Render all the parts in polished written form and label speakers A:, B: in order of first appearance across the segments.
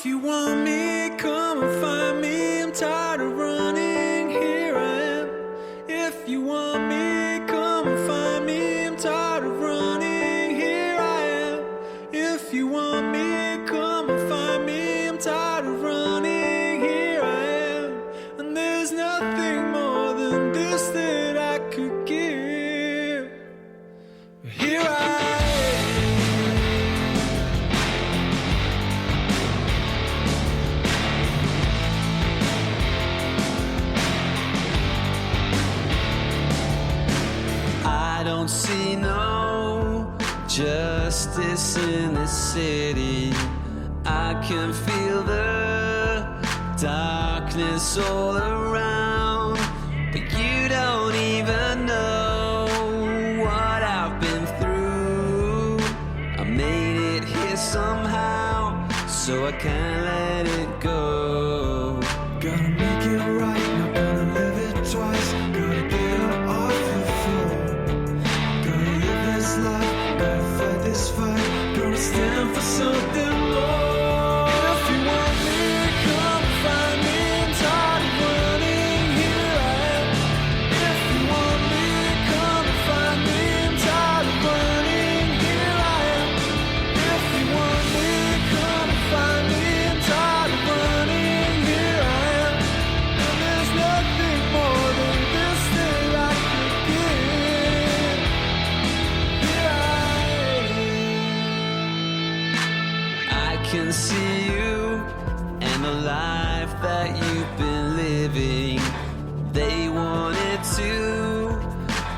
A: If you want me, come and find me. I'm tired of running, here I am. If you want me, come and find me. I'm tired of running, here I am. If you want me, come and find me. I'm tired of running, here I am. And there's nothing more than this that I could give. Here I am. I don't see no justice in this city. I can feel the darkness all around, but you don't even know what I've been through. I made it here somehow, so I can't let it go. Gotta make it right, not gonna live it twice. Gotta get up off the floor. Gotta live this life, gotta fight this fight. Gonna stand for something more. If you want me, come find me. I'm tired of running, here I am. If you want me, come and find me. I'm tired of running, here I am. If you want me, come and find me. I'm tired of running, here I am. And there's nothing more than this that I could give. Here I can see you and the life that you've been living. They wanted to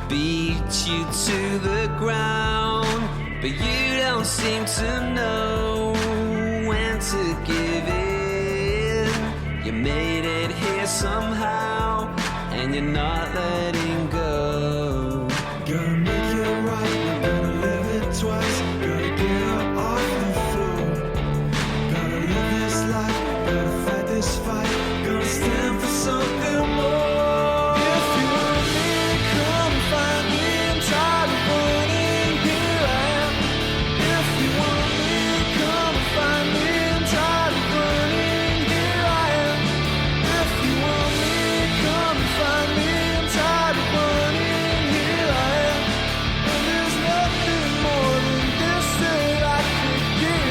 A: beat you to the ground, but you don't seem to know when to give in. You made it here somehow, and you're not letting go. Gotta make it right, not gonna live it twice. Gotta get up off the floor. Gotta live this life, gotta fight this fight. Gonna stand for something more. If you want me, come and find me. I'm tired of running, here I am. If you want me, come and find me. I'm tired of running, here I am. If you want me, come and find me. I'm tired of running, here I am. And there's nothing more than this that I could give.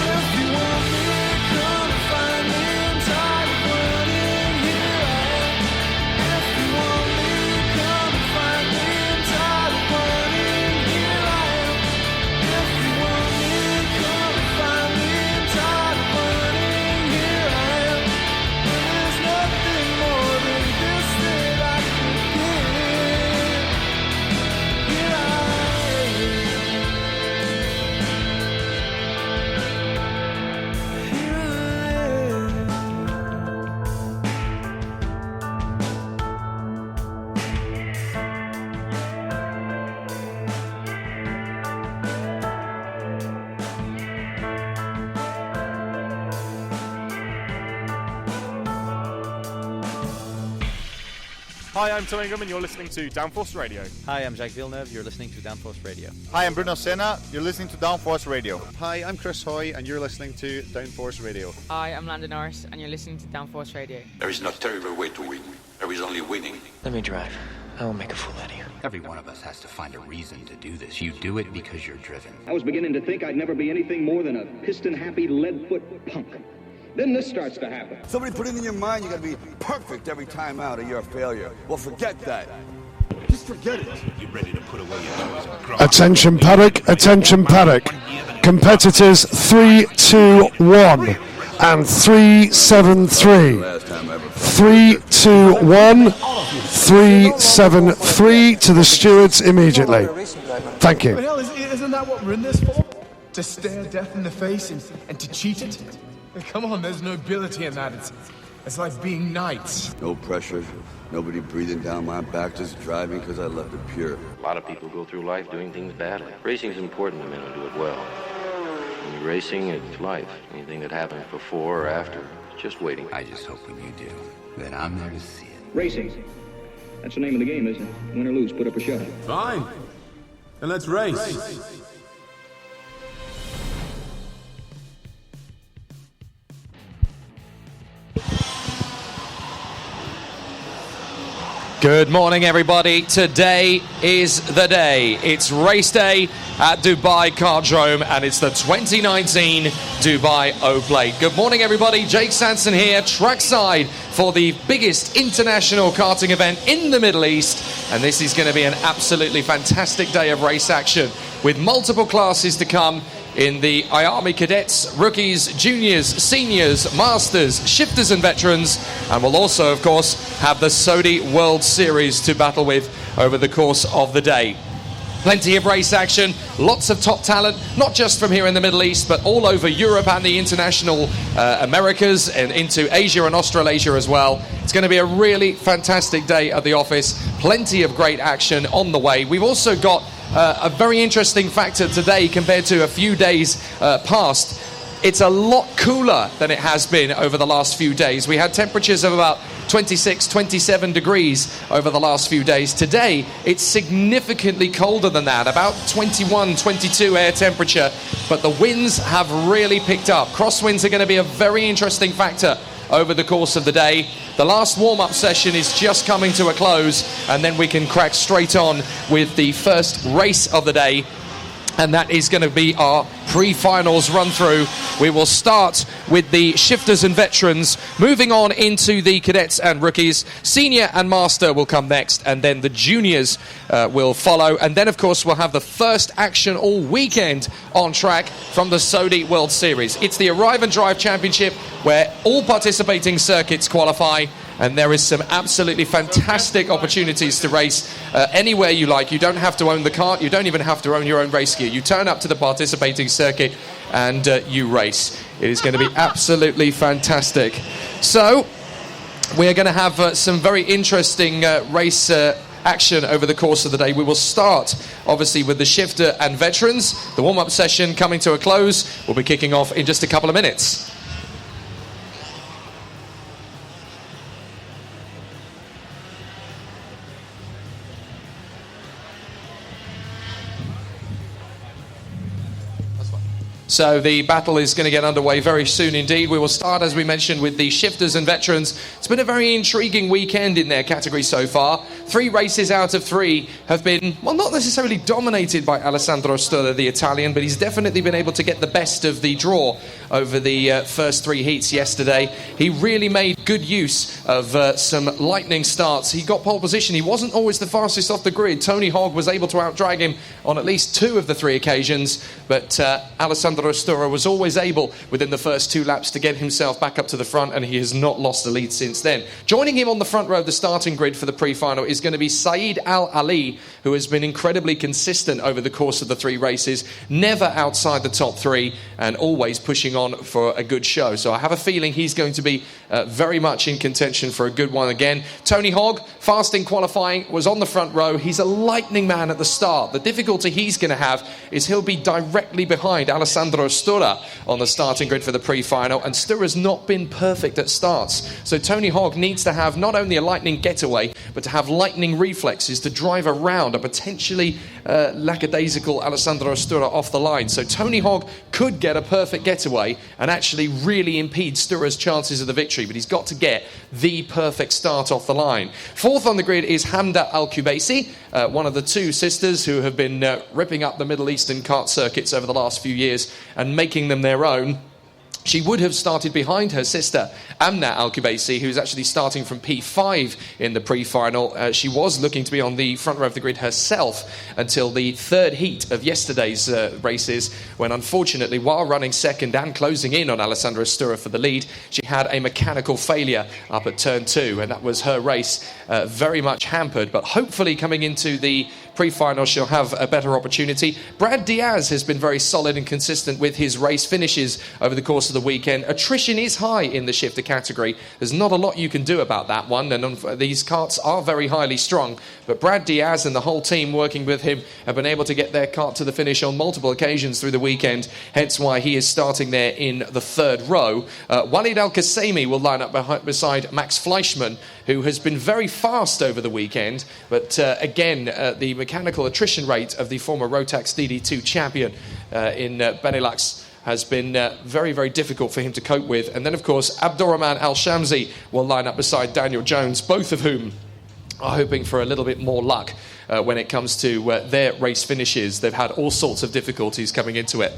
A: If you want me, come and find me. I'm tired of running, here I am. If you want me, come and find me. I'm tired of running, here I am. If you want me, come and find me. I'm tired of running, here I am. And there's nothing more than this that I could give. Here I am. Here
B: Hi, I'm Tom Ingram and you're listening to Downforce Radio.
C: Hi, I'm Jake Villeneuve. You're listening to Downforce Radio.
D: Hi, I'm Bruno Senna. You're listening to Downforce Radio.
E: Hi, I'm Chris Hoy, and you're listening to Downforce Radio.
F: Hi, I'm Landon Norris, and you're listening to Downforce Radio.
G: There is no terrible way to win. There is only winning.
H: Let me drive. I will make a fool out of you.
I: Every one of us has to find a reason to do this. You do it because you're driven.
J: I was beginning to think I'd never be anything more than a piston-happy, lead-foot punk. Then this starts to happen.
K: Somebody put it in your mind you gotta be perfect every time out or you're a failure. Well, forget that. Just forget it.
I: You ready to put away your toys and cry?
L: Attention paddock, attention paddock. Competitors 3, 2, 1 and 3, 7, 3. 3, 2, 1, 3, 7, 3 to the stewards immediately. Thank you.
M: Hell, isn't that what we're in this for? To stare death in the face and to cheat it? Come on, there's nobility in that. It's like being knights.
K: No pressure, nobody breathing down my back, just driving because I left it pure.
H: A lot of people go through life doing things badly. Racing's important to men who do it well. When you're racing, it's life. Anything that happens before or after, it's just waiting.
I: I just hope when you do, that I'm there to see it.
J: Racing. That's the name of the game, isn't it? Win or lose, put up a shot.
M: Fine. Then let's race.
N: Good morning, everybody. Today is the day. It's race day at Dubai Kartdrome, and it's the 2019 Dubai O-Plate. Good morning, everybody. Jake Sanson here, trackside for the biggest international karting event in the Middle East. And this is going to be an absolutely fantastic day of race action with multiple classes to come in the Army cadets, rookies, juniors, seniors, masters, shifters and veterans. And we'll also, of course, have the Saudi World Series to battle with over the course of the day. Plenty of race action, lots of top talent, not just from here in the Middle East, but all over Europe and the international Americas and into Asia and Australasia as well. It's going to be a really fantastic day at the office. Plenty of great action on the way. We've also got a very interesting factor today compared to a few days past. It's a lot cooler than it has been over the last few days. We had temperatures of about 26, 27 degrees over the last few days. Today, it's significantly colder than that, about 21, 22 air temperature, but the winds have really picked up. Crosswinds are going to be a very interesting factor over the course of the day. The last warm-up session is just coming to a close, and then we can crack straight on with the first race of the day. And that is going to be our pre-finals run-through. We will start with the shifters and veterans, moving on into the cadets and rookies. Senior and master will come next, and then the juniors will follow. And then, of course, we'll have the first action all weekend on track from the Saudi World Series. It's the Arrive and Drive Championship, where all participating circuits qualify. And there is some absolutely fantastic opportunities to race anywhere you like. You don't have to own the kart. You don't even have to own your own race gear. You turn up to the participating circuit and you race. It is going to be absolutely fantastic. So we are going to have some very interesting race action over the course of the day. We will start, obviously, with the shifter and veterans. The warm-up session coming to a close. We'll be kicking off in just a couple of minutes. So the battle is going to get underway very soon indeed. We will start, as we mentioned, with the shifters and veterans. It's been a very intriguing weekend in their category so far. 3 races out of 3 have been, well, not necessarily dominated by Alessandro Stoller, the Italian, but he's definitely been able to get the best of the draw over the first 3 heats yesterday. He really made good use of some lightning starts. He got pole position. He wasn't always the fastest off the grid. Tony Hogg was able to outdrag him on at least 2 of the 3 occasions, but Alessandro Stoller was always able, within the first 2 laps, to get himself back up to the front, and he has not lost the lead since then. Joining him on the front row of the starting grid for the pre-final is going to be Saeed Al-Ali, who has been incredibly consistent over the course of the 3 races, never outside the top 3, and always pushing on for a good show. So I have a feeling he's going to be very much in contention for a good one again. Tony Hogg, fast in qualifying, was on the front row. He's a lightning man at the start. The difficulty he's going to have is he'll be directly behind Alessandro Stoller on the starting grid for the pre-final, and Sturra's not been perfect at starts. So Tony Hogg needs to have not only a lightning getaway, but to have lightning reflexes to drive around a potentially lackadaisical Alessandro Stoller off the line. So Tony Hogg could get a perfect getaway and actually really impede Sturra's chances of the victory, but he's got to get the perfect start off the line. 4th on the grid is Hamda Al-Kubaisi, one of the 2 sisters who have been ripping up the Middle Eastern kart circuits over the last few years and making them their own. She would have started behind her sister, Amna Al-Kubaisi, who's actually starting from P5 in the pre-final. She was looking to be on the front row of the grid herself until the 3rd heat of yesterday's races, when unfortunately, while running second and closing in on Alessandro Sturra for the lead, she had a mechanical failure up at turn 2, and that was her race very much hampered. But hopefully coming into the pre-final, she'll have a better opportunity. Brad Diaz has been very solid and consistent with his race finishes over the course of the weekend. Attrition is high in the shifter category. There's not a lot you can do about that one, and these karts are very highly strung. But Brad Diaz and the whole team working with him have been able to get their kart to the finish on multiple occasions through the weekend, hence why he is starting there in the third row. Walid Al-Qasemi will line up beside Max Fleischmann, who has been very fast over the weekend, but again, the mechanical attrition rate of the former Rotax DD2 champion in Benelux has been very, very difficult for him to cope with. And then, of course, Abdurrahman Al-Shamsi will line up beside Daniel Jones, both of whom are hoping for a little bit more luck when it comes to their race finishes. They've had all sorts of difficulties coming into it.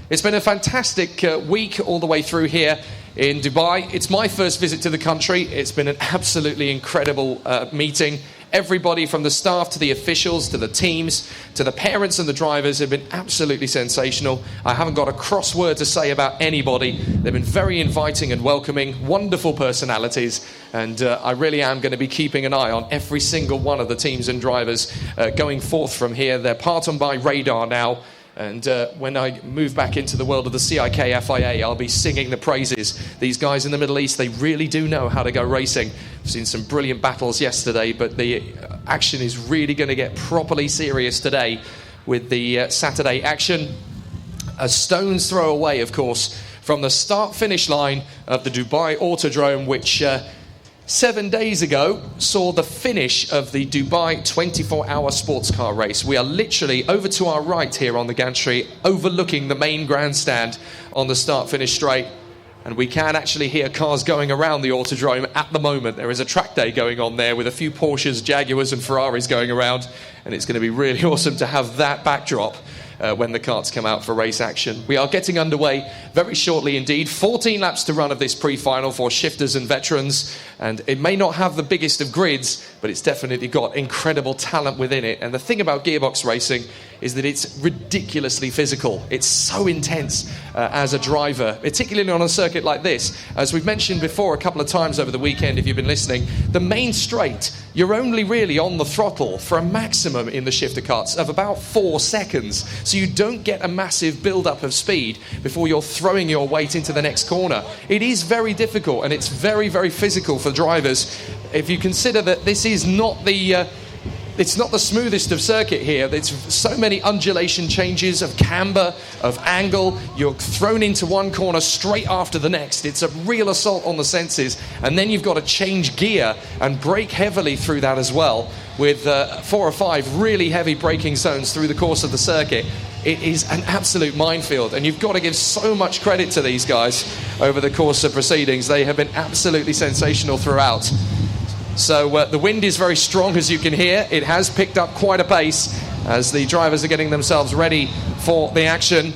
N: It's been a fantastic week all the way through here in Dubai. It's my first visit to the country. It's been an absolutely incredible meeting. Everybody from the staff to the officials to the teams to the parents and the drivers have been absolutely sensational. I haven't got a cross word to say about anybody. They've been very inviting and welcoming, wonderful personalities, and I really am going to be keeping an eye on every single one of the teams and drivers going forth from here. They're part on my radar now. And when I move back into the world of the CIK FIA, I'll be singing the praises. These guys in the Middle East, they really do know how to go racing. I've seen some brilliant battles yesterday, but the action is really going to get properly serious today with the Saturday action. A stone's throw away, of course, from the start-finish line of the Dubai Kartdrome, which 7 days ago saw the finish of the Dubai 24-hour sports car race. We are literally over to our right here on the gantry, overlooking the main grandstand on the start-finish straight. And we can actually hear cars going around the Kartdrome at the moment. There is a track day going on there with a few Porsches, Jaguars and Ferraris going around. And it's going to be really awesome to have that backdrop when the karts come out for race action. We are getting underway very shortly indeed. 14 laps to run of this pre-final for shifters and veterans, and it may not have the biggest of grids, but it's definitely got incredible talent within it. And the thing about gearbox racing is that it's ridiculously physical. It's so intense as a driver, particularly on a circuit like this. As we've mentioned before a couple of times over the weekend, if you've been listening, the main straight, you're only really on the throttle for a maximum in the shifter karts of about 4 seconds. So you don't get a massive build-up of speed before you're throwing your weight into the next corner. It is very difficult, and it's very, very physical for drivers. If you consider that this is not the it's not the smoothest of circuit here. There's so many undulation changes of camber, of angle. You're thrown into one corner straight after the next. It's a real assault on the senses. And then you've got to change gear and brake heavily through that as well, with 4 or 5 really heavy braking zones through the course of the circuit. It is an absolute minefield, and you've got to give so much credit to these guys over the course of proceedings. They have been absolutely sensational throughout. So the wind is very strong, as you can hear. It has picked up quite a pace as the drivers are getting themselves ready for the action.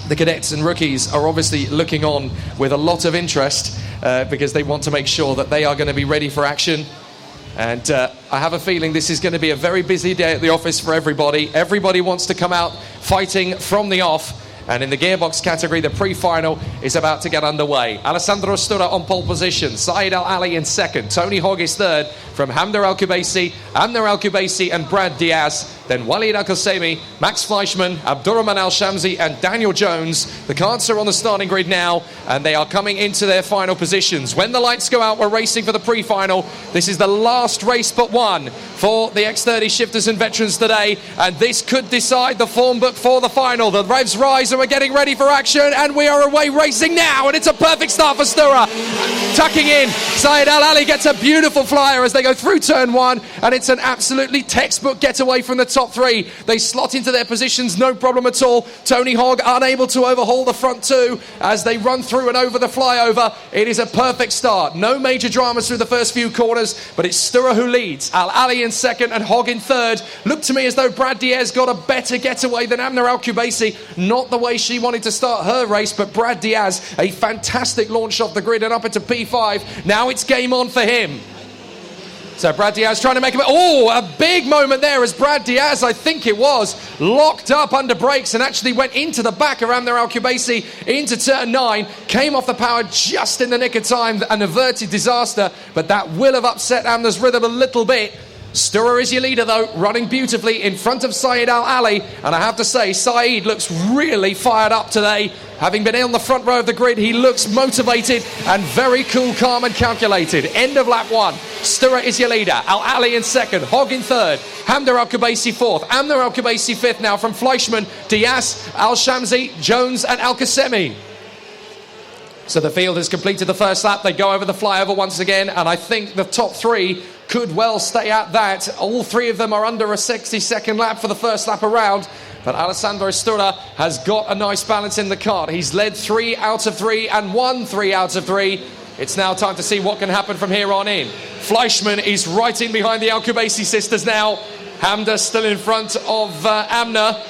N: The cadets and rookies are obviously looking on with a lot of interest because they want to make sure that they are going to be ready for action. And I have a feeling this is going to be a very busy day at the office for everybody. Everybody wants to come out fighting from the off. And in the gearbox category, the pre-final is about to get underway. Alessandro Sturra on pole position. Saeed Al-Ali in second. Tony Hogg is third from Hamder Al-Kubaisi, Amner Al-Kubaisi and Brad Diaz. Then Walid Al-Qasemi, Max Fleischmann, Abdurrahman Al-Shamsi and Daniel Jones. The karts are on the starting grid now, and they are coming into their final positions. When the lights go out, we're racing for the pre-final. This is the last race but one for the X30 shifters and veterans today, and this could decide the form book for the final. The revs rise and we're getting ready for action, and we are away racing now, and it's a perfect start for Sturra. Tucking in, Saeed Al-Ali gets a beautiful flyer as they go through turn one, and it's an absolutely textbook getaway from the top 3. They slot into their positions, no problem at all. Tony Hogg unable to overhaul the front 2 as they run through and over the flyover. It is a perfect start. No major dramas through the first few corners, but it's Sturra who leads. Al-Ali in second and Hogg in third. Looked to me as though Brad Diaz got a better getaway than Amner Al-Kubaisi. Not the way she wanted to start her race, but Brad Diaz, a fantastic launch off the grid and up into P5. Now it's game on for him. So Brad Diaz trying to make a big moment there as Brad Diaz, I think it was, locked up under brakes and actually went into the back of Amner Al-Kubaisi into turn 9, came off the power just in the nick of time, an averted disaster, but that will have upset Amner's rhythm a little bit. Stura is your leader, though, running beautifully in front of Saeed Al Ali. And I have to say, Saeed looks really fired up today. Having been on the front row of the grid, he looks motivated and very cool, calm and calculated. End of lap 1. Stura is your leader. Al Ali in second. Hogg in third. Hamda Al-Kubaisi fourth. Amna Al-Kubaisi fifth now from Fleischmann, Diaz, Al-Shamsi, Jones and Al-Qasemi. So the field has completed the first lap. They go over the flyover once again, and I think the top 3 could well stay at that. All 3 of them are under a 60-second lap for the first lap around. But Alessandro Stura has got a nice balance in the kart. He's led 3 out of 3 and won 3 out of 3. It's now time to see what can happen from here on in. Fleischmann is right in behind the Al-Kubaisi sisters now. Hamda still in front of Amna.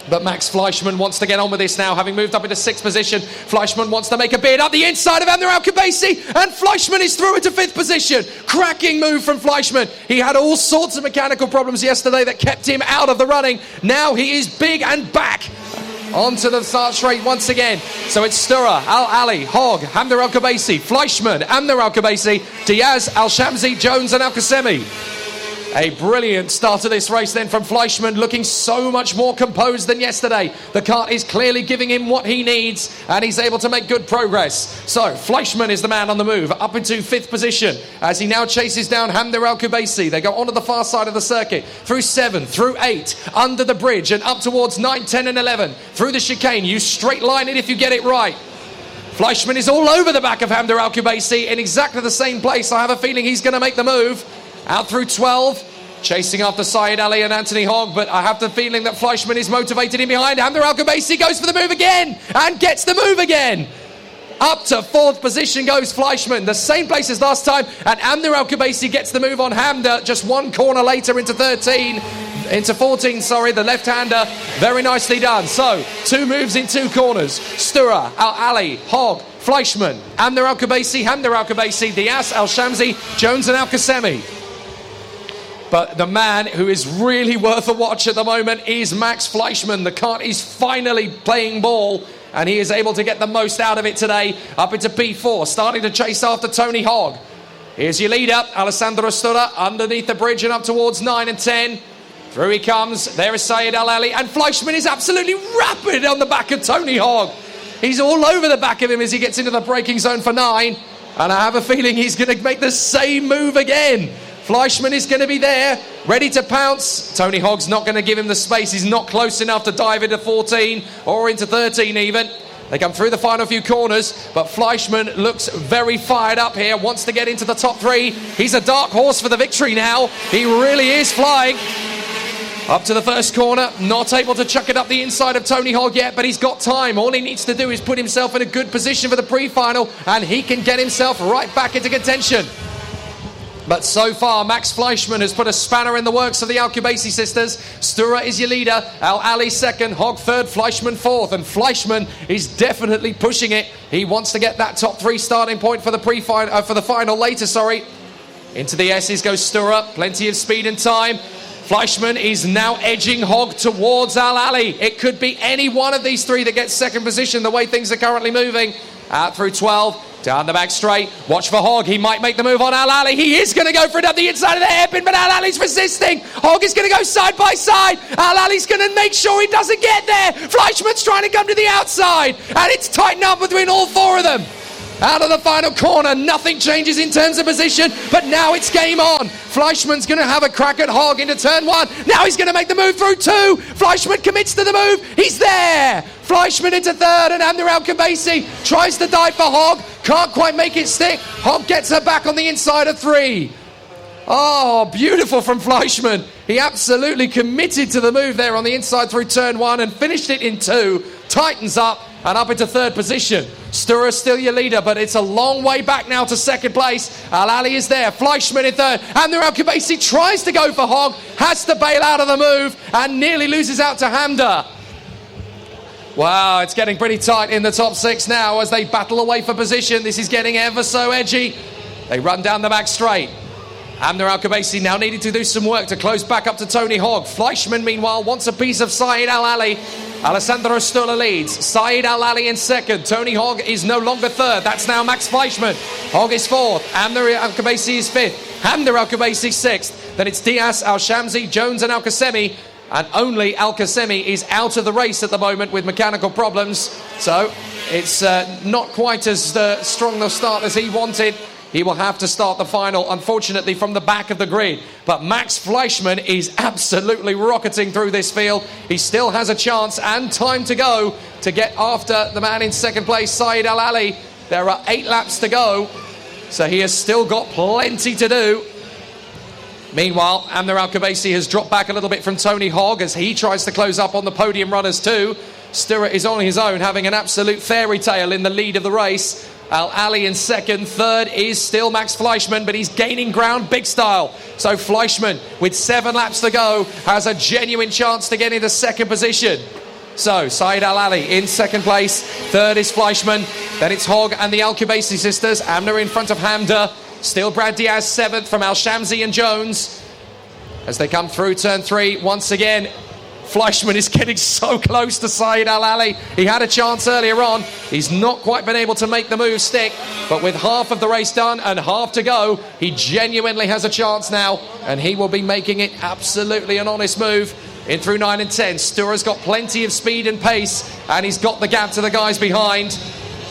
N: But Max Fleischmann wants to get on with this now, having moved up into 6th position. Fleischmann wants to make a bid up the inside of Amna Al-Kubaisi, and Fleischmann is through into 5th position. Cracking move from Fleischmann. He had all sorts of mechanical problems yesterday that kept him out of the running. Now he is big and back onto the start straight once again. So it's Stura, Al Ali, Hogg, Hamda Al-Kubaisi, Fleischmann, Amna Al-Kubaisi, Diaz, Al-Shamsi, Jones and Al-Qasemi. A brilliant start to this race then from Fleischmann, looking so much more composed than yesterday. The kart is clearly giving him what he needs, and he's able to make good progress. So Fleischmann is the man on the move, up into 5th position, as he now chases down Hamda Al-Kubaisi. They go onto the far side of the circuit, through 7, through 8, under the bridge, and up towards 9, 10 and 11. Through the chicane, you straight line it if you get it right. Fleischmann is all over the back of Hamda Al-Kubaisi in exactly the same place. I have a feeling he's going to make the move. Out through 12, chasing after Saeed Ali and Anthony Hogg, but I have the feeling that Fleischmann is motivated in behind. Hamda Al-Kubaisi goes for the move again and gets the move again. Up to 4th position goes Fleischmann, the same place as last time, and Hamda Al-Kubaisi gets the move on Hamda just 1 corner later into 14, the left-hander. Very nicely done. So 2 moves in 2 corners. Stura, Al Ali, Hogg, Fleischmann, Hamda Al-Kubaisi, Diaz, Al-Shamsi, Jones and Al-Qasemi. But the man who is really worth a watch at the moment is Max Fleischmann. The kart is finally playing ball, and he is able to get the most out of it today. Up into P4, starting to chase after Tony Hogg. Here's your leader, Alessandro Stura, underneath the bridge and up towards 9 and 10. Through he comes. There is Saeed Al Ali, and Fleischmann is absolutely rapid on the back of Tony Hogg. He's all over the back of him as he gets into the braking zone for 9. And I have a feeling he's going to make the same move again. Fleischmann is going to be there, ready to pounce. Tony Hogg's not going to give him the space. He's not close enough to dive into 14 or into 13 even. They come through the final few corners, but Fleischmann looks very fired up here, wants to get into the top 3. He's a dark horse for the victory now. He really is flying. Up to the first corner, not able to chuck it up the inside of Tony Hogg yet, but he's got time. All he needs to do is put himself in a good position for the pre-final, and he can get himself right back into contention. But so far, Max Fleischmann has put a spanner in the works of the Al-Kubaisi sisters. Stura is your leader, Al Ali 2nd, Hogg 3rd, Fleischmann 4th. And Fleischmann is definitely pushing it. He wants to get that top 3 starting point for the final later. Into the S's goes Stura, plenty of speed and time. Fleischmann is now edging Hogg towards Al Ali. It could be any one of these 3 that gets 2nd position, the way things are currently moving. Out through 12. Down the back straight, watch for Hogg. He might make the move on Al Ali. He is going to go for it up the inside of the hairpin, but Al Ali's resisting. Hogg is going to go side by side. Al Ali's going to make sure he doesn't get there. Fleischmann's trying to come to the outside, and it's tightened up between all 4 of them. Out of the final corner, nothing changes in terms of position, but now it's game on. Fleischmann's going to have a crack at Hogg into turn 1. Now he's going to make the move through 2. Fleischmann commits to the move. He's there. Fleischmann into 3rd, and Hamda Al-Kubaisi tries to dive for Hogg. Can't quite make it stick. Hogg gets her back on the inside of 3. Oh, beautiful from Fleischmann. He absolutely committed to the move there on the inside through turn 1 and finished it in 2. Tightens up and up into 3rd position. Stura still your leader, but it's a long way back now to 2nd place. Al Ali is there. Fleischmann in 3rd. Hamda Al-Kubaisi tries to go for Hogg, has to bail out of the move and nearly loses out to Hamda. Wow, it's getting pretty tight in the top 6 now as they battle away for position. This is getting ever so edgy. They run down the back straight. Hamda Al-Kubaisi now needing to do some work to close back up to Tony Hogg. Fleischmann, meanwhile, wants a piece of Saeed Al Ali. Alessandro Stura leads. Saeed Al Ali in 2nd. Tony Hogg is no longer 3rd. That's now Max Fleischmann. Hogg is 4th. Hamda Al-Kubaisi is 5th. Hamda Al-Kubaisi 6th. Then it's Diaz, Al-Shamsi, Jones and Al-Qasemi. And only Al-Qasemi is out of the race at the moment with mechanical problems. So it's not quite as strong a start as he wanted. He will have to start the final, unfortunately, from the back of the grid. But Max Fleischmann is absolutely rocketing through this field. He still has a chance and time to go to get after the man in second place, Saeed Al-Ali. There are 8 laps to go, so he has still got plenty to do. Meanwhile, Amner Al-Kubaisi has dropped back a little bit from Tony Hogg as he tries to close up on the podium runners too. Sturrock is on his own, having an absolute fairy tale in the lead of the race. Al-Ali in second. Third is still Max Fleischmann, but he's gaining ground big style. So Fleischmann, with 7 laps to go, has a genuine chance to get into second position. So Saeed Al-Ali in second place. Third is Fleischmann. Then it's Hogg and the Al-Kubaisi sisters. Amner in front of Hamda. Still Brad Diaz 7th from Al-Shamsi and Jones. As they come through turn 3, once again, Fleischmann is getting so close to Saeed Al-Ali. He had a chance earlier on. He's not quite been able to make the move stick. But with half of the race done and half to go, he genuinely has a chance now. And he will be making it absolutely an honest move. In through 9 and 10, Sturrock's got plenty of speed and pace, and he's got the gap to the guys behind.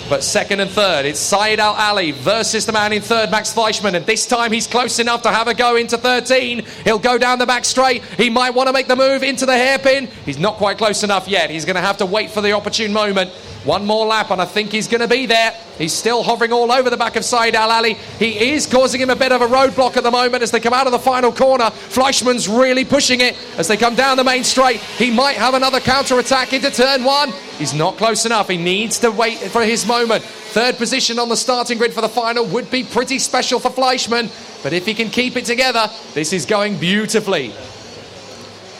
N: But second and third, it's Saeed Al-Ali versus the man in third, Max Fleischmann. And this time he's close enough to have a go into 13. He'll go down the back straight. He might want to make the move into the hairpin. He's not quite close enough yet. He's going to have to wait for the opportune moment. One more lap, and I think he's going to be there. He's still hovering all over the back of Saeed Al-Ali. He is causing him a bit of a roadblock at the moment as they come out of the final corner. Fleischmann's really pushing it as they come down the main straight. He might have another counter-attack into turn 1. He's not close enough. He needs to wait for his moment. Third position on the starting grid for the final would be pretty special for Fleischmann. But if he can keep it together, this is going beautifully.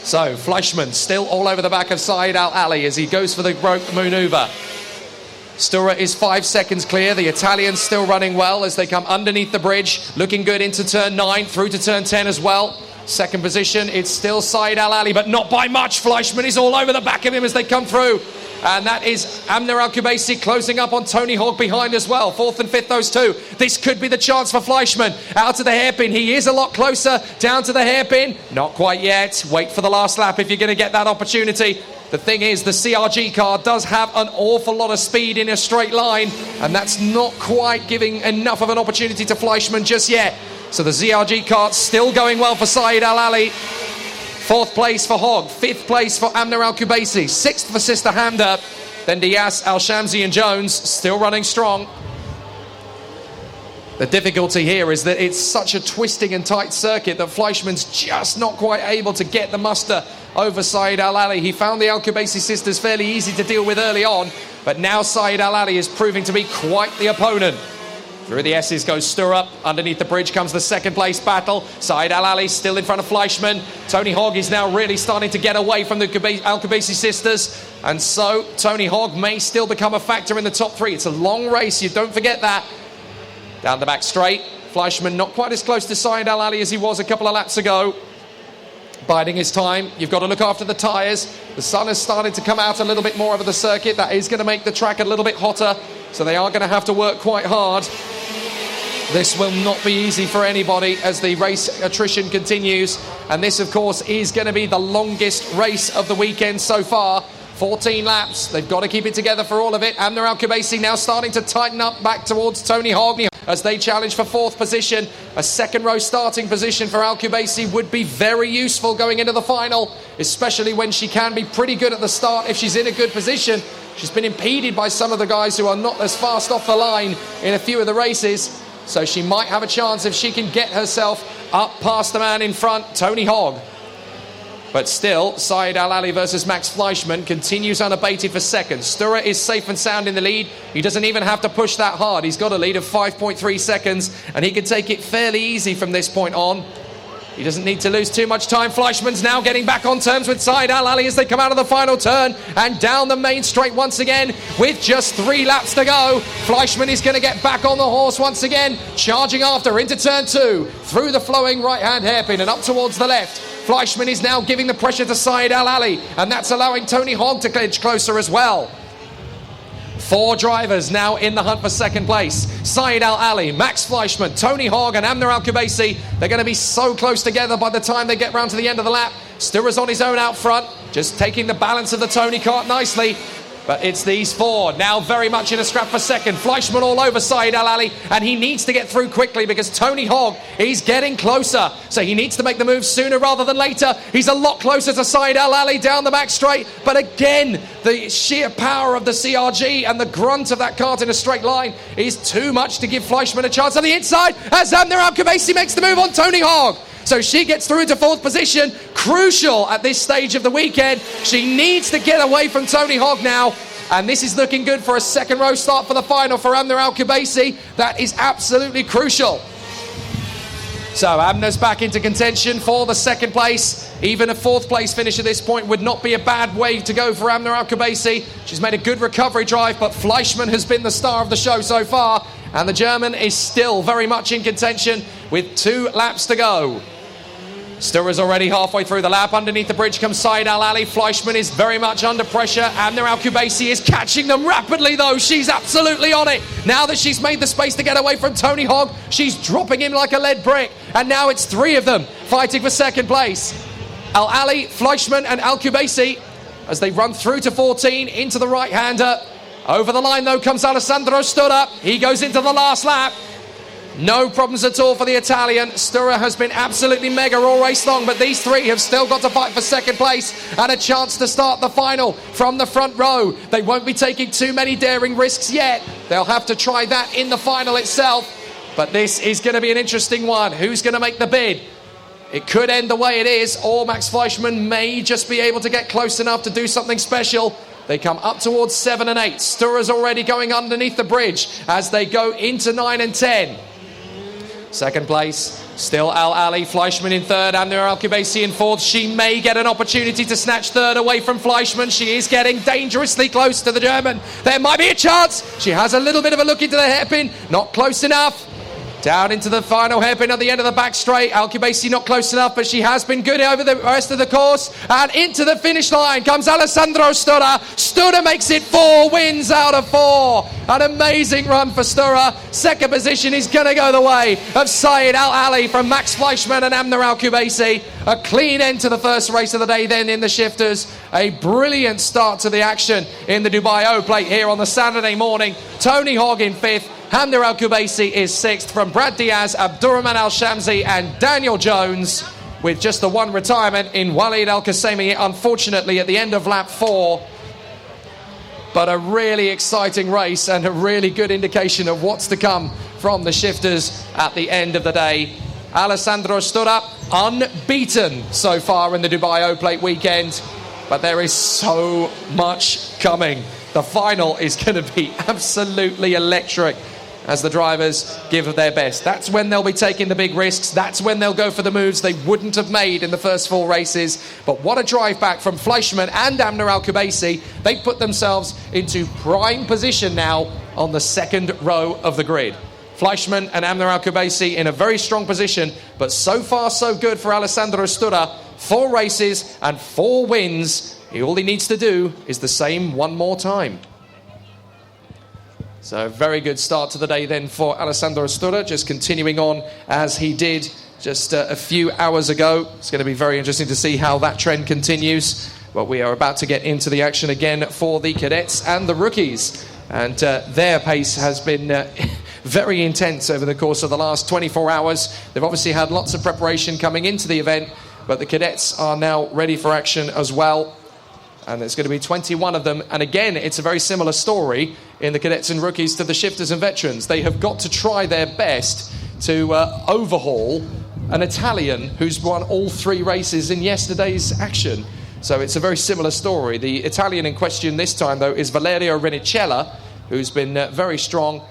N: So Fleischmann still all over the back of Saeed Al-Ali as he goes for the rope maneuver. Sturrock is 5 seconds clear. The Italians still running well as they come underneath the bridge. Looking good into turn 9, through to turn 10 as well. Second position, it's still Saeed Al-Ali, but not by much. Fleischmann is all over the back of him as they come through. And that is Amner Al-Kubaisi closing up on Tony Hogg behind as well. 4th and 5th, those two. This could be the chance for Fleischmann. Out to the hairpin. He is a lot closer. Down to the hairpin. Not quite yet. Wait for the last lap if you're going to get that opportunity. The thing is, the CRG car does have an awful lot of speed in a straight line, and that's not quite giving enough of an opportunity to Fleischmann just yet. So the CRG car still going well for Saeed Al-Ali. 4th place for Hogg, 5th place for Amner Al-Kubaisi, 6th for Sister Hamda, then Diaz, Al-Shamsi and Jones still running strong. The difficulty here is that it's such a twisting and tight circuit that Fleischmann's just not quite able to get the muster over Saeed Al-Ali. He found the Al-Kubaisi sisters fairly easy to deal with early on, but now Saeed Al-Ali is proving to be quite the opponent. Through the S's goes Sturrock. Underneath the bridge comes the second place battle. Saeed Al-Ali still in front of Fleischmann. Tony Hogg is now really starting to get away from the Al-Kubaisi sisters. And so Tony Hogg may still become a factor in the top 3. It's a long race, you don't forget that. Down the back straight. Fleischmann not quite as close to Saeed Al-Ali as he was a couple of laps ago. Biding his time. You've got to look after the tyres. The sun has started to come out a little bit more over the circuit. That is going to make the track a little bit hotter. So they are going to have to work quite hard. This will not be easy for anybody as the race attrition continues. And this, of course, is going to be the longest race of the weekend so far. 14 laps. They've got to keep it together for all of it. Amner Al-Kubaisi now starting to tighten up back towards Tony Hogg as they challenge for 4th position. A second row starting position for Al-Kubaisi would be very useful going into the final, especially when she can be pretty good at the start if she's in a good position. She's been impeded by some of the guys who are not as fast off the line in a few of the races. So she might have a chance if she can get herself up past the man in front, Tony Hogg. But still, Saeed Al-Ali versus Max Fleischmann continues unabated for second. Sturrock is safe and sound in the lead. He doesn't even have to push that hard. He's got a lead of 5.3 seconds, and he can take it fairly easy from this point on. He doesn't need to lose too much time. Fleischmann's now getting back on terms with Saeed Al-Ali as they come out of the final turn and down the main straight once again with just 3 laps to go. Fleischmann is going to get back on the horse once again, charging after into turn 2, through the flowing right-hand hairpin and up towards the left. Fleischmann is now giving the pressure to Saeed Al-Ali, and that's allowing Tony Hogg to edge closer as well. 4 drivers now in the hunt for second place. Saeed Al Ali, Max Fleischmann, Tony Hogg and Amner Al-Kubaisi. They're going to be so close together by the time they get round to the end of the lap. Sturra's on his own out front, just taking the balance of the Tony kart nicely. But it's these 4 now very much in a scrap for second. Fleischmann all over Saeed Al Ali, and he needs to get through quickly because Tony Hogg is getting closer. So he needs to make the move sooner rather than later. He's a lot closer to Saeed Al Ali down the back straight. But again, the sheer power of the CRG and the grunt of that kart in a straight line is too much to give Fleischmann a chance on the inside as Amner Al-Kubaisi makes the move on Tony Hogg. So she gets through to 4th position. Crucial at this stage of the weekend. She needs to get away from Tony Hogg now. And this is looking good for a second row start for the final for Amner Al-Kubaisi. That is absolutely crucial. So Amner's back into contention for the second place. Even a 4th place finish at this point would not be a bad way to go for Amner Al-Kubaisi. She's made a good recovery drive, but Fleischmann has been the star of the show so far. And the German is still very much in contention with 2 laps to go. Sturra's already halfway through the lap. Underneath the bridge comes Saeed Al Ali. Fleischmann is very much under pressure. Amner Al-Kubaisi is catching them rapidly, though. She's absolutely on it. Now that she's made the space to get away from Tony Hogg, she's dropping him like a lead brick. And now it's 3 of them fighting for second place. Al Ali, Fleischmann and Al-Kubaisi as they run through to 14 into the right-hander. Over the line, though, comes Alessandro Sturra. He goes into the last lap. No problems at all for the Italian. Sturra has been absolutely mega all race long, but these 3 have still got to fight for second place and a chance to start the final from the front row. They won't be taking too many daring risks yet. They'll have to try that in the final itself. But this is going to be an interesting one. Who's going to make the bid? It could end the way it is, or Max Fleischmann may just be able to get close enough to do something special. They come up towards 7 and 8. Sturra's already going underneath the bridge as they go into 9 and 10. Second place, still Al Ali. Fleischmann in 3rd, Amner Al-Kubaisi in 4th. She may get an opportunity to snatch 3rd away from Fleischmann. She is getting dangerously close to the German. There might be a chance. She has a little bit of a look into the hairpin. Not close enough. Down into the final hairpin at the end of the back straight. Al-Kubaisi not close enough, but she has been good over the rest of the course. And into the finish line comes Alessandro Sturra. Sturra makes it 4 wins out of 4. An amazing run for Sturra. Second position is going to go the way of Saeed Al Ali from Max Fleischmann and Amner Al-Kubaisi. A clean end to the first race of the day then in the shifters. A brilliant start to the action in the Dubai O Plate here on the Saturday morning. Tony Hogg in 5th. Amner Al-Kubaisi is 6th from Brad Diaz, Abdurrahman Al-Shamsi and Daniel Jones, with just the 1 retirement in Walid Al-Qasemi, unfortunately at the end of lap 4. But a really exciting race and a really good indication of what's to come from the shifters at the end of the day. Alessandro Sturra unbeaten so far in the Dubai O Plate weekend, but there is so much coming. The final is going to be absolutely electric as the drivers give their best. That's when they'll be taking the big risks. That's when they'll go for the moves they wouldn't have made in the first 4 races. But what a drive back from Fleischmann and Amner Al-Kubaisi. They put themselves into prime position now on the second row of the grid. Fleischmann and Amner Al-Kubaisi in a very strong position, but so far so good for Alessandro Sturra. 4 races and 4 wins. All he needs to do is the same one more time. So very good start to the day then for Alessandro Sturra, just continuing on as he did just a few hours ago. It's going to be very interesting to see how that trend continues. But we are about to get into the action again for the cadets and the rookies. And their pace has been very intense over the course of the last 24 hours. They've obviously had lots of preparation coming into the event, but the cadets are now ready for action as well. And there's going to be 21 of them. And again, it's a very similar story in the cadets and rookies to the shifters and veterans. They have got to try their best to overhaul an Italian who's won all 3 races in yesterday's action. So it's a very similar story. The Italian in question this time, though, is Valerio Renicella, who's been very strong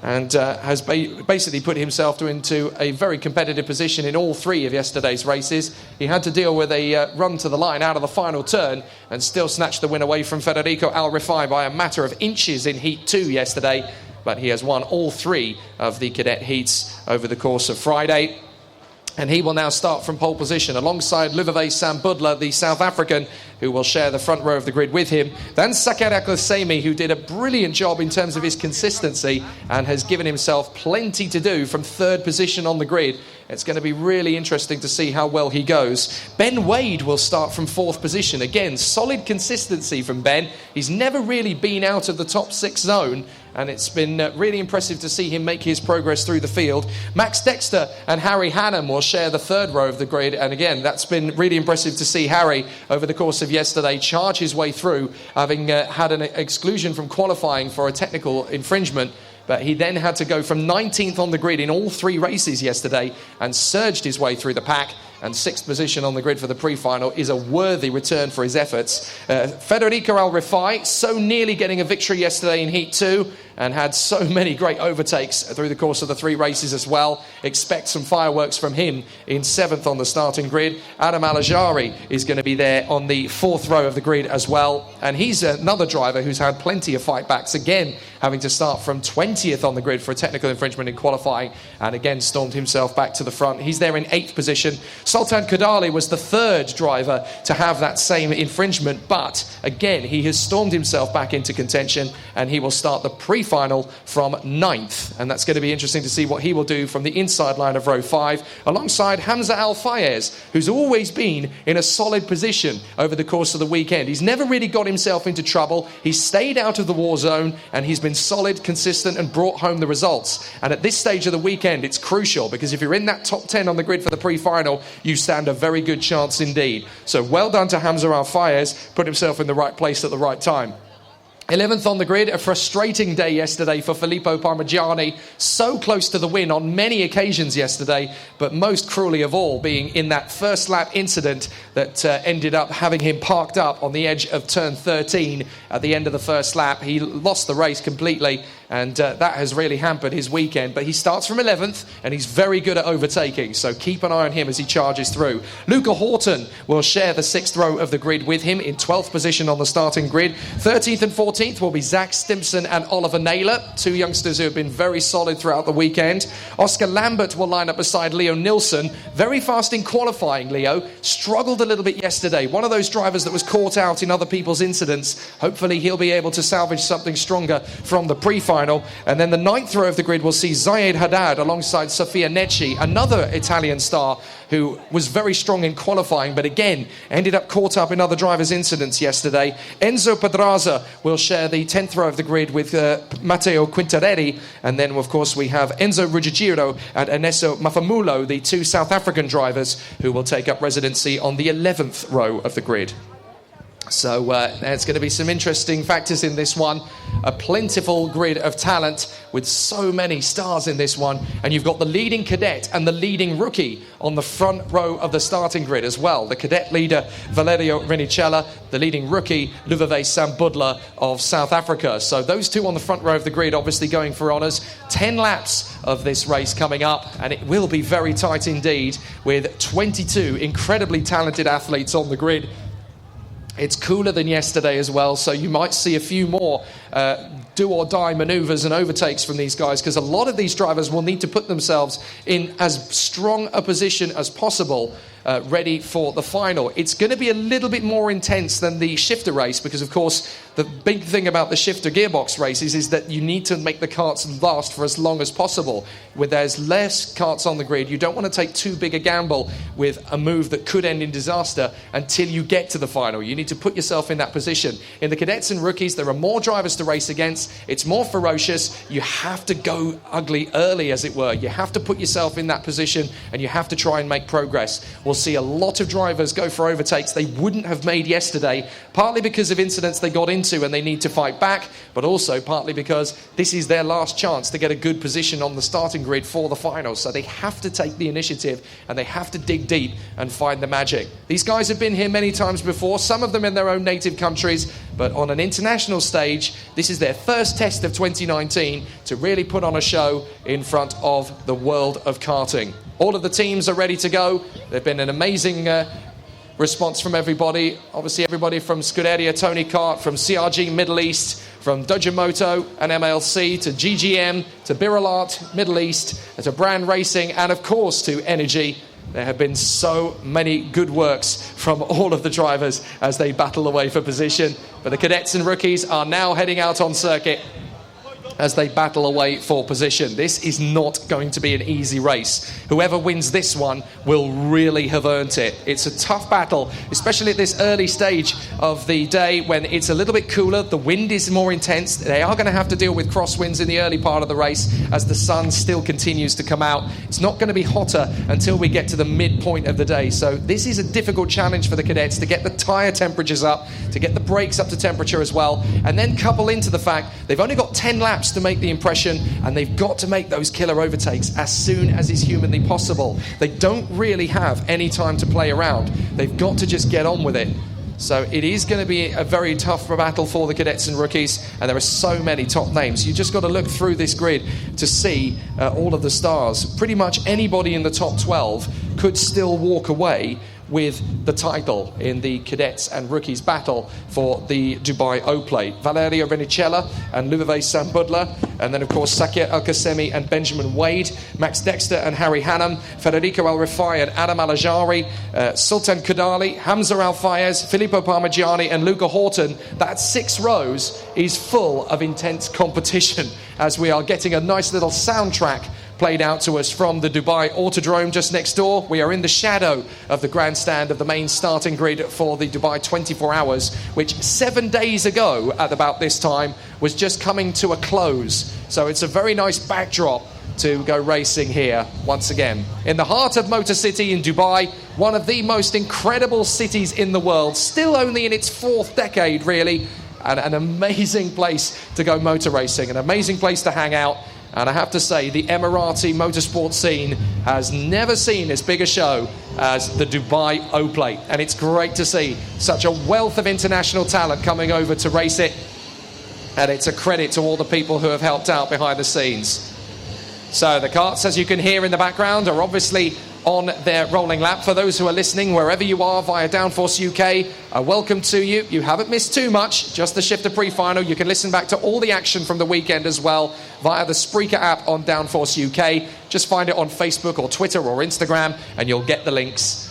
N: and has basically put himself into a very competitive position in all 3 of yesterday's races. He had to deal with a run to the line out of the final turn and still snatched the win away from Federico Al Rifai by a matter of inches in Heat 2 yesterday. But he has won all 3 of the cadet heats over the course of Friday. And he will now start from pole position alongside Luca Sam Budler, the South African, who will share the front row of the grid with him. Then Sakara Klasemi, who did a brilliant job in terms of his consistency and has given himself plenty to do from third position on the grid. It's going to be really interesting to see how well he goes. Ben Wade will start from fourth position. Again, solid consistency from Ben. He's never really been out of the top 6 zone, and it's been really impressive to see him make his progress through the field. Max Dexter and Harry Hannam will share the third row of the grid, and again, that's been really impressive to see Harry, over the course of yesterday, charge his way through, having had an exclusion from qualifying for a technical infringement. But he then had to go from 19th on the grid in all 3 races yesterday and surged his way through the pack. And 6th position on the grid for the pre-final is a worthy return for his efforts. Federico Al Rifai, so nearly getting a victory yesterday in Heat 2 and had so many great overtakes through the course of the 3 races as well. Expect some fireworks from him in 7th on the starting grid. Adam Alajari is going to be there on the 4th row of the grid as well. And he's another driver who's had plenty of fightbacks, again having to start from 20th on the grid for a technical infringement in qualifying, and again stormed himself back to the front. He's there in 8th position. Sultan Kadali was the 3rd driver to have that same infringement, but again he has stormed himself back into contention, and he will start the pre-final from 9th, and that's going to be interesting to see what he will do from the inside line of row 5 alongside Hamza Al Fayez, who's always been in a solid position over the course of the weekend. He's never really got himself into trouble. He's stayed out of the war zone, and he's been solid, consistent, and brought home the results. And at this stage of the weekend, it's crucial, because if you're in that top 10 on the grid for the pre-final, you stand a very good chance indeed. So well done to Hamza Al Fayez, put himself in the right place at the right time. 11th on the grid, a frustrating day yesterday for Filippo Parmigiani. So close to the win on many occasions yesterday, but most cruelly of all being in that first lap incident that ended up having him parked up on the edge of turn 13 at the end of the first lap. He lost the race completely, and that has really hampered his weekend. But he starts from 11th, and he's very good at overtaking, so keep an eye on him as he charges through. Luca Horton will share the 6th row of the grid with him in 12th position on the starting grid. 13th and 14th will be Zach Stimson and Oliver Naylor, 2 youngsters who have been very solid throughout the weekend. Oscar Lambert will line up beside Leo Nilsson. Very fast in qualifying, Leo. Struggled a little bit yesterday. One of those drivers that was caught out in other people's incidents. Hopefully he'll be able to salvage something stronger from the pre-final. And then the 9th row of the grid will see Zayed Haddad alongside Sofia Necci, another Italian star who was very strong in qualifying, but again ended up caught up in other drivers' incidents yesterday. Enzo Pedraza will share the 10th row of the grid with Matteo Quintarelli, and then of course we have Enzo Ruggiero and Ernesto Mafamulo, the 2 South African drivers, who will take up residency on the 11th row of the grid. So there's going to be some interesting factors in this one. A plentiful grid of talent with so many stars in this one. And you've got the leading cadet and the leading rookie on the front row of the starting grid as well. The cadet leader, Valerio Renicella, the leading rookie, Luca Sam Budler of South Africa. So those 2 on the front row of the grid obviously going for honours. 10 laps of this race coming up, and it will be very tight indeed with 22 incredibly talented athletes on the grid. It's cooler than yesterday as well, so you might see a few more do-or-die manoeuvres and overtakes from these guys, because a lot of these drivers will need to put themselves in as strong a position as possible, ready for the final. It's going to be a little bit more intense than the shifter race, because of course the big thing about the shifter gearbox races is that you need to make the karts last for as long as possible. Where there's less karts on the grid, you don't want to take too big a gamble with a move that could end in disaster until you get to the final. You need to put yourself in that position. In the cadets and rookies, there are more drivers to race against. It's more ferocious. You have to go ugly early, as it were. You have to put yourself in that position, and you have to try and make progress. We'll see a lot of drivers go for overtakes they wouldn't have made yesterday, partly because of incidents they got into and they need to fight back, but also partly because this is their last chance to get a good position on the starting grid for the final. So they have to take the initiative, and they have to dig deep and find the magic. These guys have been here many times before, some of them in their own native countries, but on an international stage, this is their first test of 2019 to really put on a show in front of the world of karting. All of the teams are ready to go. They've been an amazing response from everybody. Obviously everybody from Scuderia Tony Kart, from CRG Middle East, from Dojimoto and MLC, to GGM, to Birolart Middle East, to Brand Racing, and of course to Energy. There have been so many good works from all of the drivers as they battle away for position. But the cadets and rookies are now heading out on circuit as they battle away for position. This is not going to be an easy race. Whoever wins this one will really have earned it. It's a tough battle, especially at this early stage of the day when it's a little bit cooler, the wind is more intense. They are going to have to deal with crosswinds in the early part of the race as the sun still continues to come out. It's not going to be hotter until we get to the midpoint of the day. So this is a difficult challenge for the cadets to get the tyre temperatures up, to get the brakes up to temperature as well, and then couple into the fact they've only got 10 laps to make the impression, and they've got to make those killer overtakes as soon as is humanly possible. They don't really have any time to play around. They've got to just get on with it. So it is going to be a very tough battle for the cadets and rookies, and there are so many top names. You just got to look through this grid to see all of the stars. Pretty much anybody in the top 12 could still walk away with the title in the cadets and rookies battle for the Dubai O-Plate. Valerio Venicella and Ludovic Sambudla, and then of course Sakir El-Qasemi and Benjamin Wade, Max Dexter and Harry Hannam, Federico Al-Rifai and Adam Al-Ajari, Sultan Kadali, Hamza Al-Fayez, Filippo Parmigiani and Luca Horton. That 6 rows is full of intense competition as we are getting a nice little soundtrack played out to us from the Dubai Kartdrome just next door. We are in the shadow of the grandstand of the main starting grid for the Dubai 24 Hours, which 7 days ago at about this time was just coming to a close. So it's a very nice backdrop to go racing here once again. In the heart of Motor City in Dubai, one of the most incredible cities in the world, still only in its 4th decade really, and an amazing place to go motor racing, an amazing place to hang out. And I have to say, the Emirati motorsport scene has never seen as big a show as the Dubai O-Plate. And it's great to see such a wealth of international talent coming over to race it. And it's a credit to all the people who have helped out behind the scenes. So the karts, as you can hear in the background, are obviously on their rolling lap. For those who are listening, wherever you are via Downforce UK, welcome to you. You haven't missed too much, just the Shifter Pre-Final. You can listen back to all the action from the weekend as well via the Spreaker app on Downforce UK. Just find it on Facebook or Twitter or Instagram and you'll get the links.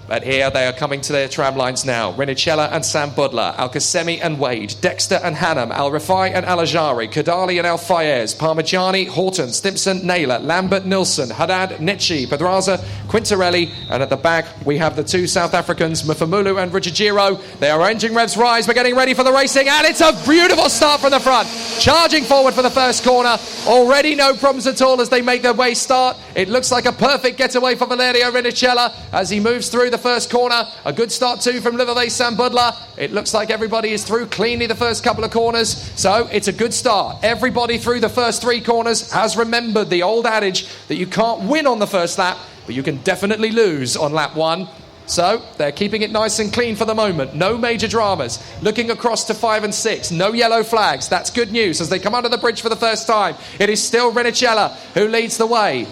N: But here they are coming to their tram lines now. Renicella and Sambudla, Al-Qasemi and Wade, Dexter and Hannam, Al-Rifai and Al-Ajari, Kadali and Al-Fayez, Parmigiani, Horton, Stimpson, Naylor, Lambert, Nilsson, Haddad, Netchi, Pedraza, Quintarelli, and at the back we have the 2 South Africans, Mufamulu and Ruggiero. They are engine revs rise. We're getting ready for the racing, and it's a beautiful start from the front. Charging forward for the first corner. Already no problems at all as they make their way start. It looks like a perfect getaway for Valerio Renicella as he moves through the first corner. A good start too from Ludovic Sambudla. It looks like everybody is through cleanly the first couple of corners, so it's a good start. Everybody through the first 3 corners has remembered the old adage that you can't win on the first lap, but you can definitely lose on lap 1. So they're keeping it nice and clean for the moment. No major dramas. Looking across to 5 and 6. No yellow flags. That's good news as they come under the bridge for the first time. It is still Renicella who leads the way.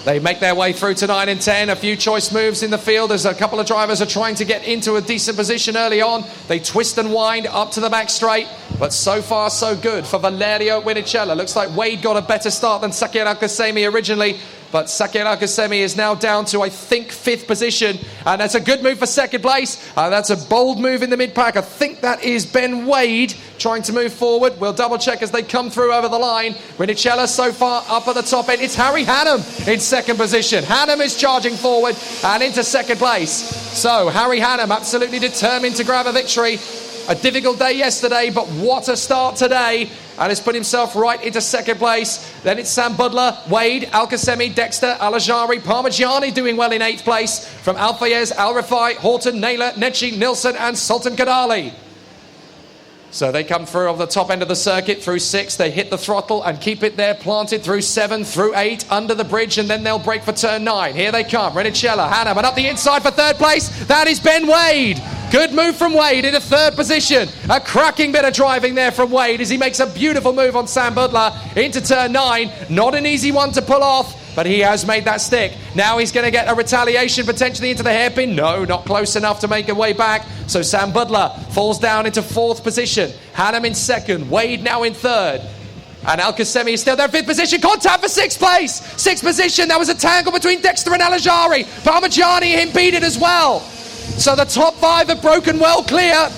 N: They make their way through to 9 and 10. A few choice moves in the field as a couple of drivers are trying to get into a decent position early on. They twist and wind up to the back straight. But so far, so good for Valerio Renicella. Looks like Wade got a better start than Sakir El-Qasemi originally. But Sakir El-Qasemi is now down to, I think, 5th position. And that's a good move for second place. That's a bold move in the mid-pack. I think that is Ben Wade trying to move forward. We'll double-check as they come through over the line. Renicella so far up at the top end. It's Harry Hannam in second position. Hannam is charging forward and into second place. So Harry Hannam absolutely determined to grab a victory. A difficult day yesterday, but what a start today. And has put himself right into second place. Then it's Sambudla, Wade, Al-Qasemi, Dexter, Al-Ajari, Parmigiani doing well in 8th place. From Al-Fayez, Al-Rifai, Horton, Naylor, Netchi, Nilsson and Sultan Kadali. So they come through on the top end of the circuit through 6. They hit the throttle and keep it there planted through 7, through 8, under the bridge, and then they'll break for turn 9. Here they come. Renicella, Hannam, and up the inside for 3rd place. That is Ben Wade. Good move from Wade into 3rd position. A cracking bit of driving there from Wade as he makes a beautiful move on Sambudla into turn 9. Not an easy one to pull off, but he has made that stick. Now he's going to get a retaliation potentially into the hairpin. No, not close enough to make a way back. So Sambudla falls down into 4th position. Hannam in 2nd. Wade now in 3rd. And Al-Qasemi is still there in 5th position. Contact for 6th place. 6th position. That was a tangle between Dexter and Al-Ajari. Parmigiani impeded as well. So the top 5 have broken well clear.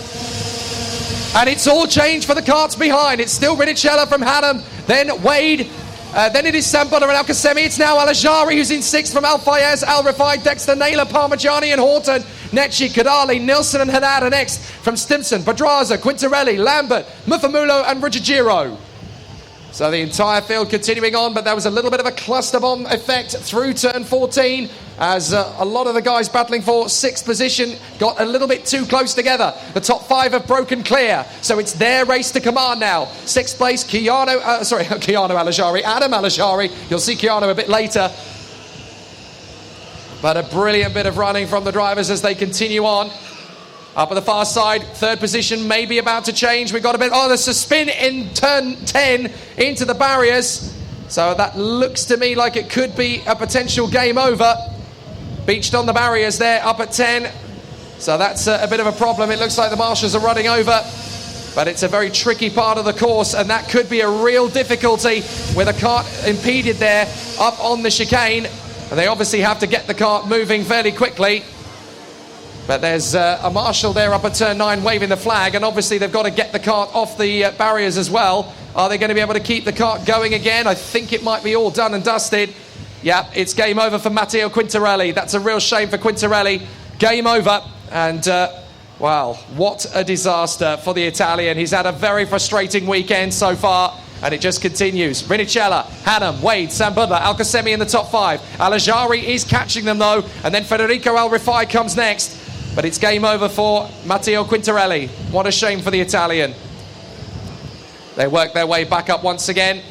N: And it's all changed for the carts behind. It's still Rinicella from Hannam. Then Wade. Then it is Sambutler and Al-Qasemi. It's now Al-Ajari who's in 6th from Al-Fayez, Al-Rifai, Dexter, Naylor, Parmigiani and Horton. Netchi, Kadali, Nilsson and Haddad are next from Stimson, Pedraza, Quintarelli, Lambert, Mufamulo and Ruggiero. So the entire field continuing on, but there was a little bit of a cluster bomb effect through turn 14 as a lot of the guys battling for 6th position got a little bit too close together. The top 5 have broken clear, so it's their race to command now. 6th place, Keanu Al-Ajari, Adam Al-Ajari. You'll see Keanu a bit later. But a brilliant bit of running from the drivers as they continue on. Up at the far side, 3rd position may be about to change. We've got a bit, there's a spin in turn 10 into the barriers. So that looks to me like it could be a potential game over. Beached on the barriers there, up at 10. So that's a bit of a problem. It looks like the marshals are running over. But it's a very tricky part of the course, and that could be a real difficulty with a cart impeded there up on the chicane. And they obviously have to get the cart moving fairly quickly. But there's a marshal there up at turn 9 waving the flag, and obviously they've got to get the cart off the barriers as well. Are they going to be able to keep the cart going again? I think it might be all done and dusted. Yeah, it's game over for Matteo Quintarelli. That's a real shame for Quintarelli. Game over. And, wow, what a disaster for the Italian. He's had a very frustrating weekend so far. And it just continues. Rinicella, Hannam, Wade, Sambutler, Al-Qasemi in the top 5. Al-Ajari is catching them though. And then Federico Al-Rifai comes next. But it's game over for Matteo Quintarelli. What a shame for the Italian. They work their way back up once again.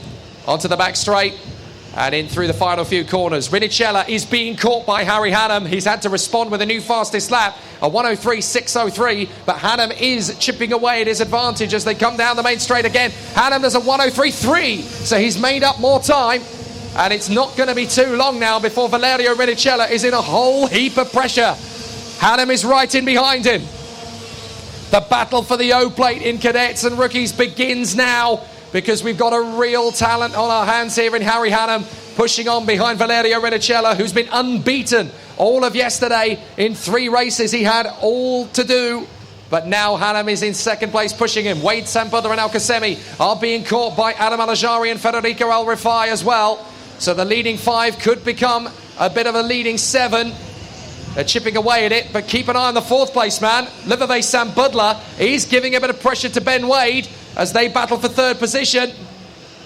N: Onto the back straight. And in through the final few corners. Rinicella is being caught by Harry Hannam. He's had to respond with a new fastest lap. A 1:03.603. But Hannam is chipping away at his advantage as they come down the main straight again. Hannam does a 1:03.3. So he's made up more time. And it's not going to be too long now before Valerio Rinicella is in a whole heap of pressure. Hannam is right in behind him. The battle for the O-plate in cadets and rookies begins now, because we've got a real talent on our hands here in Harry Hannam, pushing on behind Valerio Rinicella, who's been unbeaten all of yesterday. In 3 races he had all to do, but now Hannam is in 2nd place pushing him. Wade Sambutler and Al-Qasemi are being caught by Adam Al-Ajari and Federico Al-Rifai as well. So the leading 5 could become a bit of a leading 7. They're chipping away at it, but keep an eye on the 4th place man. Liverve Sambutler, he's giving a bit of pressure to Ben Wade as they battle for 3rd position.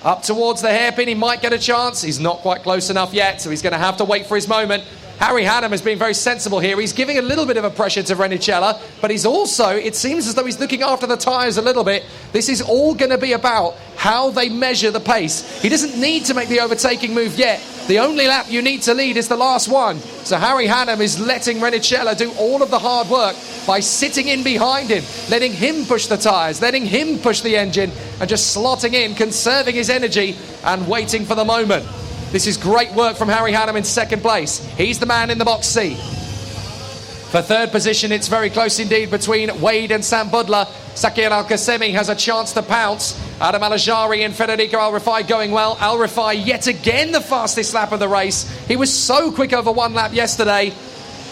N: Up towards the hairpin, he might get a chance. He's not quite close enough yet, so he's going to have to wait for his moment. Harry Hannam has been very sensible here. He's giving a little bit of a pressure to Rinicella, but he's also, it seems as though he's looking after the tyres a little bit. This is all going to be about how they measure the pace. He doesn't need to make the overtaking move yet. The only lap you need to lead is the last one. So Harry Hannam is letting Rinicella do all of the hard work by sitting in behind him, letting him push the tyres, letting him push the engine, and just slotting in, conserving his energy and waiting for the moment. This is great work from Harry Hannam in 2nd place. He's the man in the box C. For 3rd position, it's very close indeed between Wade and Sambutler. Sakir Al-Qasemi has a chance to pounce. Adam Al-Ajari and Federico Al-Rifai going well. Al-Rifai yet again the fastest lap of the race. He was so quick over 1 lap yesterday.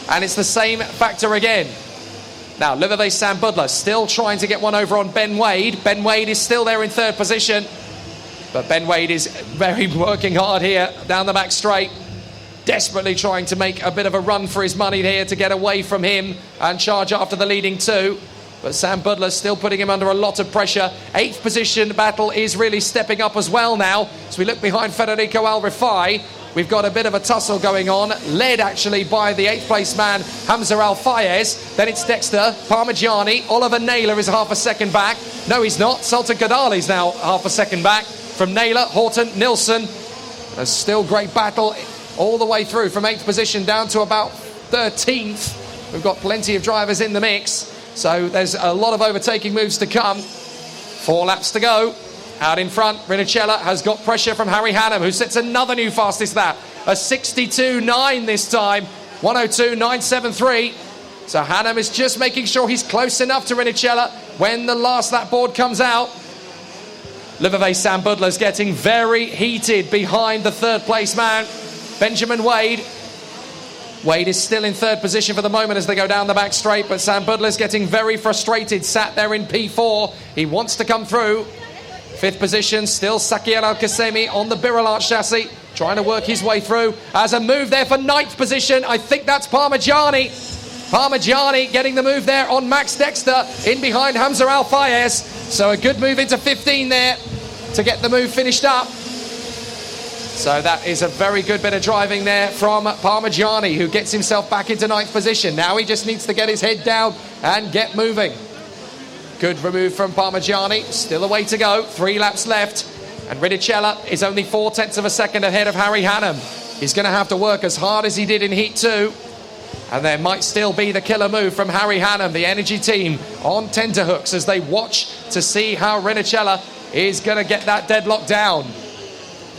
N: And it's the same factor again. Now, Liverve Sambutler still trying to get one over on Ben Wade. Ben Wade is still there in 3rd position. But Ben Wade is very working hard here down the back straight. Desperately trying to make a bit of a run for his money here to get away from him and charge after the leading 2. But Sambutler still putting him under a lot of pressure. 8th position battle is really stepping up as well now. As we look behind Federico Al-Rifai, we've got a bit of a tussle going on, led actually by the 8th place man, Hamza Al-Fayez. Then it's Dexter, Parmigiani. Oliver Naylor is half a second back. No, he's not. Sultan Kadali's now half a second back. From Naylor, Horton, Nilsson. A still great battle all the way through from 8th position down to about 13th. We've got plenty of drivers in the mix. So there's a lot of overtaking moves to come. 4 laps to go. Out in front, Rinicella has got pressure from Harry Hannam, who sets another new fastest lap. A 62.9 this time. 102.973. So Hannam is just making sure he's close enough to Rinicella when the last lap board comes out. Liverpool Sam Butler's getting very heated behind the third place man, Benjamin Wade. Wade is still in third position for the moment as they go down the back straight, but Sam Butler's getting very frustrated, sat there in P4. He wants to come through. Fifth position, still Sakiel Al-Qasemi on the Birol Arch chassis, trying to work his way through. As a move there for ninth position, I think that's Parmigiani. Parmigiani getting the move there on Max Dexter, in behind Hamza Al-Fayez. So a good move into 15 there to get the move finished up. So that is a very good bit of driving there from Parmigiani, who gets himself back into ninth position. Now he just needs to get his head down and get moving. Good remove from Parmigiani. Still a way to go. 3 laps left. And Rinicella is only 0.4 of a second ahead of Harry Hannam. He's going to have to work as hard as he did in Heat 2. And there might still be the killer move from Harry Hannam, the Energy team, on tenterhooks as they watch to see how Rinicella is going to get that deadlock down.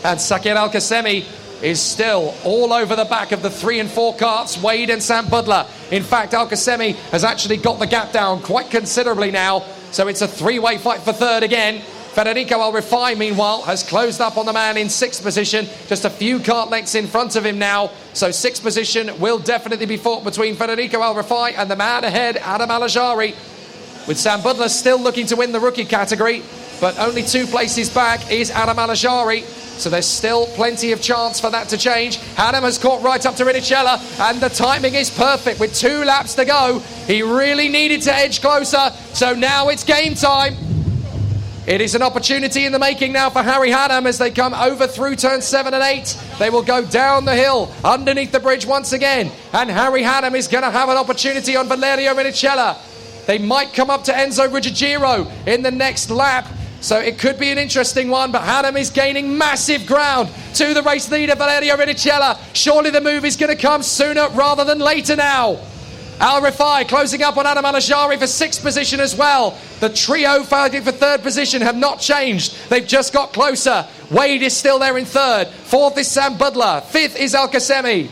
N: And Sakiel Al-Qasemi is still all over the back of the 3 and 4 carts, Wade and Sam Butler. In fact, Al-Qasemi has actually got the gap down quite considerably now. So it's a 3-way fight for third again. Federico Al-Rifai, meanwhile, has closed up on the man in 6th position, just a few kart lengths in front of him now. So 6th position will definitely be fought between Federico Al-Rifai and the man ahead, Adam Al-Ajari. With Sam Butler still looking to win the rookie category, but only 2 places back is Adam Al-Ajari. So there's still plenty of chance for that to change. Hannam has caught right up to Rinicella, and the timing is perfect with 2 laps to go. He really needed to edge closer, so now it's game time. It is an opportunity in the making now for Harry Hannam as they come over through turns 7 and 8. They will go down the hill underneath the bridge once again, and Harry Hannam is going to have an opportunity on Valerio Rinicella. They might come up to Enzo Riggigiro in the next lap. So it could be an interesting one, but Hannam is gaining massive ground to the race leader, Valerio Rinicella. Surely the move is going to come sooner rather than later now. Al-Rifai closing up on Adam Al-Ajari for 6th position as well. The trio fighting for 3rd position have not changed. They've just got closer. Wade is still there in 3rd. 4th is Sam Butler. 5th is Al-Qasemi.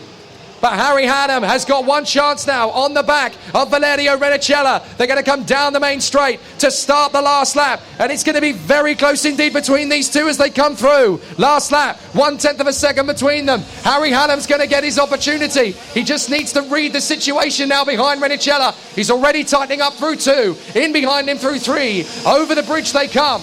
N: But Harry Hannam has got one chance now on the back of Valerio Rinicella. They're going to come down the main straight to start the last lap. And it's going to be very close indeed between these two as they come through. Last lap, 1/10 of a second between them. Harry Hannam's going to get his opportunity. He just needs to read the situation now behind Rinicella. He's already tightening up through 2. In behind him through 3. Over the bridge they come.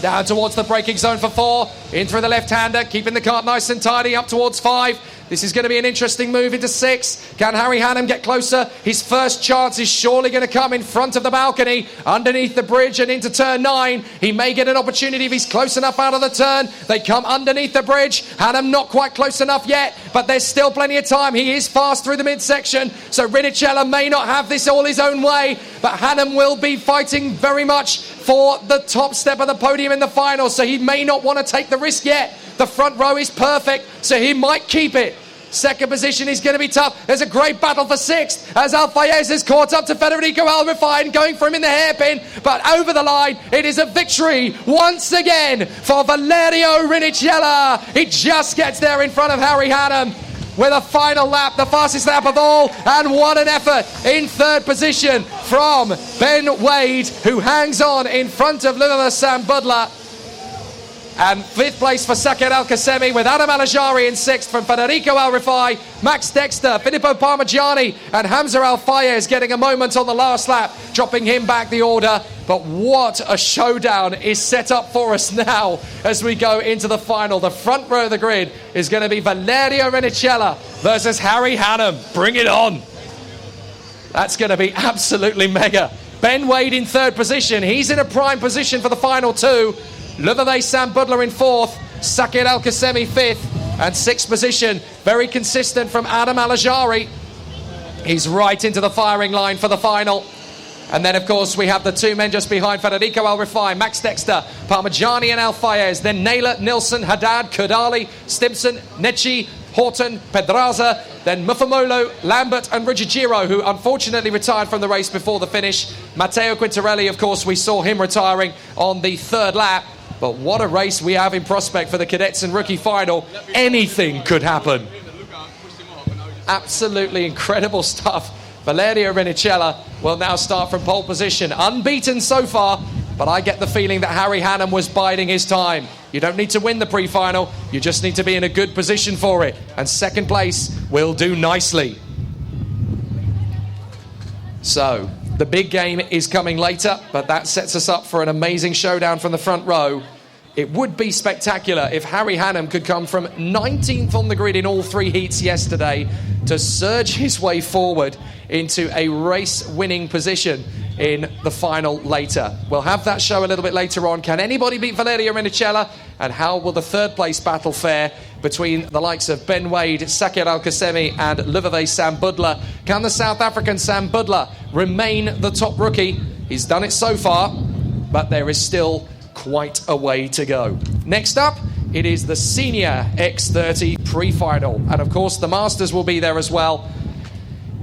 N: Down towards the braking zone for 4. In through the left-hander, keeping the kart nice and tidy up towards 5. This is going to be an interesting move into 6. Can Harry Hannam get closer? His first chance is surely going to come in front of the balcony, underneath the bridge and into turn 9. He may get an opportunity if he's close enough out of the turn. They come underneath the bridge. Hannam not quite close enough yet, but there's still plenty of time. He is fast through the midsection, so Rinicella may not have this all his own way, but Hannam will be fighting very much for the top step of the podium in the final, so he may not want to take the risk yet. The front row is perfect, so he might keep it. Second position is going to be tough. There's a great battle for 6th as Al-Fayez is caught up to Federico Al-Rifai and going for him in the hairpin. But over the line, it is a victory once again for Valerio Rinicella. He just gets there in front of Harry Hannam with a final lap, the fastest lap of all. And what an effort in 3rd position from Ben Wade, who hangs on in front of Liverpool Sam Butler. And 5th place for Sakiel Al-Qasemi with Adam Al-Ajari in 6th from Federico Al-Rifai, Max Dexter, Filippo Parmigiani and Hamza Al-Fayez getting a moment on the last lap, dropping him back the order. But what a showdown is set up for us now as we go into the final. The front row of the grid is going to be Valerio Rinicella versus Harry Hannam. Bring it on. That's going to be absolutely mega. Ben Wade in 3rd position. He's in a prime position for the final 2. Liverpool Sam Butler in 4th, Sakiel Al-Qasemi 5th, and 6th position, very consistent from Adam Al-Ajari. He's right into the firing line for the final. And then, of course, we have the 2 men just behind Federico Al-Rifai, Max Dexter, Parmigiani and Al-Fayez, then Naylor, Nilsson, Haddad, Kodali, Stimson, Necci, Horton, Pedraza, then Mufamolo, Lambert and Riggigiro, who unfortunately retired from the race before the finish. Matteo Quintarelli, of course, we saw him retiring on the 3rd lap. But what a race we have in prospect for the cadets and rookie final. Anything could happen. Absolutely incredible stuff. Valerio Rinicella will now start from pole position. Unbeaten so far but I get the feeling that Harry Hannam was biding his time. You don't need to win the pre-final, you just need to be in a good position for it, and second place will do nicely. So, the big game is coming later, but that sets us up for an amazing showdown from the front row. It would be spectacular if Harry Hannam could come from 19th on the grid in all three heats yesterday to surge his way forward into a race-winning position in the final later. We'll have that show a little bit later on. Can anybody beat Valerio Menicella? And how will the third-place battle fare between the likes of Ben Wade, Sakir Al-Qasemi and Luvave Sam Budler? Can the South African Sam Budler remain the top rookie? He's done it so far, but there is still quite a way to go. Next up, it is the Senior X30 Pre Final. And of course, the Masters will be there as well.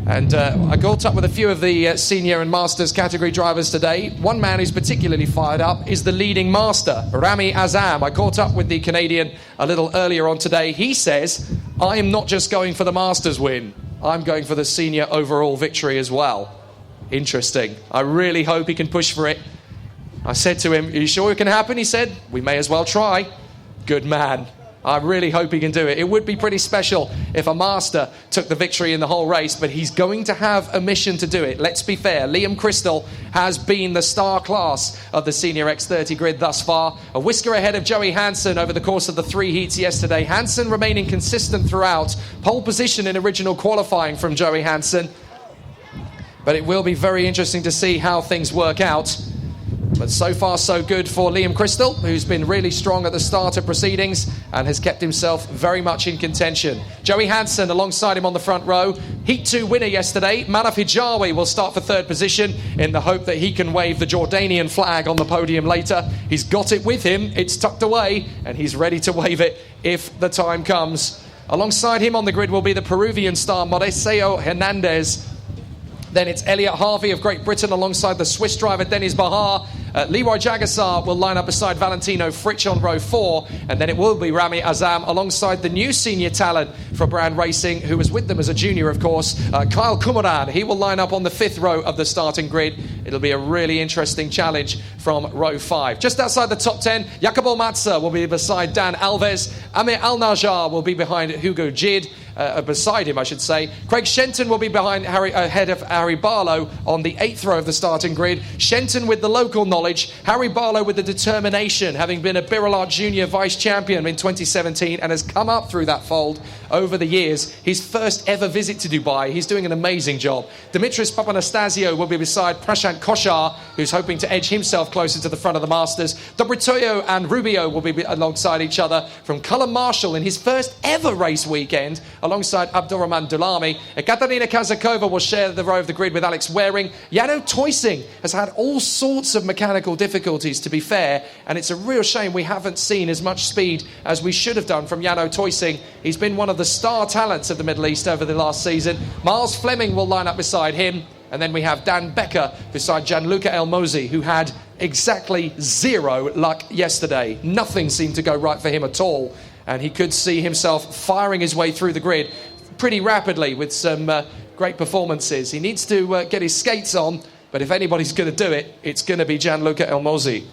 N: And I caught up with a few of the Senior and Masters category drivers today. One man who's particularly fired up is the leading master, Rami Azam. I caught up with the Canadian a little earlier on today. He says, I am not just going for the Masters win, I'm going for the Senior overall victory as well. Interesting. I really hope he can push for it. I said to him, are you sure it can happen? He said, we may as well try. Good man. I really hope he can do it. It would be pretty special if a master took the victory in the whole race, but he's going to have a mission to do it. Let's be fair. Liam Crystal has been the star class of the Senior X30 grid thus far. A whisker ahead of Joey Hansen over the course of the three heats yesterday. Hansen remaining consistent throughout. Pole position in original qualifying from Joey Hansen. But it will be very interesting to see how things work out. But so far, so good for Liam Crystal, who's been really strong at the start of proceedings and has kept himself very much in contention. Joey Hansen alongside him on the front row. Heat 2 winner yesterday, Manaf Hijawi, will start for third position in the hope that he can wave the Jordanian flag on the podium later. He's got it with him, it's tucked away, and he's ready to wave it if the time comes. Alongside him on the grid will be the Peruvian star Mauricio Hernandez. Then it's Elliot Harvey of Great Britain alongside the Swiss driver Deniz Bahar. Leroy Jagassar will line up beside Valentino Fritsch on row 4. And then it will be Rami Azam alongside the new senior talent for Brand Racing, who was with them as a junior, of course, Kyle Kumaran. He will line up on the 5th row of the starting grid. It'll be a really interesting challenge from row 5. Just outside the top 10, Jacobo Mazza will be beside Dan Alves. Amir Al-Najjar will be behind Hugo Jid. Beside him, I should say. Craig Shenton will be behind ahead of Harry Barlow on the 8th row of the starting grid. Shenton with the local knowledge, Harry Barlow with the determination, having been a Birillard Junior vice champion in 2017 and has come up through that fold over the years. His first ever visit to Dubai. He's doing an amazing job. Dimitris Papanastasio will be beside Prashant Koshar, who's hoping to edge himself closer to the front of the Masters. Dobritoyo and Rubio will be alongside each other. From Cullen Marshall in his first ever race weekend, alongside Abdurrahman Dulami. Katarina Kazakova will share the row of the grid with Alex Waring. Jano Toysing has had all sorts of mechanical difficulties, to be fair, and it's a real shame we haven't seen as much speed as we should have done from Jano Toysing. He's been one of the star talents of the Middle East over the last season. Miles Fleming will line up beside him. And then we have Dan Becker beside Gianluca Elmosi, who had exactly zero luck yesterday. Nothing seemed to go right for him at all. And he could see himself firing his way through the grid pretty rapidly with some great performances. He needs to get his skates on, but if anybody's going to do it, it's going to be Gianluca Elmosi.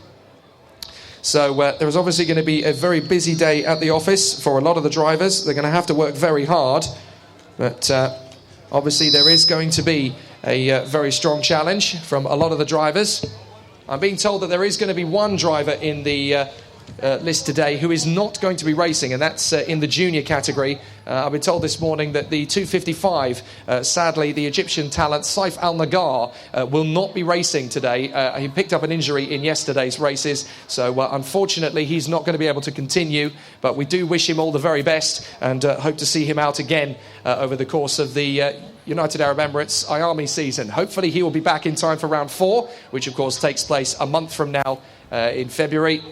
N: So there's obviously going to be a very busy day at the office for a lot of the drivers. They're going to have to work very hard, but obviously there is going to be a very strong challenge from a lot of the drivers. I'm being told that there is going to be one driver in the list today who is not going to be racing, and that's in the junior category. I've been told this morning that the 255, sadly, the Egyptian talent Saif Al-Nagar will not be racing today. He picked up an injury in yesterday's races, so unfortunately he's not going to be able to continue, but we do wish him all the very best and hope to see him out again over the course of the United Arab Emirates IAMI season. Hopefully he will be back in time for round 4, which of course takes place a month from now in February.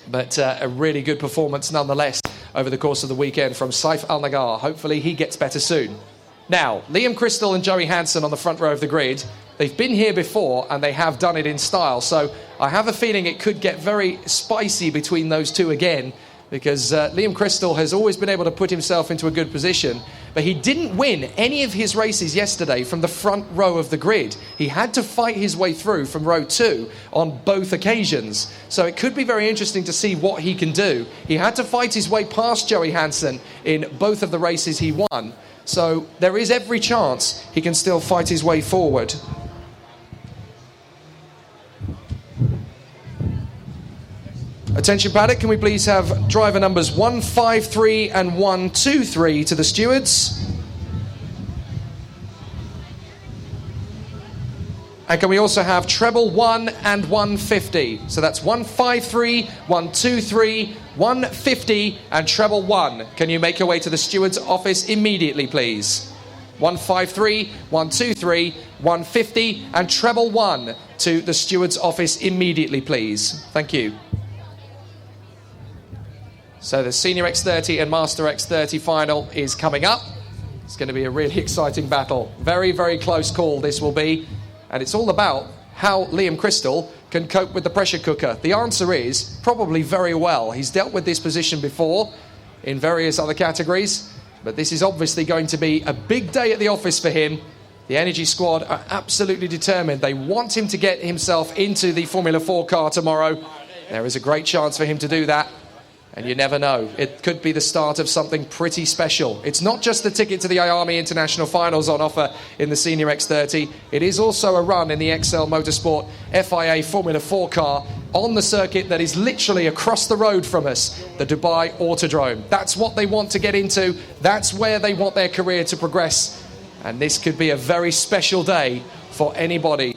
N: But a really good performance nonetheless over the course of the weekend from Saif Al-Nagar. Hopefully he gets better soon. Now, Liam Crystal and Joey Hansen on the front row of the grid. They've been here before and they have done it in style. So I have a feeling it could get very spicy between those two again. because Liam Crystal has always been able to put himself into a good position, but he didn't win any of his races yesterday from the front row of the grid. He had to fight his way through from row 2 on both occasions. So it could be very interesting to see what he can do. He had to fight his way past Joey Hansen in both of the races he won. So there is every chance he can still fight his way forward. Attention paddock, can we please have driver numbers 153 and 123 to the stewards? And can we also have treble 1 and 150? So that's 153, 123, 150 and treble 1. Can you make your way to the steward's office immediately, please? 153, 123, 150 and treble 1 to the steward's office immediately, please. Thank you. So the Senior X30 and Master X30 final is coming up. It's going to be a really exciting battle. Very, very close call this will be. And it's all about how Liam Crystal can cope with the pressure cooker. The answer is probably very well. He's dealt with this position before in various other categories. But this is obviously going to be a big day at the office for him. The Energy Squad are absolutely determined. They want him to get himself into the Formula 4 car tomorrow. There is a great chance for him to do that. And you never know. It could be the start of something pretty special. It's not just the ticket to the IAME International Finals on offer in the Senior X30. It is also a run in the XL Motorsport FIA Formula 4 car on the circuit that is literally across the road from us, the Dubai Kartdrome. That's what they want to get into. That's where they want their career to progress. And this could be a very special day for anybody.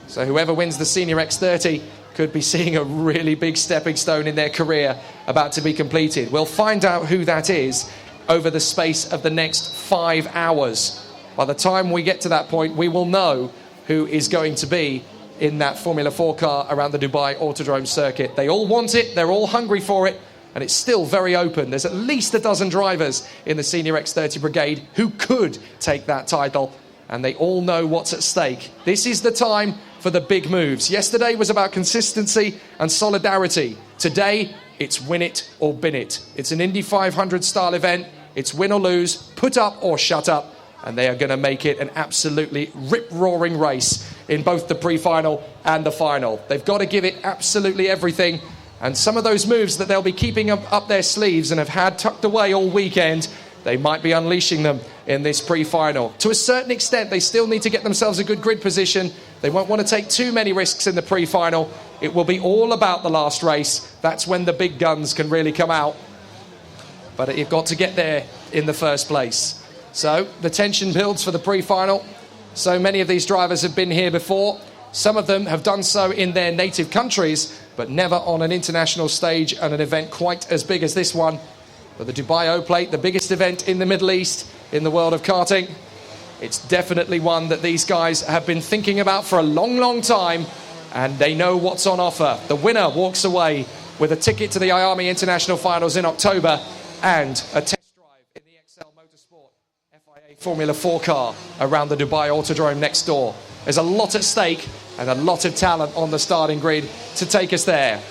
N: So whoever wins the Senior X30 could be seeing a really big stepping stone in their career about to be completed. We'll find out who that is over the space of the next 5 hours. By the time we get to that point, we will know who is going to be in that Formula 4 car around the Dubai Kartdrome circuit. They all want it, they're all hungry for it, and it's still very open. There's at least a dozen drivers in the Senior X30 brigade who could take that title, and they all know what's at stake. This is the time for the big moves. Yesterday was about consistency and solidarity. Today, it's win it or bin it. It's an Indy 500 style event. It's win or lose, put up or shut up, and they are going to make it an absolutely rip-roaring race in both the pre-final and the final. They've got to give it absolutely everything, and some of those moves that they'll be keeping up their sleeves and have had tucked away all weekend, they might be unleashing them in this pre-final. To a certain extent, they still need to get themselves a good grid position. They won't want to take too many risks in the pre-final. It will be all about the last race. That's when the big guns can really come out. But you've got to get there in the first place. So the tension builds for the pre-final. So many of these drivers have been here before. Some of them have done so in their native countries, but never on an international stage and an event quite as big as this one. But the Dubai O-Plate, the biggest event in the Middle East in the world of karting, it's definitely one that these guys have been thinking about for a long, long time, and they know what's on offer. The winner walks away with a ticket to the IAME International Finals in October and a test drive in the XL Motorsport FIA Formula 4 car around the Dubai Kartdrome next door. There's a lot at stake and a lot of talent on the starting grid to take us there.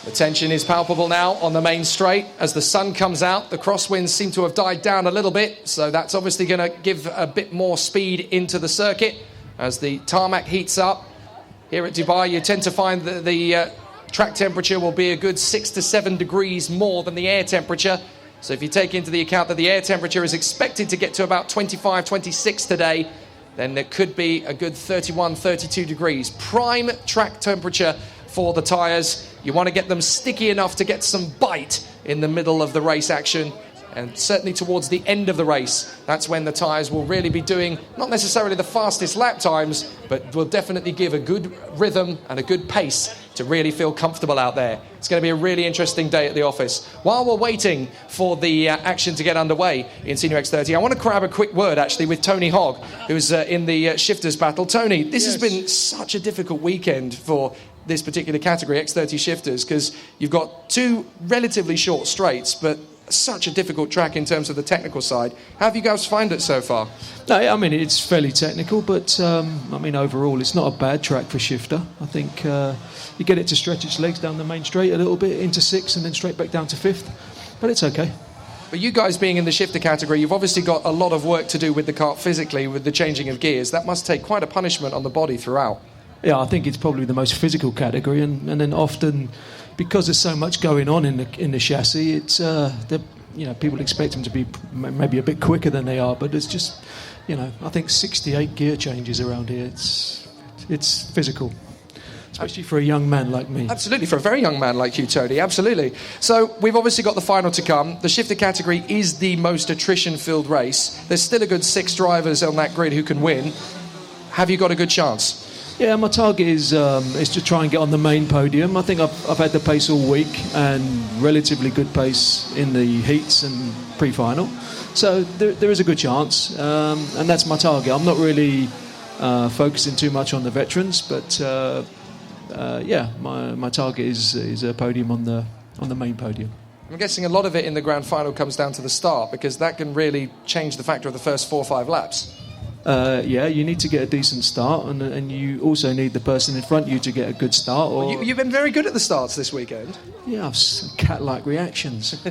N: The tension is palpable now on the main straight. As the sun comes out, the crosswinds seem to have died down a little bit, so that's obviously going to give a bit more speed into the circuit as the tarmac heats up. Here at Dubai, you tend to find that the track temperature will be a good 6 to 7 degrees more than the air temperature. So if you take into the account that the air temperature is expected to get to about 25, 26 today, then there could be a good 31, 32 degrees. Prime track temperature for the tyres. You want to get them sticky enough to get some bite in the middle of the race action, and certainly towards the end of the race. That's when the tyres will really be doing not necessarily the fastest lap times, but will definitely give a good rhythm and a good pace to really feel comfortable out there. It's going to be a really interesting day at the office. While we're waiting for the action to get underway in Senior X30, I want to grab a quick word actually with Tony Hogg, who's in the shifters battle. Tony, this has been such a difficult weekend for this particular category, X30 shifters, because you've got two relatively short straights, but such a difficult track in terms of the technical side. How have you guys found it so far?
O: No, I mean, it's fairly technical, but I mean, overall, it's not a bad track for shifter. I think you get it to stretch its legs down the main straight a little bit into 6th and then straight back down to 5th, but it's okay.
N: But you guys being in the shifter category, you've obviously got a lot of work to do with the kart physically, with the changing of gears. That must take quite a punishment on the body throughout.
O: Yeah, I think it's probably the most physical category, and then often, because there's so much going on in the chassis, it's people expect them to be maybe a bit quicker than they are, but it's just, I think 68 gear changes around here. It's physical. Especially for a young man like me.
N: Absolutely, for a very young man like you, Tony, absolutely. So we've obviously got the final to come. The shifter category is the most attrition-filled race. There's still a good 6 drivers on that grid who can win. Have you got a good chance?
O: Yeah, my target is to try and get on the main podium. I think I've had the pace all week and relatively good pace in the heats and pre-final. So there is a good chance, and that's my target. I'm not really focusing too much on the veterans, but my target is a podium on the main podium.
N: I'm guessing a lot of it in the grand final comes down to the start, because that can really change the factor of the first 4 or 5 laps.
O: You need to get a decent start, and you also need the person in front of you to get a good start. Or
N: you've been very good at the starts this weekend.
O: Yeah, I've cat-like reactions.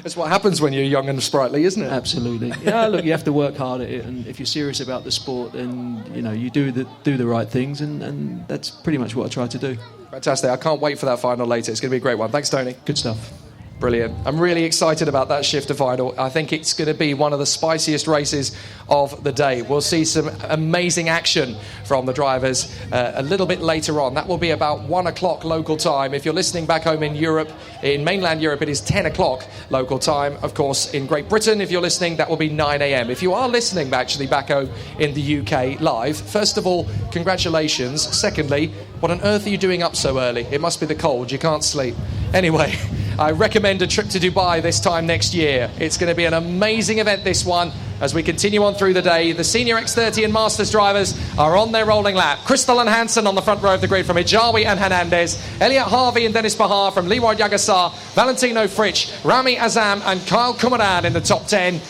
N: That's what happens when you're young and sprightly, isn't it?
O: Absolutely. Yeah, look, you have to work hard at it, and if you're serious about the sport, then you do the right things, and that's pretty much what I try to do.
N: Fantastic. I can't wait for that final later. It's going to be a great one. Thanks, Tony.
O: Good stuff.
N: Brilliant. I'm really excited about that shifter final. I think it's going to be one of the spiciest races of the day. We'll see some amazing action from the drivers a little bit later on. That will be about 1 o'clock local time. If you're listening back home in Europe, in mainland Europe, it is 10 o'clock local time. Of course, in Great Britain, if you're listening, that will be 9 a.m. If you are listening actually back home in the UK live, first of all, congratulations. Secondly, what on earth are you doing up so early? It must be the cold. You can't sleep. Anyway, I recommend a trip to Dubai this time next year. It's going to be an amazing event, this one. As we continue on through the day, the senior X30 and Masters drivers are on their rolling lap. Crystal and Hansen on the front row of the grid from Hijawi and Hernandez. Elliot Harvey and Dennis Bahar from Leroy Jagassar. Valentino Fritsch, Rami Azam and Kyle Kumaran in the top 10.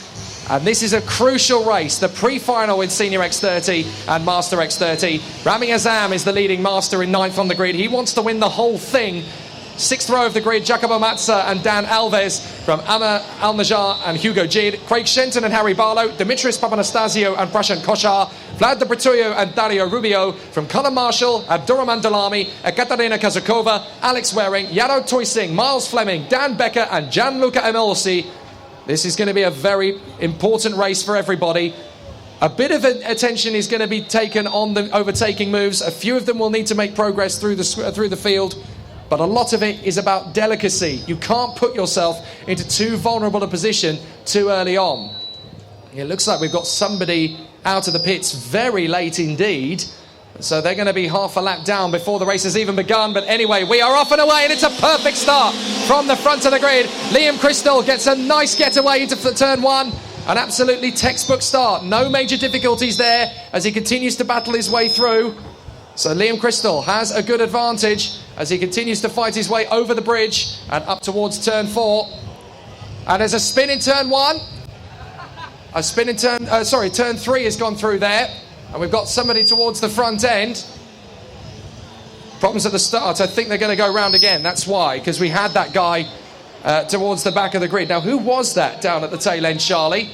N: And this is a crucial race, the pre-final in Senior X30 and Master X30. Rami Azam is the leading master in 9th on the grid. He wants to win the whole thing. 6th row of the grid, Jacobo Mazza and Dan Alves from Amar Al-Najjar and Hugo Jid. Craig Shenton and Harry Barlow. Dimitris Papanastasio and Prashant Koshar. Vlad de Britoyo and Dario Rubio from Colin Marshall, Abdurrahman Dalami, Ekaterina Kazakova, Alex Waring, Yaro Toysing, Miles Fleming, Dan Becker and Gianluca Emilsi. This is going to be a very important race for everybody. A bit of attention is going to be taken on the overtaking moves. A few of them will need to make progress through the field. But a lot of it is about delicacy. You can't put yourself into too vulnerable a position too early on. It looks like we've got somebody out of the pits very late indeed. So they're going to be half a lap down before the race has even begun. But anyway, we are off and away, and it's a perfect start from the front of the grid. Liam Crystal gets a nice getaway into turn 1. An absolutely textbook start. No major difficulties there as he continues to battle his way through. So Liam Crystal has a good advantage as he continues to fight his way over the bridge and up towards turn 4. And there's a spin in turn 1. A spin in turn 3 has gone through there. And we've got somebody towards the front end. Problems at the start. I think they're going to go round again. That's why, because we had that guy towards the back of the grid. Now, who was that down at the tail end, Charlie?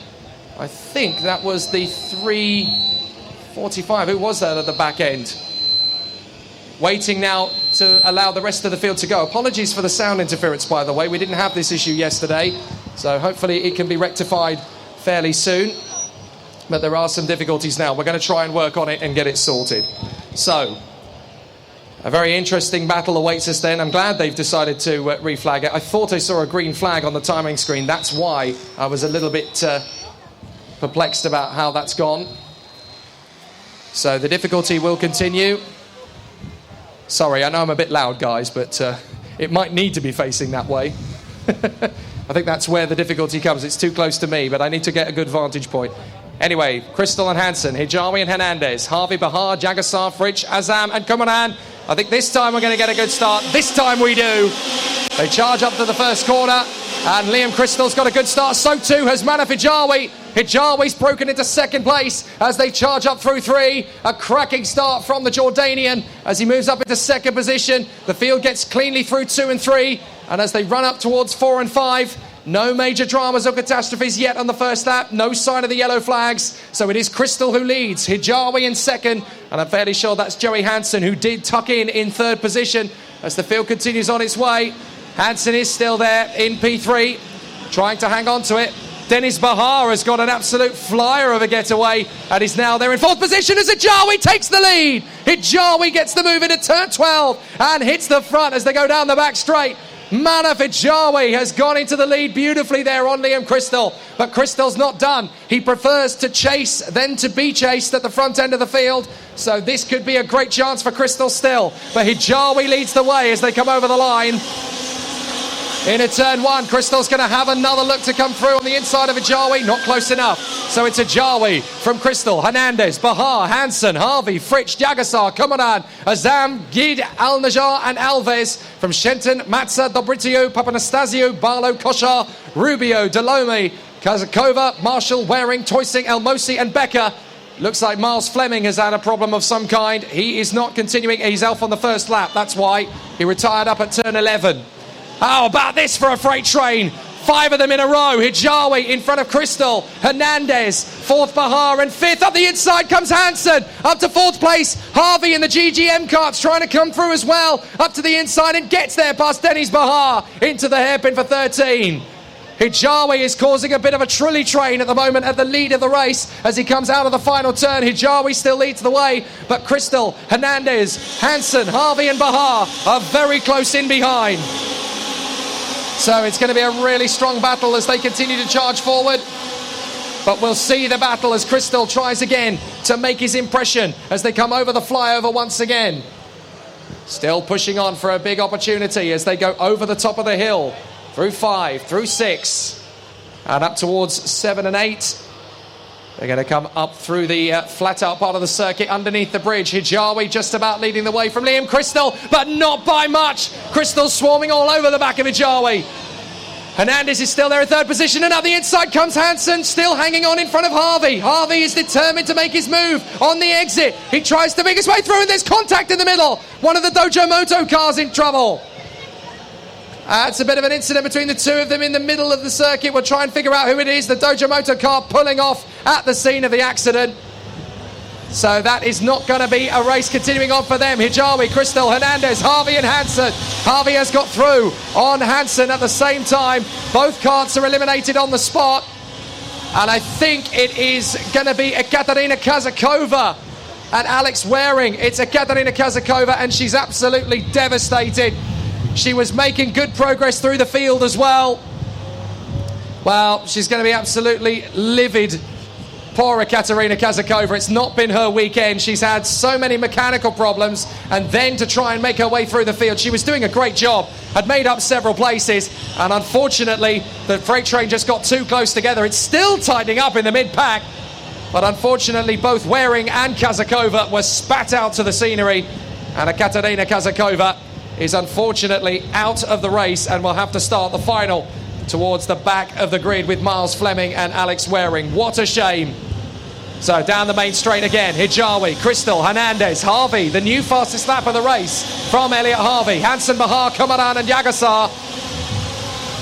N: I think that was the 345. Who was that at the back end? Waiting now to allow the rest of the field to go. Apologies for the sound interference, by the way. We didn't have this issue yesterday, so hopefully it can be rectified fairly soon. But there are some difficulties now. We're going to try and work on it and get it sorted. So, a very interesting battle awaits us then. I'm glad they've decided to reflag it. I thought I saw a green flag on the timing screen. That's why I was a little bit perplexed about how that's gone. So the difficulty will continue. Sorry, I know I'm a bit loud, guys, but it might need to be facing that way. I think that's where the difficulty comes. It's too close to me, but I need to get a good vantage point. Anyway, Crystal and Hansen, Hijawi and Hernandez, Harvey Bahar, Jagassar, Fritsch, Azam and Kumaran. I think this time we're going to get a good start. This time we do. They charge up to the first corner. And Liam Crystal's got a good start. So too has Manaf Hijawi. Hijawi's broken into second place as they charge up through 3. A cracking start from the Jordanian as he moves up into second position. The field gets cleanly through 2 and 3. And as they run up towards 4 and 5, no major dramas or catastrophes yet on the first lap. No sign of the yellow flags. So it is Crystal who leads. Hijawi in second. And I'm fairly sure that's Joey Hansen, who did tuck in third position as the field continues on its way. Hansen is still there in P3, trying to hang on to it. Dennis Bahar has got an absolute flyer of a getaway and is now there in fourth position as Hijawi takes the lead. Hijawi gets the move into turn 12 and hits the front as they go down the back straight. Manaf Hijawi has gone into the lead beautifully there on Liam Crystal, but Crystal's not done. He prefers to chase than to be chased at the front end of the field, so this could be a great chance for Crystal still. But Hijawi leads the way as they come over the line. Into turn 1, Crystal's going to have another look to come through on the inside of Hijawi. Not close enough. So it's Hijawi from Crystal, Hernandez, Bahar, Hansen, Harvey, Fritsch, Jagasar, Komanan, Azam, Gid, Al-Najjar and Alves. From Shenton, Matza, Dobritiou, Papanastasio, Barlow, Koshar, Rubio, Delome, Kazakova, Marshall, Waring, Toysing, Elmosi and Becker. Looks like Miles Fleming has had a problem of some kind. He is not continuing. He's off on the first lap. That's why he retired up at turn 11. How about this for a freight train? 5 of them in a row. Hijawi in front of Crystal. Hernandez, 4th Bahar, and 5th up the inside comes Hansen. Up to 4th place. Harvey in the GGM carts trying to come through as well. Up to the inside and gets there past Dennis Bahar. Into the hairpin for 13. Hijawi is causing a bit of a trolley train at the moment at the lead of the race as he comes out of the final turn. Hijawi still leads the way, but Crystal, Hernandez, Hansen, Harvey and Bahar are very close in behind. So it's going to be a really strong battle as they continue to charge forward. But we'll see the battle as Crystal tries again to make his impression as they come over the flyover once again. Still pushing on for a big opportunity as they go over the top of the hill. Through 5, through 6, and up towards 7 and 8. They're going to come up through the flat out part of the circuit underneath the bridge. Hijawi just about leading the way from Liam Crystal, but not by much. Crystal swarming all over the back of Hijawi. Hernandez is still there in third position, and up the inside comes Hansen, still hanging on in front of Harvey. Harvey is determined to make his move on the exit. He tries to make his way through, and there's contact in the middle. One of the Dojo Moto cars in trouble. It's a bit of an incident between the two of them in the middle of the circuit. We'll try and figure out who it is. The Dojo Moto car pulling off at the scene of the accident. So that is not going to be a race continuing on for them. Hijawi, Crystal, Hernandez, Harvey and Hansen. Harvey has got through on Hansen at the same time. Both carts are eliminated on the spot. And I think it is going to be Ekaterina Kazakova and Alex Waring. It's Ekaterina Kazakova and she's absolutely devastated. She was making good progress through the field as well. Well, she's going to be absolutely livid. Poor Ekaterina Kazakova. It's not been her weekend. She's had so many mechanical problems, and then to try and make her way through the field. She was doing a great job, had made up several places, and unfortunately, the freight train just got too close together. It's still tightening up in the mid-pack, but unfortunately, both Waring and Kazakova were spat out to the scenery, and Ekaterina Kazakova is unfortunately out of the race and will have to start the final towards the back of the grid with Miles Fleming and Alex Waring. What a shame. So down the main straight again, Hijawi, Crystal, Hernandez, Harvey, the new fastest lap of the race from Elliot Harvey, Hansen, Bahar, Komaran and Jagasar.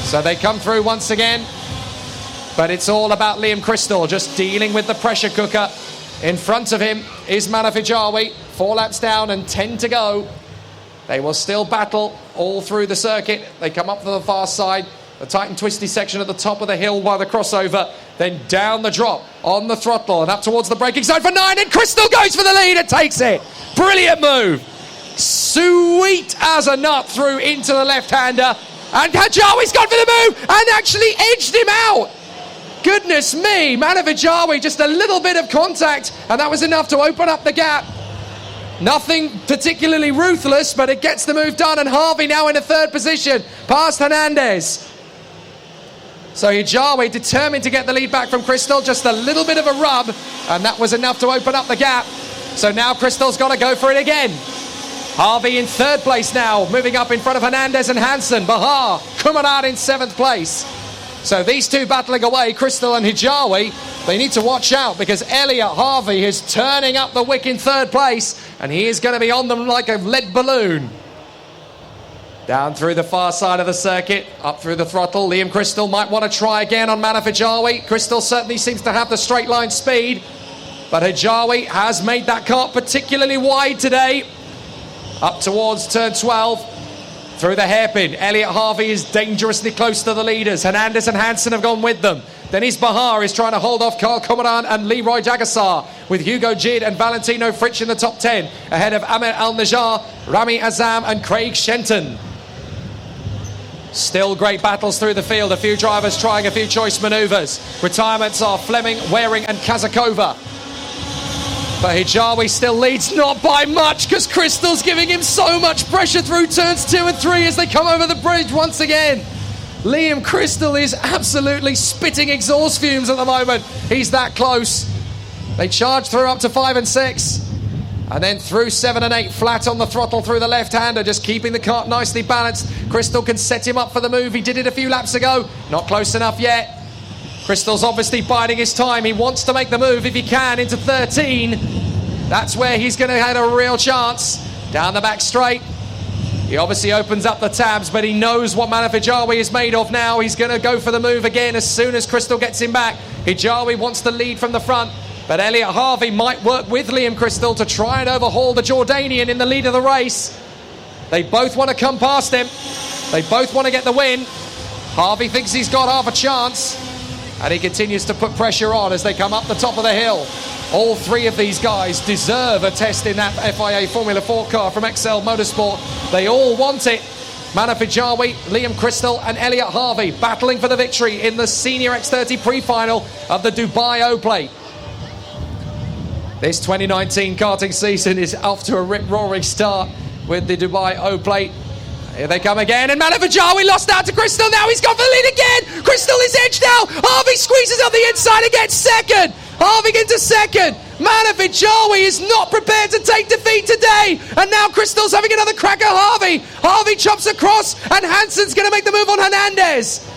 N: So they come through once again, but it's all about Liam Crystal just dealing with the pressure cooker. In front of him is Manaf Hijawi, 4 laps down and 10 to go. They will still battle all through the circuit. They come up to the far side, the tight and twisty section at the top of the hill by the crossover, then down the drop on the throttle and up towards the braking zone for 9, and Crystal goes for the lead and takes it. Brilliant move. Sweet as a nut through into the left-hander, and Hijawi's gone for the move and actually edged him out. Goodness me, Manaf Hijawi, just a little bit of contact, and that was enough to open up the gap. Nothing particularly ruthless, but it gets the move done, and Harvey now in a third position, past Hernandez. So Hijawi determined to get the lead back from Crystal, just a little bit of a rub, and that was enough to open up the gap. So now Crystal's got to go for it again. Harvey in third place now, moving up in front of Hernandez and Hansen. Bahar, Kumaran in seventh place. So these two battling away, Crystal and Hijawi. They need to watch out because Elliot Harvey is turning up the wick in third place, and he is going to be on them like a lead balloon. Down through the far side of the circuit, up through the throttle. Liam Crystal might want to try again on Manaf Hijawi. Crystal certainly seems to have the straight line speed, but Hijawi has made that kart particularly wide today. Up towards turn 12, through the hairpin. Elliot Harvey is dangerously close to the leaders. Hernandez and Hansen have gone with them. Dennis Bahar is trying to hold off Carl Komaran and Leroy Jagassar, with Hugo Jid and Valentino Fritsch in the top 10, ahead of Amir Al-Najjar, Rami Azam and Craig Shenton. Still great battles through the field. A few drivers trying a few choice manoeuvres. Retirements are Fleming, Waring and Kazakova. But Hijawi still leads, not by much, because Crystal's giving him so much pressure through turns 2 and 3 as they come over the bridge once again. Liam Crystal is absolutely spitting exhaust fumes at the moment. He's that close. They charge through up to 5 and 6. And then through 7 and 8, flat on the throttle through the left-hander, just keeping the kart nicely balanced. Crystal can set him up for the move. He did it a few laps ago. Not close enough yet. Crystal's obviously biding his time. He wants to make the move if he can into 13. That's where he's going to have a real chance. Down the back straight. He obviously opens up the tabs, but he knows what Manaf Hijawi is made of now. He's going to go for the move again as soon as Crystal gets him back. Hijawi wants to lead from the front, but Elliot Harvey might work with Liam Crystal to try and overhaul the Jordanian in the lead of the race. They both want to come past him. They both want to get the win. Harvey thinks he's got half a chance, and he continues to put pressure on as they come up the top of the hill. All three of these guys deserve a test in that FIA Formula 4 car from XL Motorsport. They all want it. Manaf Hijawi, Liam Crystal and Elliot Harvey battling for the victory in the Senior X30 Pre Final of the Dubai O-Plate. This 2019 karting season is off to a rip-roaring start with the Dubai O-Plate. Here they come again, and Manaf Hijawi lost out to Crystal. Now he's got the lead again. Crystal is edged out. Harvey squeezes on the inside and gets second. Harvey into second. Manaf Hijawi is not prepared to take defeat today. And now Crystal's having another crack at Harvey. Harvey chops across, and Hansen's going to make the move on Hernandez.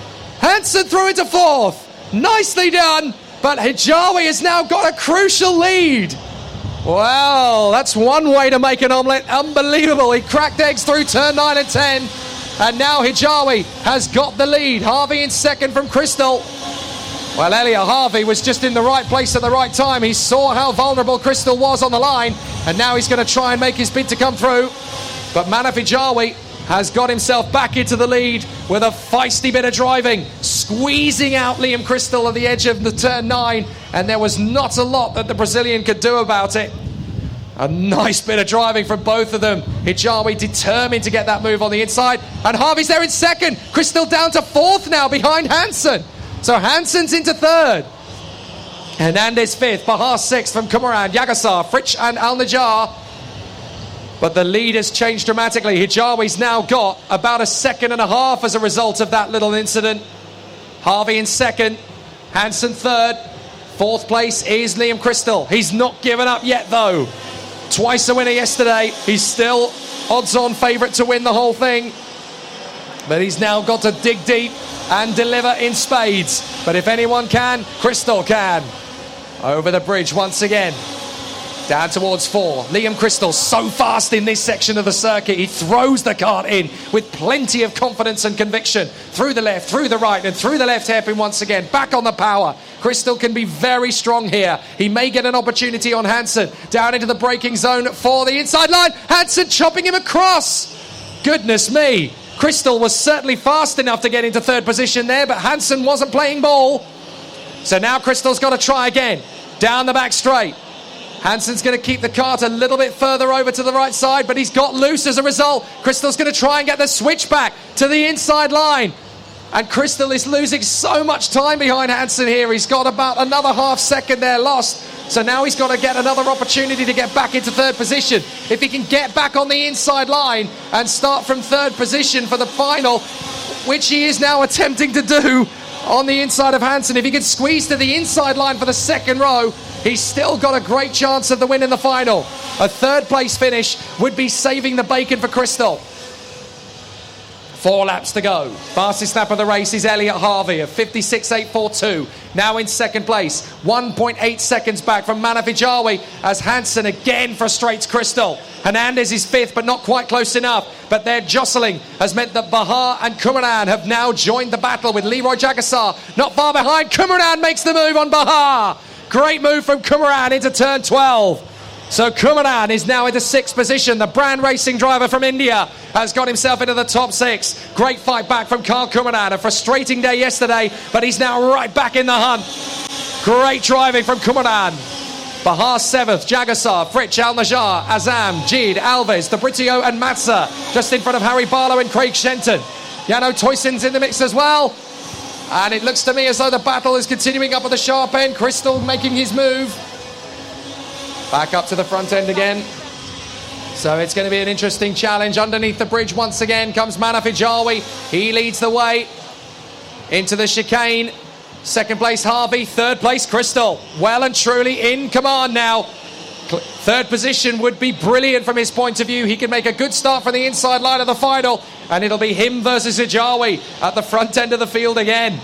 N: Hansen through into fourth. Nicely done. But Hijawi has now got a crucial lead. Well, that's one way to make an omelette. Unbelievable. He cracked eggs through turn 9 and 10. And now Hijawi has got the lead. Harvey in second from Crystal. Well, Elliot Harvey was just in the right place at the right time. He saw how vulnerable Crystal was on the line, and now he's going to try and make his bid to come through. But Manaf Hijawi has got himself back into the lead with a feisty bit of driving, squeezing out Liam Crystal at the edge of the turn 9, and there was not a lot that the Brazilian could do about it. A nice bit of driving from both of them. Hijawi determined to get that move on the inside, and Harvey's there in second. Crystal down to fourth now behind Hansen. So Hansen's into third. Hernandez fifth, Bahar sixth from Kumaran, Jagassar, Fritsch and Al-Najjar. But the lead has changed dramatically. Hijawi's now got about a second and a half as a result of that little incident. Harvey in second, Hansen third. Fourth place is Liam Crystal. He's not given up yet though. Twice a winner yesterday. He's still odds-on favourite to win the whole thing. But he's now got to dig deep and deliver in spades. But if anyone can, Crystal can. Over the bridge once again. Down towards 4. Liam Crystal so fast in this section of the circuit. He throws the kart in with plenty of confidence and conviction. Through the left, through the right, and through the left hairpin once again. Back on the power. Crystal can be very strong here. He may get an opportunity on Hansen. Down into the braking zone for the inside line. Hansen chopping him across. Goodness me. Crystal was certainly fast enough to get into third position there, but Hansen wasn't playing ball. So now Crystal's got to try again. Down the back straight. Hansen's going to keep the kart a little bit further over to the right side, but he's got loose as a result. Crystal's going to try and get the switch back to the inside line. And Crystal is losing so much time behind Hansen here. He's got about another half second there lost. So now he's got to get another opportunity to get back into third position. If he can get back on the inside line and start from third position for the final, which he is now attempting to do on the inside of Hansen. If he can squeeze to the inside line for the second row, he's still got a great chance of the win in the final. A third place finish would be saving the bacon for Crystal. 4 laps to go. Fastest lap of the race is Elliot Harvey of 56.842. Now in second place. 1.8 seconds back from Manavijawi as Hansen again frustrates Crystal. Hernandez is 5th, but not quite close enough. But their jostling has meant that Bahar and Kumaran have now joined the battle with Leroy Jagassar not far behind. Kumaran makes the move on Bahar. Great move from Kumaran into turn 12. So Kumaran is now into 6th position. The brand racing driver from India has got himself into the top 6. Great fight back from Karl Kumaran. A frustrating day yesterday, but he's now right back in the hunt. Great driving from Kumaran. Bahar 7th, Jagassar, Fritsch, Al-Najjar, Azam, Jid, Alves, Fabrizio and Matza just in front of Harry Barlow and Craig Shenton. Jano Toysen's in the mix as well. And it looks to me as though the battle is continuing up at the sharp end. Crystal making his move. Back up to the front end again. So it's going to be an interesting challenge. Underneath the bridge once again comes Manafijawi. He leads the way into the chicane. Second place Harvey, third place Crystal. Well and truly in command now. Third position would be brilliant from his point of view. He can make a good start from the inside line of the final, and it'll be him versus Hijawi at the front end of the field again.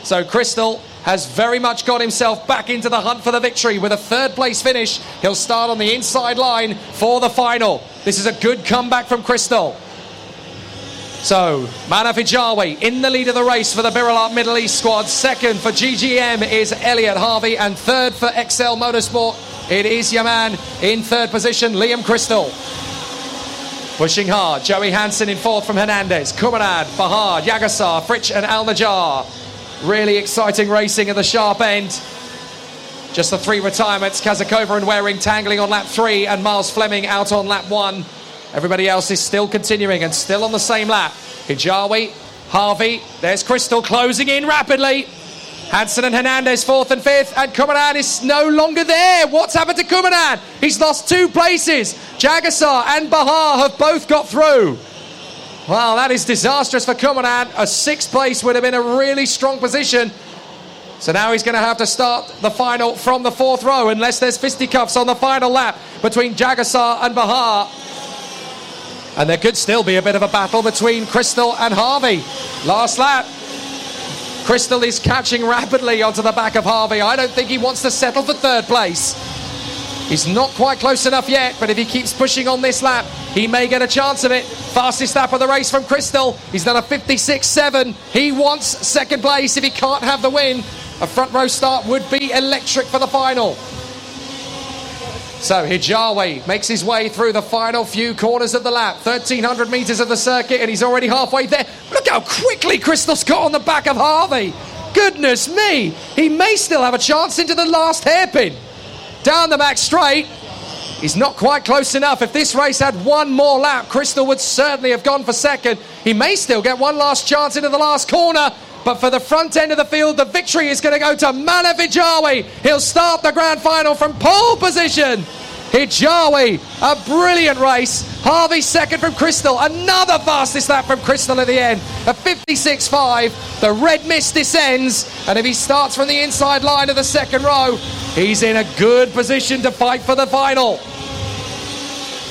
N: So Crystal has very much got himself back into the hunt for the victory. With a third place finish, he'll start on the inside line for the final. This is a good comeback from Crystal. So Manafijawi in the lead of the race for the Birilat Middle East squad. Second for GGM is Elliot Harvey, and third for XL Motorsport it is Yaman in third position, Liam Crystal. Pushing hard, Joey Hansen in fourth from Hernandez, Kumanad, Bahar, Jagassar, Fritsch and Al-Najjar. Really exciting racing at the sharp end. Just the 3 retirements, Kazakova and Waring tangling on lap 3 and Miles Fleming out on lap 1. Everybody else is still continuing and still on the same lap. Hijawi, Harvey, there's Crystal closing in rapidly. Hansen and Hernandez 4th and 5th, and Kumaran is no longer there. What's happened to Kumaran? He's lost 2 places. Jagassar and Bahar have both got through. Well, that is disastrous for Kumaran. A 6th place would have been a really strong position. So now he's going to have to start the final from the 4th row, unless there's fisticuffs on the final lap between Jagassar and Bahar. And there could still be a bit of a battle between Crystal and Harvey. Last lap. Crystal is catching rapidly onto the back of Harvey. I don't think he wants to settle for 3rd place. He's not quite close enough yet, but if he keeps pushing on this lap, he may get a chance of it. Fastest lap of the race from Crystal. He's done a 56.7. He wants 2nd place if he can't have the win. A front row start would be electric for the final. So Hijawi makes his way through the final few corners of the lap. 1,300 metres of the circuit, and he's already halfway there. Look how quickly Crystal's got on the back of Harvey. Goodness me. He may still have a chance into the last hairpin. Down the back straight. He's not quite close enough. If this race had one more lap, Crystal would certainly have gone for 2nd. He may still get one last chance into the last corner. But for the front end of the field, the victory is going to go to Manafijawi. He'll start the grand final from pole position. Hijawi, a brilliant race. Harvey 2nd from Crystal. Another fastest lap from Crystal at the end. A 56.5. The red mist descends. And if he starts from the inside line of the 2nd row, he's in a good position to fight for the final.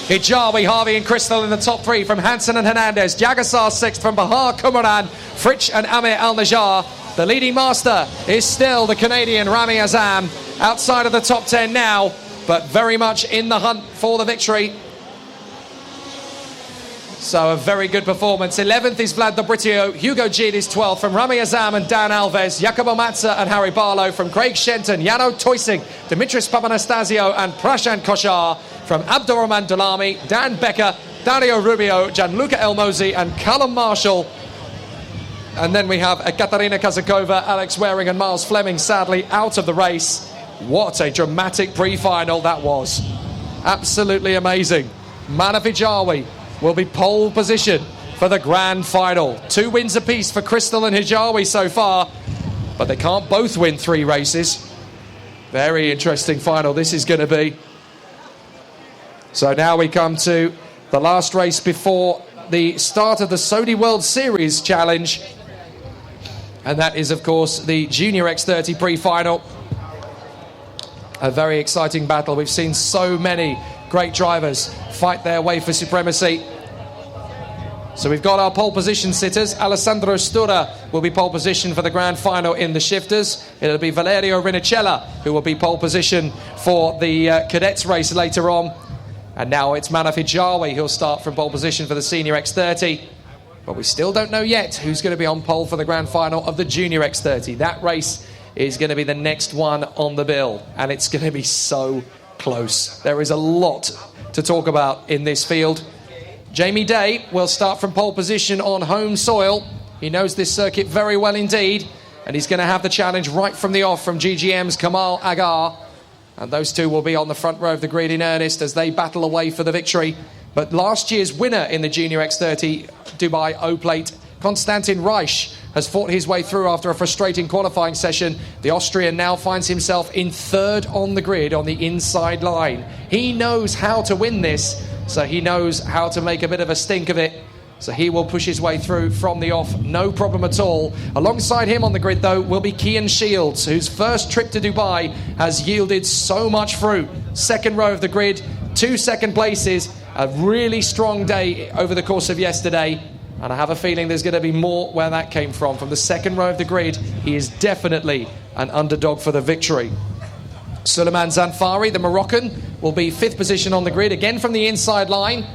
N: Hijawi, Harvey and Crystal in the top 3 from Hansen and Hernandez. Jagassar 6th from Bahar, Kumaran, Fritsch and Amir Al-Najjar. The leading master is still the Canadian Rami Azam. Outside of the top 10 now, but very much in the hunt for the victory. So a very good performance. 11th is Vlad Dobritiou. Hugo Jid is 12th from Rami Azam and Dan Alves. Jacobo Matza and Harry Barlow from Craig Shenton. Jano Toysing, Dimitris Papanastasio and Prashant Koshar from Abdurrahman Dulami, Dan Becker, Dario Rubio, Gianluca Elmozi and Callum Marshall. And then we have Ekaterina Kazakova, Alex Waring and Miles Fleming sadly out of the race. What a dramatic pre-final that was. Absolutely amazing. Manafijawi will be pole position for the grand final. 2 wins apiece for Crystal and Hijawi so far, but they can't both win 3 races. Very interesting final this is going to be. So now we come to the last race before the start of the Saudi World Series Challenge, and that is of course the Junior X30 Pre Final. A very exciting battle. We've seen so many great drivers fight their way for supremacy. So we've got our pole position sitters. Alessandro Stura will be pole position for the grand final in the shifters. It'll be Valerio Rinicella who will be pole position for the cadets race later on. And now it's Manafid Jawi who'll start from pole position for the senior X30. But we still don't know yet who's going to be on pole for the grand final of the junior X30. That race is going to be the next one on the bill. And it's going to be so close. There is a lot to talk about in this field. Jamie Day will start from pole position on home soil. He knows this circuit very well indeed, and he's going to have the challenge right from the off from GGM's Kamal Agar. And those two will be on the front row of the grid in earnest as they battle away for the victory. But last year's winner in the Junior X30 Dubai O-Plate, Konstantin Reich, has fought his way through after a frustrating qualifying session. The Austrian now finds himself in third on the grid on the inside line. He knows how to win this, so he knows how to make a bit of a stink of it. So he will push his way through from the off, no problem at all. Alongside him on the grid, though, will be Kian Shields, whose first trip to Dubai has yielded so much fruit. Second row of the grid, 2 second places, a really strong day over the course of yesterday. And I have a feeling there's going to be more where that came from. From the second row of the grid, he is definitely an underdog for the victory. Suleiman Zanfari, the Moroccan, will be 5th position on the grid, again from the inside line.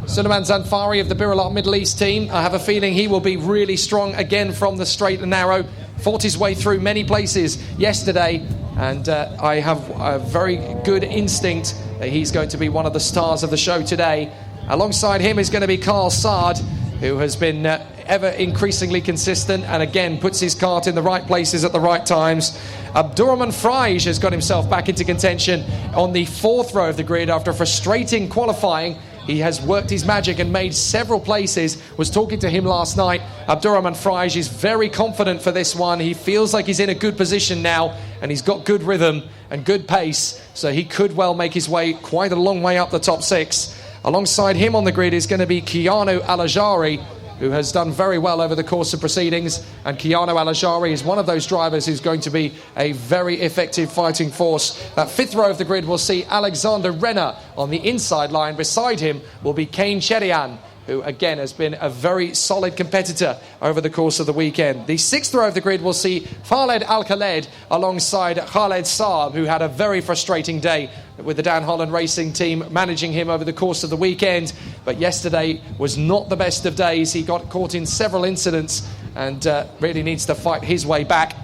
N: Suleiman Zanfari of the Biralot Middle East team, I have a feeling he will be really strong again from the straight and narrow. Fought his way through many places yesterday, and I have a very good instinct that he's going to be one of the stars of the show today. Alongside him is going to be Carl Saad, who has been ever increasingly consistent and again puts his cart in the right places at the right times. Abdurrahman Freij has got himself back into contention on the 4th row of the grid after frustrating qualifying. He has worked his magic and made several places. Was talking to him last night. Abdurrahman Freij is very confident for this one. He feels like he's in a good position now, and he's got good rhythm and good pace, so he could well make his way quite a long way up the top 6. Alongside him on the grid is going to be Keanu Alajari, who has done very well over the course of proceedings. And Keanu Alajari is one of those drivers who's going to be a very effective fighting force. That 5th row of the grid will see Alexander Renner on the inside line. Beside him will be Kane Cherian, who again has been a very solid competitor over the course of the weekend. The 6th row of the grid will see Khaled Al-Khaled alongside Khaled Saab, who had a very frustrating day with the Dan Holland Racing team managing him over the course of the weekend. But yesterday was not the best of days. He got caught in several incidents and really needs to fight his way back.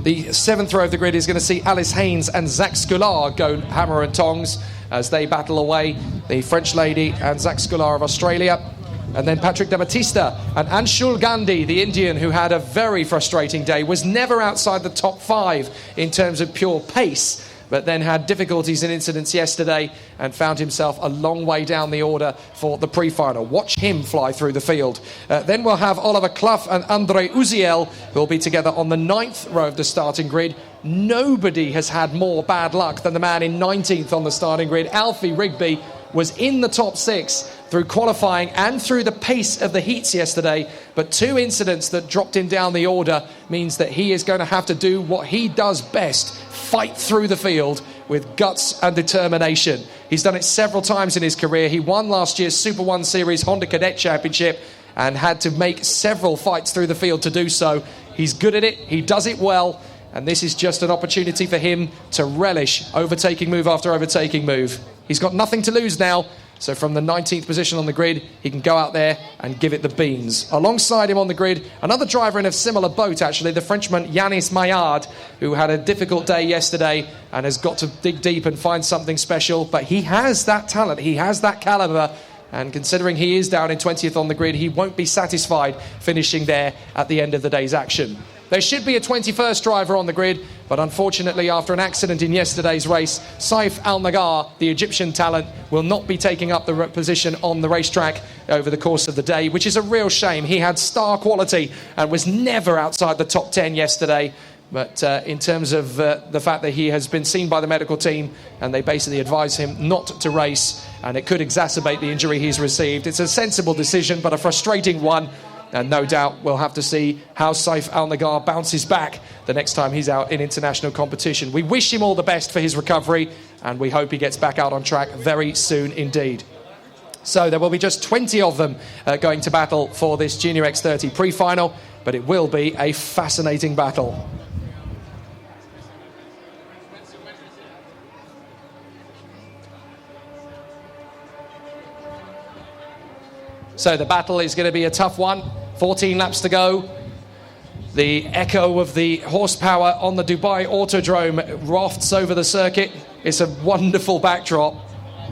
N: The 7th row of the grid is going to see Alice Haynes and Zach Scular go hammer and tongs as they battle away. The French lady and Zach Scular of Australia. And then Patrick De Battista and Anshul Gandhi, the Indian, who had a very frustrating day, was never outside the top 5 in terms of pure pace, but then had difficulties and incidents yesterday and found himself a long way down the order for the pre-final. Watch him fly through the field. Then we'll have Oliver Clough and Andre Uziel, who will be together on the 9th row of the starting grid. Nobody has had more bad luck than the man in 19th on the starting grid. Alfie Rigby was in the top 6 through qualifying and through the pace of the heats yesterday, but 2 incidents that dropped him down the order means that he is going to have to do what he does best: fight through the field with guts and determination. He's done it several times in his career. He won last year's Super 1 Series Honda Cadet Championship and had to make several fights through the field to do so. He's good at it, he does it well, and this is just an opportunity for him to relish overtaking move after overtaking move. He's got nothing to lose now, so from the 19th position on the grid, he can go out there and give it the beans. Alongside him on the grid, another driver in a similar boat, actually, the Frenchman Yanis Maillard, who had a difficult day yesterday and has got to dig deep and find something special. But he has that talent, he has that calibre, and considering he is down in 20th on the grid, he won't be satisfied finishing there at the end of the day's action. There should be a 21st driver on the grid, but unfortunately after an accident in yesterday's race, Saif Al-Nagar, the Egyptian talent, will not be taking up the position on the racetrack over the course of the day, which is a real shame. He had star quality and was never outside the top 10 yesterday. But in terms of the fact that he has been seen by the medical team and they basically advise him not to race, and it could exacerbate the injury he's received, it's a sensible decision but a frustrating one. And no doubt we'll have to see how Saif Al-Nagar bounces back the next time he's out in international competition. We wish him all the best for his recovery, and we hope he gets back out on track very soon indeed. So there will be just 20 of them going to battle for this Junior X30 Pre-Final, but it will be a fascinating battle. So the battle is going to be a tough one. 14 laps to go. The echo of the horsepower on the Dubai Kartdrome wafts over the circuit. It's a wonderful backdrop.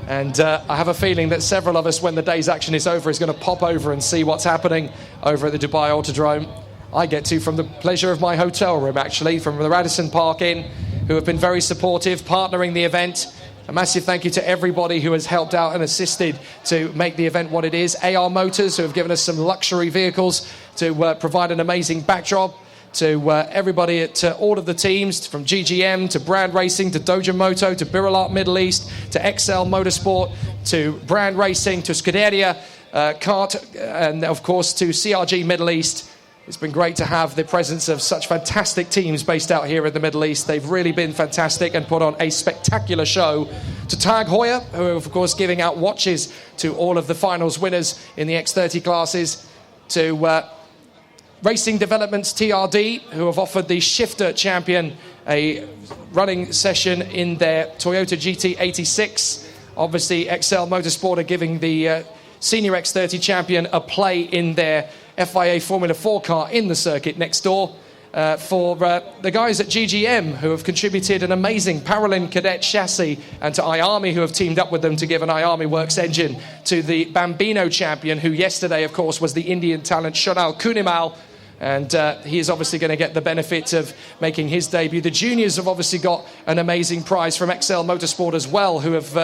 N: And I have a feeling that several of us, when the day's action is over, is going to pop over and see what's happening over at the Dubai Kartdrome. I get to from the pleasure of my hotel room, actually, from the Radisson Park Inn, who have been very supportive, partnering the event. A massive thank you to everybody who has helped out and assisted to make the event what it is. AR Motors, who have given us some luxury vehicles to provide an amazing backdrop. To everybody at all of the teams, from GGM to Brand Racing to Doja Moto to Birilat Middle East to XL Motorsport to Brand Racing to Scuderia Kart and of course to CRG Middle East. It's been great to have the presence of such fantastic teams based out here in the Middle East. They've really been fantastic and put on a spectacular show. To Tag Heuer, who are, of course, giving out watches to all of the finals winners in the X30 classes. To Racing Developments TRD, who have offered the Shifter champion a running session in their Toyota GT86. Obviously, XL Motorsport are giving the Senior X30 champion a play in their FIA Formula 4 car in the circuit next door. For the guys at GGM, who have contributed an amazing Paralin Cadet chassis, and to IAMI, who have teamed up with them to give an IAMI Works engine to the Bambino champion, who yesterday, of course, was the Indian talent Shonal Kunimal. And he is obviously going to get the benefit of making his debut. The juniors have obviously got an amazing prize from XL Motorsport as well, who have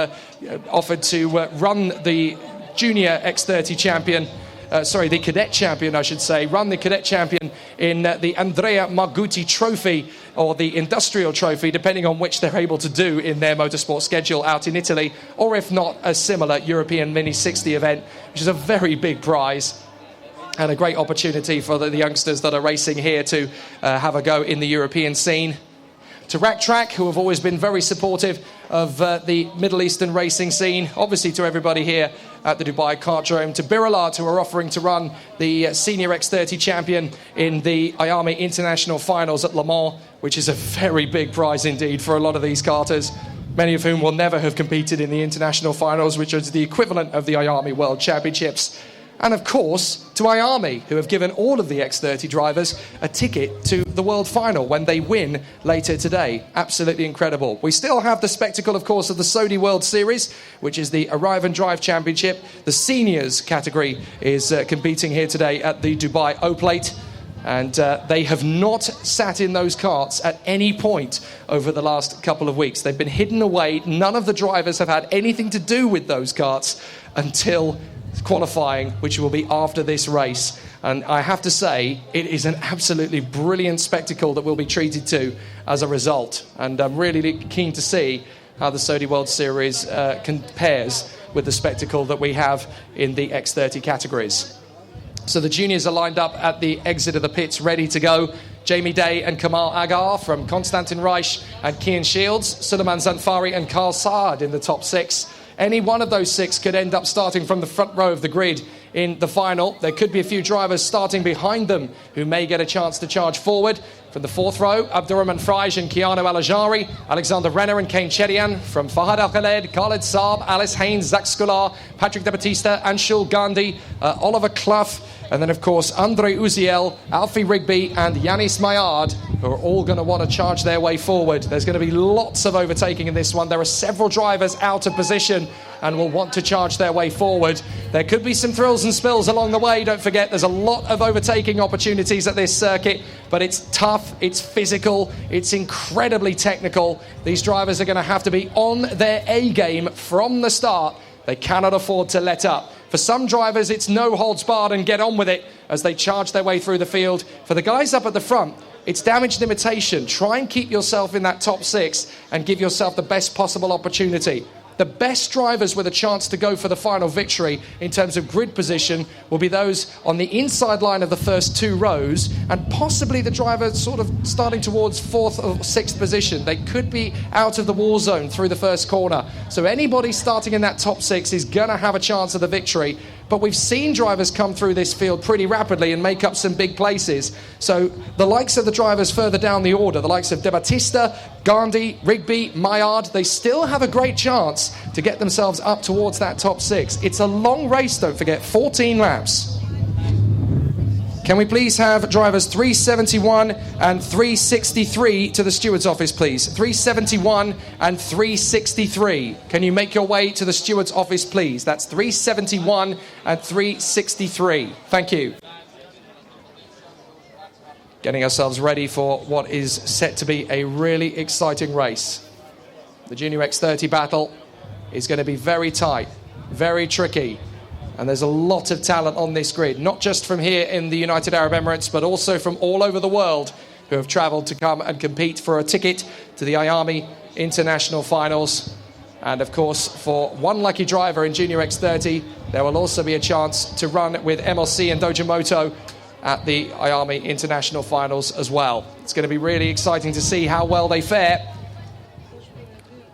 N: offered to run the Junior X30 champion. The cadet champion, I should say, run the cadet champion in the Andrea Margutti Trophy, or the Industrial Trophy, depending on which they're able to do in their motorsport schedule out in Italy, or if not, a similar European Mini 60 event, which is a very big prize and a great opportunity for the youngsters that are racing here to have a go in the European scene. To Rack Track, who have always been very supportive of the Middle Eastern racing scene. Obviously to everybody here at the Dubai Kartdrome. To Birilat, who are offering to run the Senior X30 champion in the IAMI International Finals at Le Mans, which is a very big prize indeed for a lot of these karters, many of whom will never have competed in the International Finals, which is the equivalent of the IAMI World Championships. And of course, to IAMI, who have given all of the X30 drivers a ticket to the World Final when they win later today. Absolutely incredible. We still have the spectacle, of course, of the Saudi World Series, which is the Arrive and Drive Championship. The seniors category is competing here today at the Dubai O-Plate. And they have not sat in those karts at any point over the last couple of weeks. They've been hidden away. None of the drivers have had anything to do with those karts until qualifying, which will be after this race. And I have to say, it is an absolutely brilliant spectacle that we'll be treated to as a result. And I'm really keen to see how the Saudi World Series compares with the spectacle that we have in the X30 categories. So the juniors are lined up at the exit of the pits, ready to go. Jamie Day and Kamal Agar from Konstantin Reich and Kian Shields, Suleiman Zanfari and Carl Saad in the top six. Any one of those six could end up starting from the front row of the grid in the final. There could be a few drivers starting behind them who may get a chance to charge forward. From the fourth row, Abdurrahman Fraj and Keanu Alajari, Alexander Renner and Kane Cherian. From Fahad Al-Khaled, Khaled Saab, Alice Haynes, Zach Scular, Patrick De Batista, Anshul Gandhi, Oliver Clough, and then, of course, Andre Uziel, Alfie Rigby and Yanis Mayard, who are all going to want to charge their way forward. There's going to be lots of overtaking in this one. There are several drivers out of position and will want to charge their way forward. There could be some thrills and spills along the way. Don't forget, there's a lot of overtaking opportunities at this circuit, but it's tough, it's physical, it's incredibly technical. These drivers are going to have to be on their A game from the start. They cannot afford to let up. For some drivers, it's no holds barred and get on with it as they charge their way through the field. For the guys up at the front, it's damage limitation. Try and keep yourself in that top six and give yourself the best possible opportunity. the best drivers with a chance to go for the final victory in terms of grid position will be those on the inside line of the first 2 rows, and possibly the driver sort of starting towards 4th or 6th position. They could be out of the war zone through the first corner. So anybody starting in that top 6 is going to have a chance of the victory. But we've seen drivers come through this field pretty rapidly and make up some big places. So the likes of the drivers further down the order, the likes of De Battista, Gandhi, Rigby, Maillard, they still have a great chance to get themselves up towards that top 6. It's a long race, don't forget, 14 laps. Can we please have drivers 371 and 363 to the steward's office, please? 371 and 363. Can you make your way to the steward's office, please? That's 371 and 363. Thank you. Getting ourselves ready for what is set to be a really exciting race. The Junior X30 battle is going to be very tight, very tricky. And there's a lot of talent on this grid, not just from here in the United Arab Emirates, but also from all over the world who have travelled to come and compete for a ticket to the IAMI International Finals. And of course, for one lucky driver in Junior X30, there will also be a chance to run with MLC and Dojomoto at the IAMI International Finals as well. It's going to be really exciting to see how well they fare.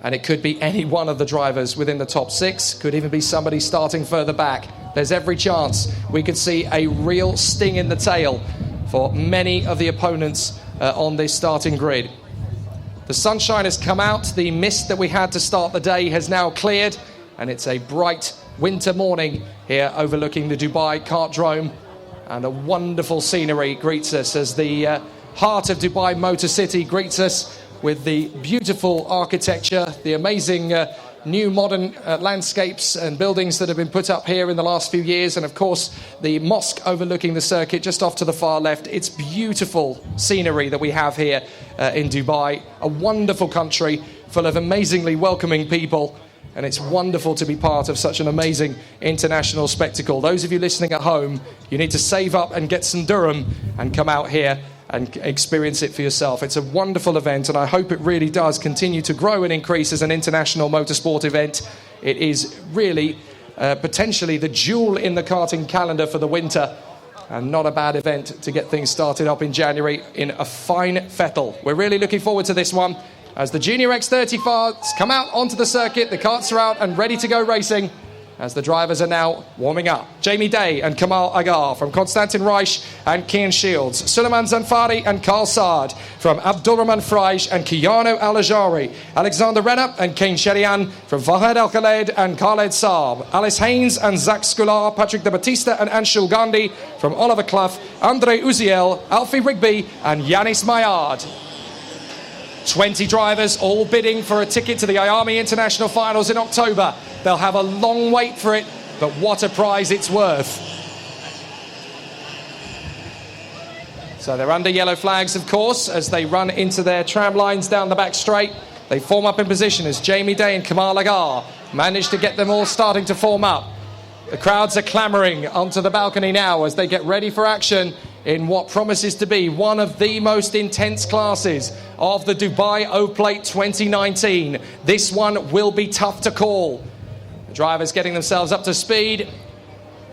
N: And it could be any one of the drivers within the top 6, could even be somebody starting further back. There's every chance we could see a real sting in the tail for many of the opponents on this starting grid. The sunshine has come out, the mist that we had to start the day has now cleared, and it's a bright winter morning here overlooking the Dubai Kartdrome, and a wonderful scenery greets us as the heart of Dubai Motor City greets us with the beautiful architecture, the amazing new modern landscapes and buildings that have been put up here in the last few years, and of course the mosque overlooking the circuit just off to the far left. It's beautiful scenery that we have here in Dubai, a wonderful country full of amazingly welcoming people, and it's wonderful to be part of such an amazing international spectacle. Those of you listening at home, you need to save up and get some dirham and come out here and experience it for yourself. It's a wonderful event, and I hope it really does continue to grow and increase as an international motorsport event. It is really potentially the jewel in the karting calendar for the winter, and not a bad event to get things started up in January in a fine fettle. We're really looking forward to this one as the Junior X30 cars come out onto the circuit. The karts are out and ready to go racing, as the drivers are now warming up. Jamie Day and Kamal Agar from Konstantin Reich and Kian Shields. Suleiman Zanfari and Carl Saad from Abdulrahman Freisch and Kiano Al-Ajari. Alexander Renner and Kane Sherian from Vahed Al-Khaled and Khaled Saab. Alice Haynes and Zach Skular, Patrick De Battista and Anshul Gandhi from Oliver Clough. Andre Uziel, Alfie Rigby and Yanis Maillard. 20 drivers all bidding for a ticket to the IAMI International Finals in October. They'll have a long wait for it, but what a prize it's worth. So they're under yellow flags, of course, as they run into their tram lines down the back straight. They form up in position as Jamie Day and Kamal Agar manage to get them all starting to form up. The crowds are clamouring onto the balcony now as they get ready for action in what promises to be one of the most intense classes of the Dubai O-Plate 2019. This one will be tough to call. The drivers getting themselves up to speed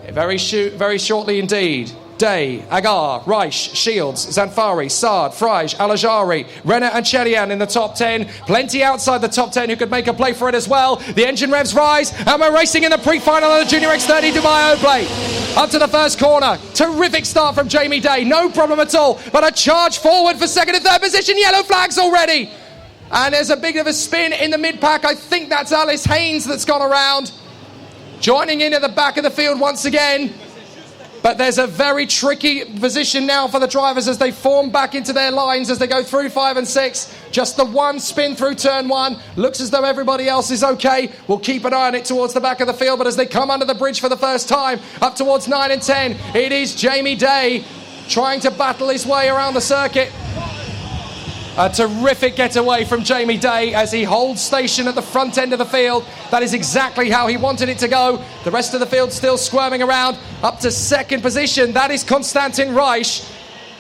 N: very shortly indeed. Day, Agar, Reich, Shields, Zanfari, Saad, Freisch, Al-Ajari, Renner and Cherian in the top 10. Plenty outside the top 10 who could make a play for it as well. The engine revs rise, and we're racing in the pre-final of the Junior X30 Dubai O-Plate. Up to the first corner. Terrific start from Jamie Day. No problem at all, but a charge forward for second and third position. Yellow flags already. And there's a bit of a spin in the mid-pack. I think that's Alice Haynes that's gone around. Joining in at the back of the field once again. But there's a very tricky position now for the drivers as they form back into their lines as they go through 5 and 6. Just the one spin through turn 1. Looks as though everybody else is okay. We'll keep an eye on it towards the back of the field. But as they come under the bridge for the first time, up towards 9 and 10, it is Jamie Day trying to battle his way around the circuit. A terrific getaway from Jamie Day as he holds station at the front end of the field. That is exactly how he wanted it to go. The rest of the field still squirming around. Up to second position, that is Konstantin Reich.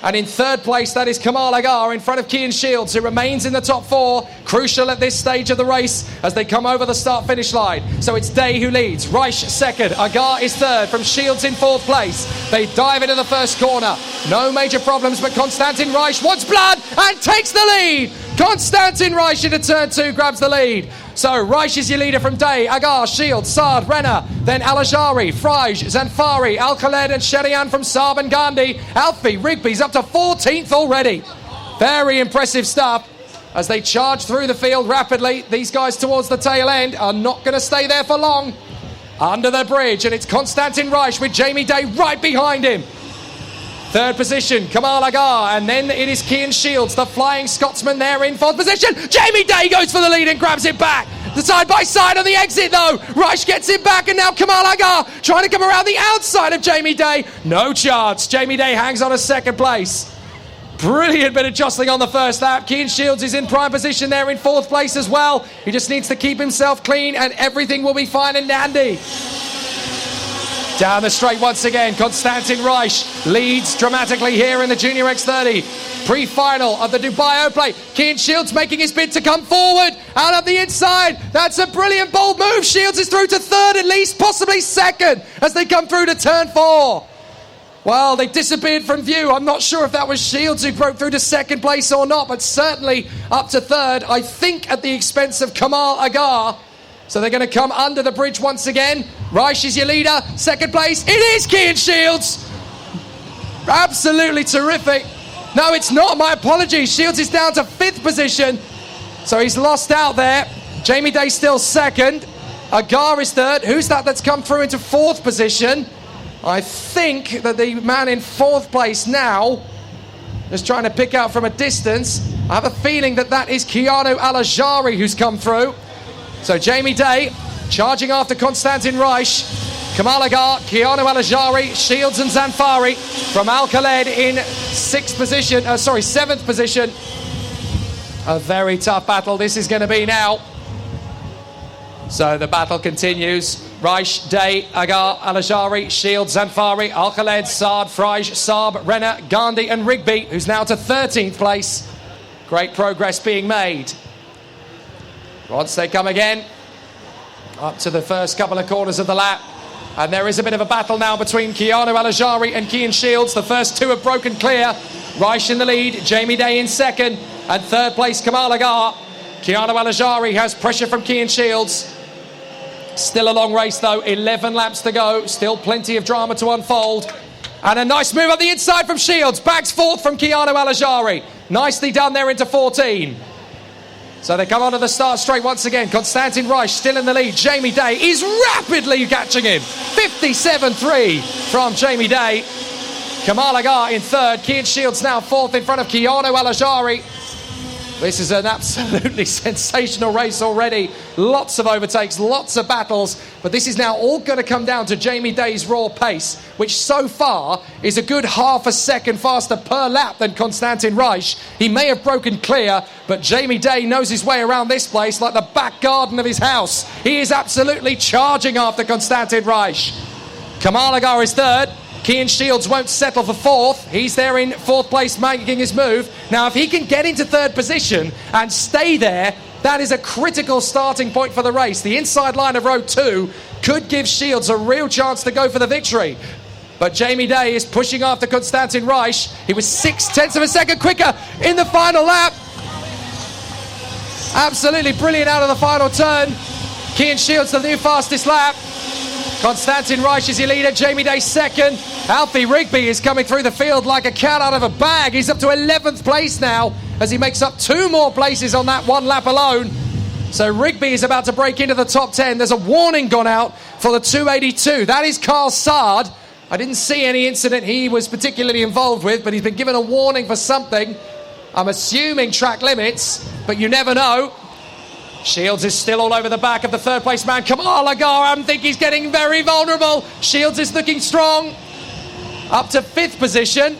N: And in third place, that is Kamal Agar in front of Kian Shields, who remains in the top 4. Crucial at this stage of the race as they come over the start-finish line. So it's Day who leads. Reich second. Agar is third from Shields in fourth place. They dive into the first corner. No major problems, but Konstantin Reich wants blood and takes the lead. Konstantin Reich into turn 2 grabs the lead. So Reich is your leader from Day, Agar, Shields, Saad, Renner, then Al-Ajari, Frij, Zanfari, Al-Khaled and Sherian from Saab and Gandhi. Alfie Rigby's up to 14th already. Very impressive stuff as they charge through the field rapidly. These guys towards the tail end are not going to stay there for long. Under the bridge, and it's Konstantin Reich with Jamie Day right behind him. Third position, Kamal Agar, and then it is Kian Shields, the flying Scotsman there in fourth position. Jamie Day goes for the lead and grabs it back. The side by side on the exit though. Reich gets it back, and now Kamal Agar trying to come around the outside of Jamie Day. No chance. Jamie Day hangs on a second place. Brilliant bit of jostling on the first lap. Kian Shields is in prime position there in fourth place as well. He just needs to keep himself clean and everything will be fine and dandy. Down the straight once again, Konstantin Reich leads dramatically here in the Junior X30 pre-final of the Dubai Oplay. Kian Shields making his bid to come forward out of the inside. That's a brilliant, bold move. Shields is through to third at least, possibly second as they come through to turn 4. Well, they disappeared from view. I'm not sure if that was Shields who broke through to second place or not, but certainly up to third, I think at the expense of Kamal Agar. So they're going to come under the bridge once again. Reich is your leader. Second place, it is Kian Shields. Absolutely terrific. No, it's not. My apologies. Shields is down to 5th position. So he's lost out there. Jamie Day still second. Agar is third. Who's that that's come through into 4th position? I think that the man in 4th place now is trying to pick out from a distance. I have a feeling that that is Keanu Al-Ajari who's come through. So Jamie Day charging after Konstantin Reich. Kamal Agar, Keanu Al-Ajari, Shields and Zanfari from Al-Khaled in 7th position. A very tough battle this is going to be now. So the battle continues. Reich, Day, Agar, Al-Ajari, Shields, Zanfari, Al-Khaled, Saad, Frij, Saab, Renner, Gandhi and Rigby, who's now to 13th place. Great progress being made. Once they come again, up to the first couple of quarters of the lap. And there is a bit of a battle now between Keanu Al-Ajari and Kian Shields. The first two have broken clear. Reich in the lead, Jamie Day in second, and third place Kamal Agar. Keanu Al-Ajari has pressure from Kian Shields. Still a long race though, 11 laps to go. Still plenty of drama to unfold. And a nice move up the inside from Shields. Bags fourth from Keanu Al-Ajari. Nicely done there into 14. So they come onto the start straight once again. Konstantin Reich still in the lead. Jamie Day is rapidly catching him. 57.3 from Jamie Day. Kamal Agar in third. Kian Shields now fourth in front of Keanu Al-Ajari. This is an absolutely sensational race already. Lots of overtakes, lots of battles. But this is now all going to come down to Jamie Day's raw pace, which so far is a good half a second faster per lap than Konstantin Reich. He may have broken clear, but Jamie Day knows his way around this place like the back garden of his house. He is absolutely charging after Konstantin Reich. Kamal Agar is third. Kian Shields won't settle for fourth. He's there in fourth place making his move. Now, if he can get into third position and stay there, that is a critical starting point for the race. The inside line of row 2 could give Shields a real chance to go for the victory. But Jamie Day is pushing after Konstantin Reich. He was 0.6 of a second quicker in the final lap. Absolutely brilliant out of the final turn. Kian Shields, the new fastest lap. Konstantin Reich is your leader, Jamie Day second. Alfie Rigby is coming through the field like a cat out of a bag. He's up to 11th place now as he makes up 2 more places on that one lap alone. So Rigby is about to break into the top 10. There's a warning gone out for the 282. That is Carl Saad. I didn't see any incident he was particularly involved with, but he's been given a warning for something. I'm assuming track limits, but you never know. Shields is still all over the back of the third place man. Kamal Agar, I think he's getting very vulnerable. Shields is looking strong. Up to 5th position.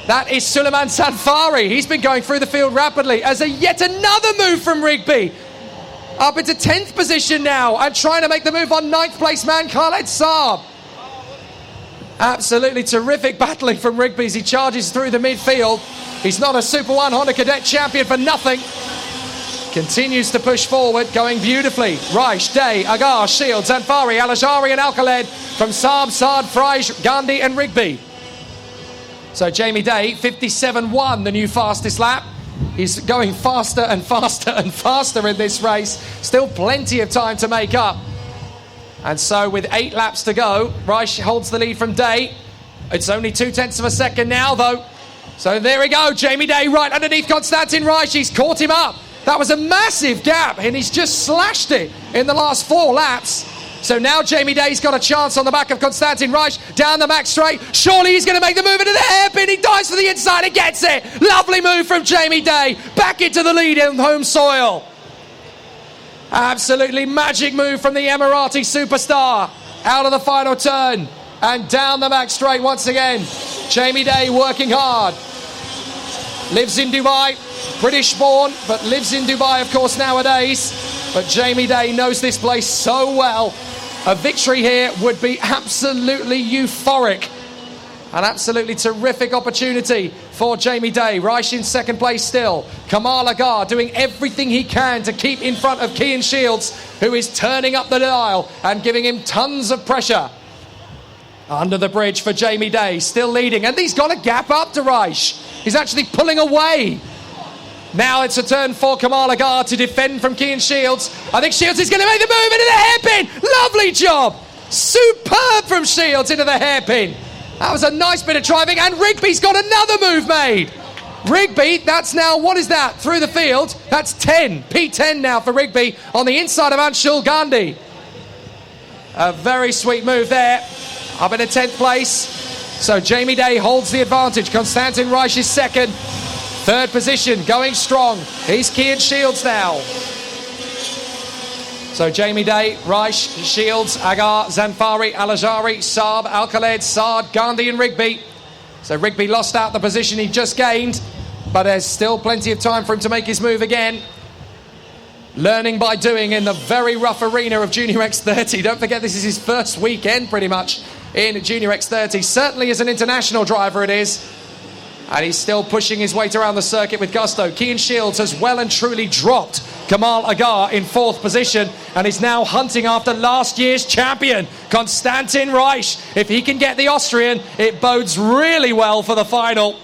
N: That is Suleiman Sanfari. He's been going through the field rapidly as yet another move from Rigby. Up into 10th position now and trying to make the move on 9th place man Khaled Saab. Absolutely terrific battling from Rigby as he charges through the midfield. He's not a Super 1 Honda Cadet champion for nothing. Continues to push forward, going beautifully. Reich, Day, Agar, Shields, Zanfari, Alajari and Al-Khaled from Saab, Saad, Freisch, Gandhi and Rigby. So Jamie Day, 57.1, the new fastest lap. He's going faster and faster and faster in this race. Still plenty of time to make up. And so with 8 laps to go, Reich holds the lead from Day. It's only 0.2 of a second now, though. So there we go, Jamie Day right underneath Konstantin Reich. He's caught him up. That was a massive gap, and he's just slashed it in the last 4 laps. So now Jamie Day's got a chance on the back of Konstantin Reich, down the max straight. Surely he's going to make the move into the hairpin. He dives for the inside and gets it. Lovely move from Jamie Day. Back into the lead in home soil. Absolutely magic move from the Emirati superstar. Out of the final turn and down the max straight once again. Jamie Day working hard. Lives in Dubai. British born, but lives in Dubai, of course, nowadays. But Jamie Day knows this place so well. A victory here would be absolutely euphoric. An absolutely terrific opportunity for Jamie Day. Reich in second place still. Kamal Agar doing everything he can to keep in front of Cian Shields, who is turning up the dial and giving him tons of pressure. Under the bridge for Jamie Day, still leading. And he's got a gap up to Reich. He's actually pulling away. Now it's a turn for Kamal Agar to defend from Cian Shields. I think Shields is going to make the move into the hairpin. Lovely job. Superb from Shields into the hairpin. That was a nice bit of driving. And Rigby's got another move made. Rigby, that's now, what is that? Through the field. That's 10. P10 now for Rigby on the inside of Anshul Gandhi. A very sweet move there. Up in a 10th place. So Jamie Day holds the advantage. Konstantin Reich is second. Third position, going strong. He's Cian Shields now. So Jamie Day, Reich, Shields, Agar, Zanfari, Alajari, Saab, Al-Khaled, Saad, Gandhi and Rigby. So Rigby lost out the position he just gained, but there's still plenty of time for him to make his move again. Learning by doing in the very rough arena of Junior X30. Don't forget this is his first weekend pretty much in Junior X30. Certainly as an international driver it is. And he's still pushing his weight around the circuit with gusto. Cian Shields has well and truly dropped Kamal Agar in 4th position and is now hunting after last year's champion, Konstantin Reich. If he can get the Austrian, it bodes really well for the final.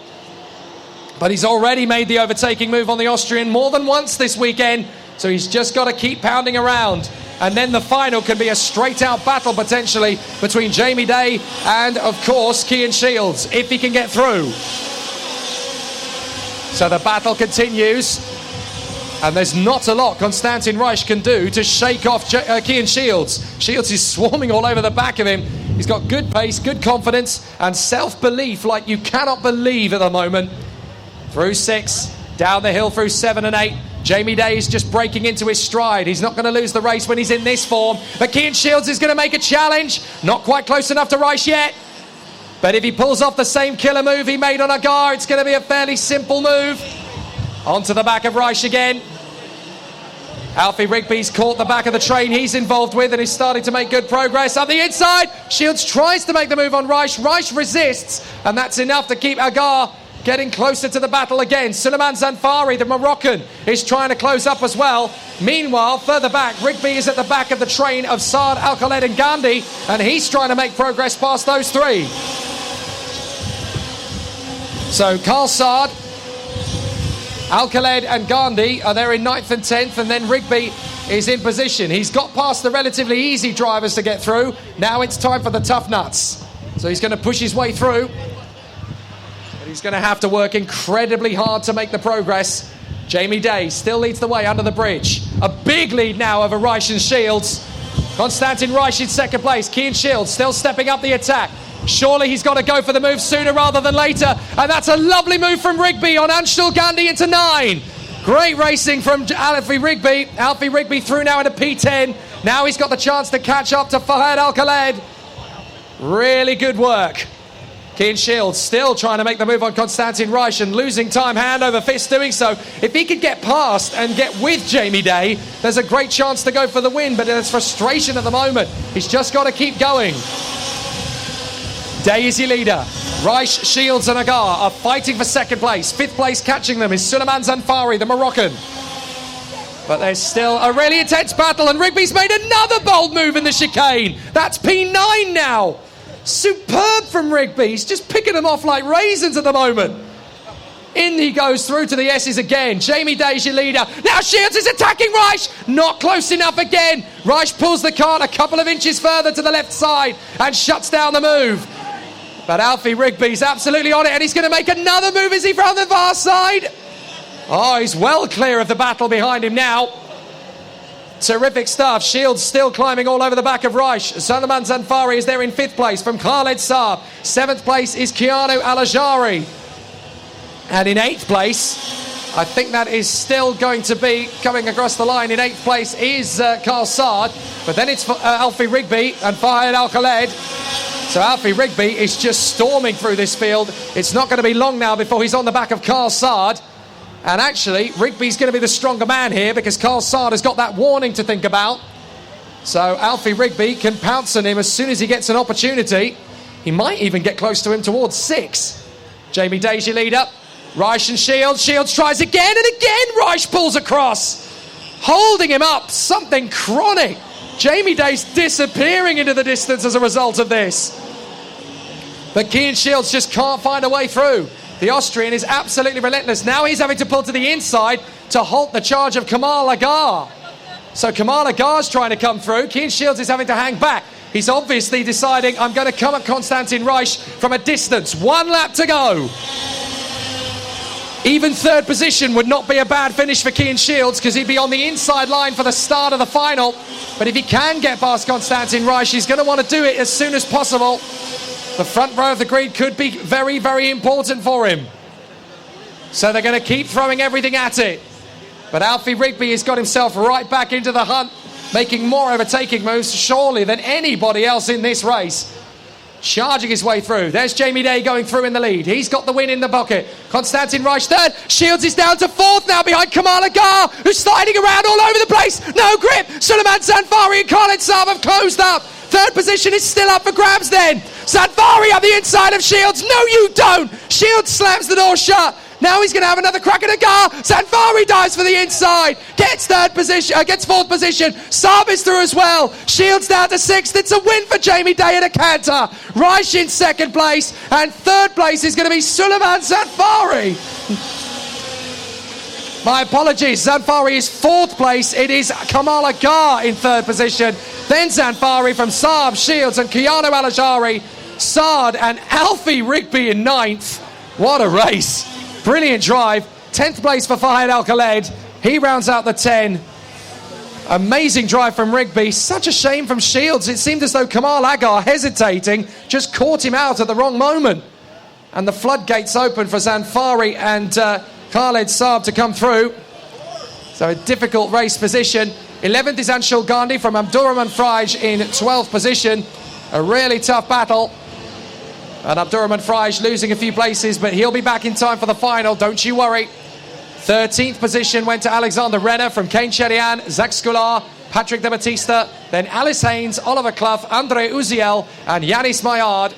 N: But he's already made the overtaking move on the Austrian more than once this weekend, so he's just got to keep pounding around. And then the final can be a straight-out battle, potentially, between Jamie Day and, of course, Cian Shields, if he can get through. So the battle continues, and there's not a lot Konstantin Reich can do to shake off Cian Shields. Shields is swarming all over the back of him. He's got good pace, good confidence, and self-belief like you cannot believe at the moment. Through 6, down the hill through 7 and 8. Jamie Day is just breaking into his stride. He's not going to lose the race when he's in this form. But Cian Shields is going to make a challenge. Not quite close enough to Reich yet. But if he pulls off the same killer move he made on Agar, it's going to be a fairly simple move. Onto the back of Reich again. Alfie Rigby's caught the back of the train he's involved with and is starting to make good progress. Up the inside, Shields tries to make the move on Reich. Reich resists, and that's enough to keep Agar getting closer to the battle again. Suleiman Zanfari, the Moroccan, is trying to close up as well. Meanwhile, further back, Rigby is at the back of the train of Saad, Al-Khaled and Gandhi, and he's trying to make progress past those 3. So Carl Saad, Al-Khaled and Gandhi are there in 9th and 10th, and then Rigby is in position. He's got past the relatively easy drivers to get through. Now it's time for the tough nuts. So he's going to push his way through. But he's going to have to work incredibly hard to make the progress. Jamie Day still leads the way under the bridge. A big lead now over Reich and Shields. Konstantin Reich in second place. Cian Shields still stepping up the attack. Surely he's got to go for the move sooner rather than later. And that's a lovely move from Rigby on Anshul Gandhi into 9. Great racing from Alfie Rigby. Alfie Rigby through now into P10. Now he's got the chance to catch up to Fahad Al-Khaled. Really good work. Cian Shields still trying to make the move on Konstantin Reich and losing time hand over fist doing so. If he could get past and get with Jamie Day, there's a great chance to go for the win, but there's frustration at the moment. He's just got to keep going. Day is your leader. Reich, Shields and Agar are fighting for second place. Fifth place catching them is Suleiman Zanfari, the Moroccan. But there's still a really intense battle, and Rigby's made another bold move in the chicane. That's P9 now. Superb from Rigby. He's just picking them off like raisins at the moment. In he goes through to the S's again. Jamie Day's your leader. Now Shields is attacking Reich. Not close enough again. Reich pulls the cart a couple of inches further to the left side and shuts down the move. But Alfie Rigby's absolutely on it, and he's going to make another move. Is he from the far side? Oh, he's well clear of the battle behind him now. Terrific stuff. Shields still climbing all over the back of Reich. Suleiman Zanfari is there in 5th place from Khaled Saab. 7th place is Keanu Al-Ajari. And in 8th place, I think that is still going to be coming across the line. In 8th place is Carl Saad. But then it's Alfie Rigby and Fahad Al-Khaled. So Alfie Rigby is just storming through this field. It's not going to be long now before he's on the back of Carl Saad. And actually, Rigby's going to be the stronger man here because Carl Saad has got that warning to think about. So Alfie Rigby can pounce on him as soon as he gets an opportunity. He might even get close to him towards 6. Jamie Day's your leader. Reich and Shields. Shields tries again and again. Reich pulls across, holding him up. Something chronic. Jamie Day's disappearing into the distance as a result of this. But Kean Shields just can't find a way through. The Austrian is absolutely relentless. Now he's having to pull to the inside to halt the charge of Kamal Agar. So Kamal Agar's trying to come through. Kean Shields is having to hang back. He's obviously deciding, I'm going to come at Konstantin Reich from a distance. 1 lap to go. Even 3rd position would not be a bad finish for Kean Shields because he'd be on the inside line for the start of the final. But if he can get past Konstantin Reich, he's going to want to do it as soon as possible. The front row of the grid could be very, very important for him. So they're going to keep throwing everything at it. But Alfie Rigby has got himself right back into the hunt, making more overtaking moves, surely, than anybody else in this race. Charging his way through. There's Jamie Day going through in the lead. He's got the win in the pocket. Konstantin Reich 3rd. Shields is down to 4th now behind Kamal Agar, who's sliding around all over the place. No grip. Suleiman Zanfari and Khaled Saab have closed up. 3rd position is still up for grabs then. Zanfari on the inside of Shields. No, you don't. Shields slams the door shut. Now he's going to have another crack at Agar. Zanfari dives for the inside. Gets 4th position. Saab is through as well. Shields down to 6th. It's a win for Jamie Day at a canter. Reich in 2nd place. And 3rd place is going to be Suleiman Zanfari. My apologies. Zanfari is 4th place. It is Kamal Agar in 3rd position. Then Zanfari from Saab, Shields and Keanu Al-Ajari. Saad and Alfie Rigby in 9th. What a race. Brilliant drive. 10th place for Fahad Al-Khaled. He rounds out the 10. Amazing drive from Rigby. Such a shame from Shields. It seemed as though Kamal Agar, hesitating, just caught him out at the wrong moment. And the floodgates open for Zanfari and Khaled Saab to come through. So a difficult race position. 11th is Anshul Gandhi from Abdurrahman Fraj in 12th position. A really tough battle. And Abdurrahman Fraj losing a few places, but he'll be back in time for the final, don't you worry. 13th position went to Alexander Renner from Kane Cherian, Zach Scular, Patrick De Batista, then Alice Haynes, Oliver Clough, Andre Uziel, and Yanis Mayard.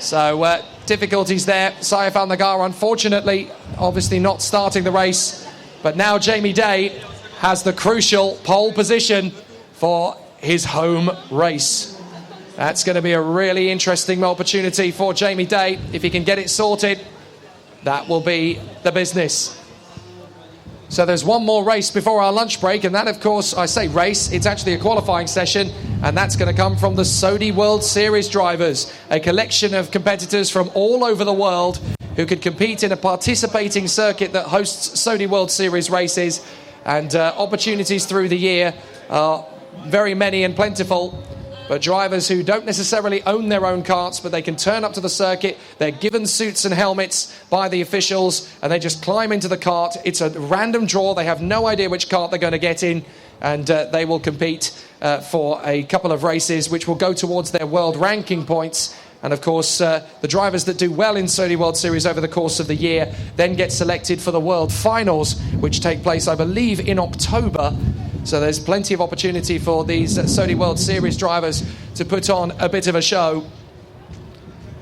N: So difficulties there. Saif Al-Nagar, unfortunately, obviously not starting the race. But now Jamie Day has the crucial pole position for his home race. That's going to be a really interesting opportunity for Jamie Day. If he can get it sorted, that will be the business. So there's one more race before our lunch break, and that, of course, I say race, it's actually a qualifying session, and that's going to come from the Saudi World Series drivers, a collection of competitors from all over the world who could compete in a participating circuit that hosts Saudi World Series races, and opportunities through the year are very many and plentiful. But drivers who don't necessarily own their own karts, but they can turn up to the circuit, they're given suits and helmets by the officials, and they just climb into the kart. It's a random draw. They have no idea which kart they're going to get in, and they will compete for a couple of races, which will go towards their world ranking points. And of course, the drivers that do well in Saudi World Series over the course of the year then get selected for the World Finals, which take place, I believe, in October. So there's plenty of opportunity for these Saudi World Series drivers to put on a bit of a show.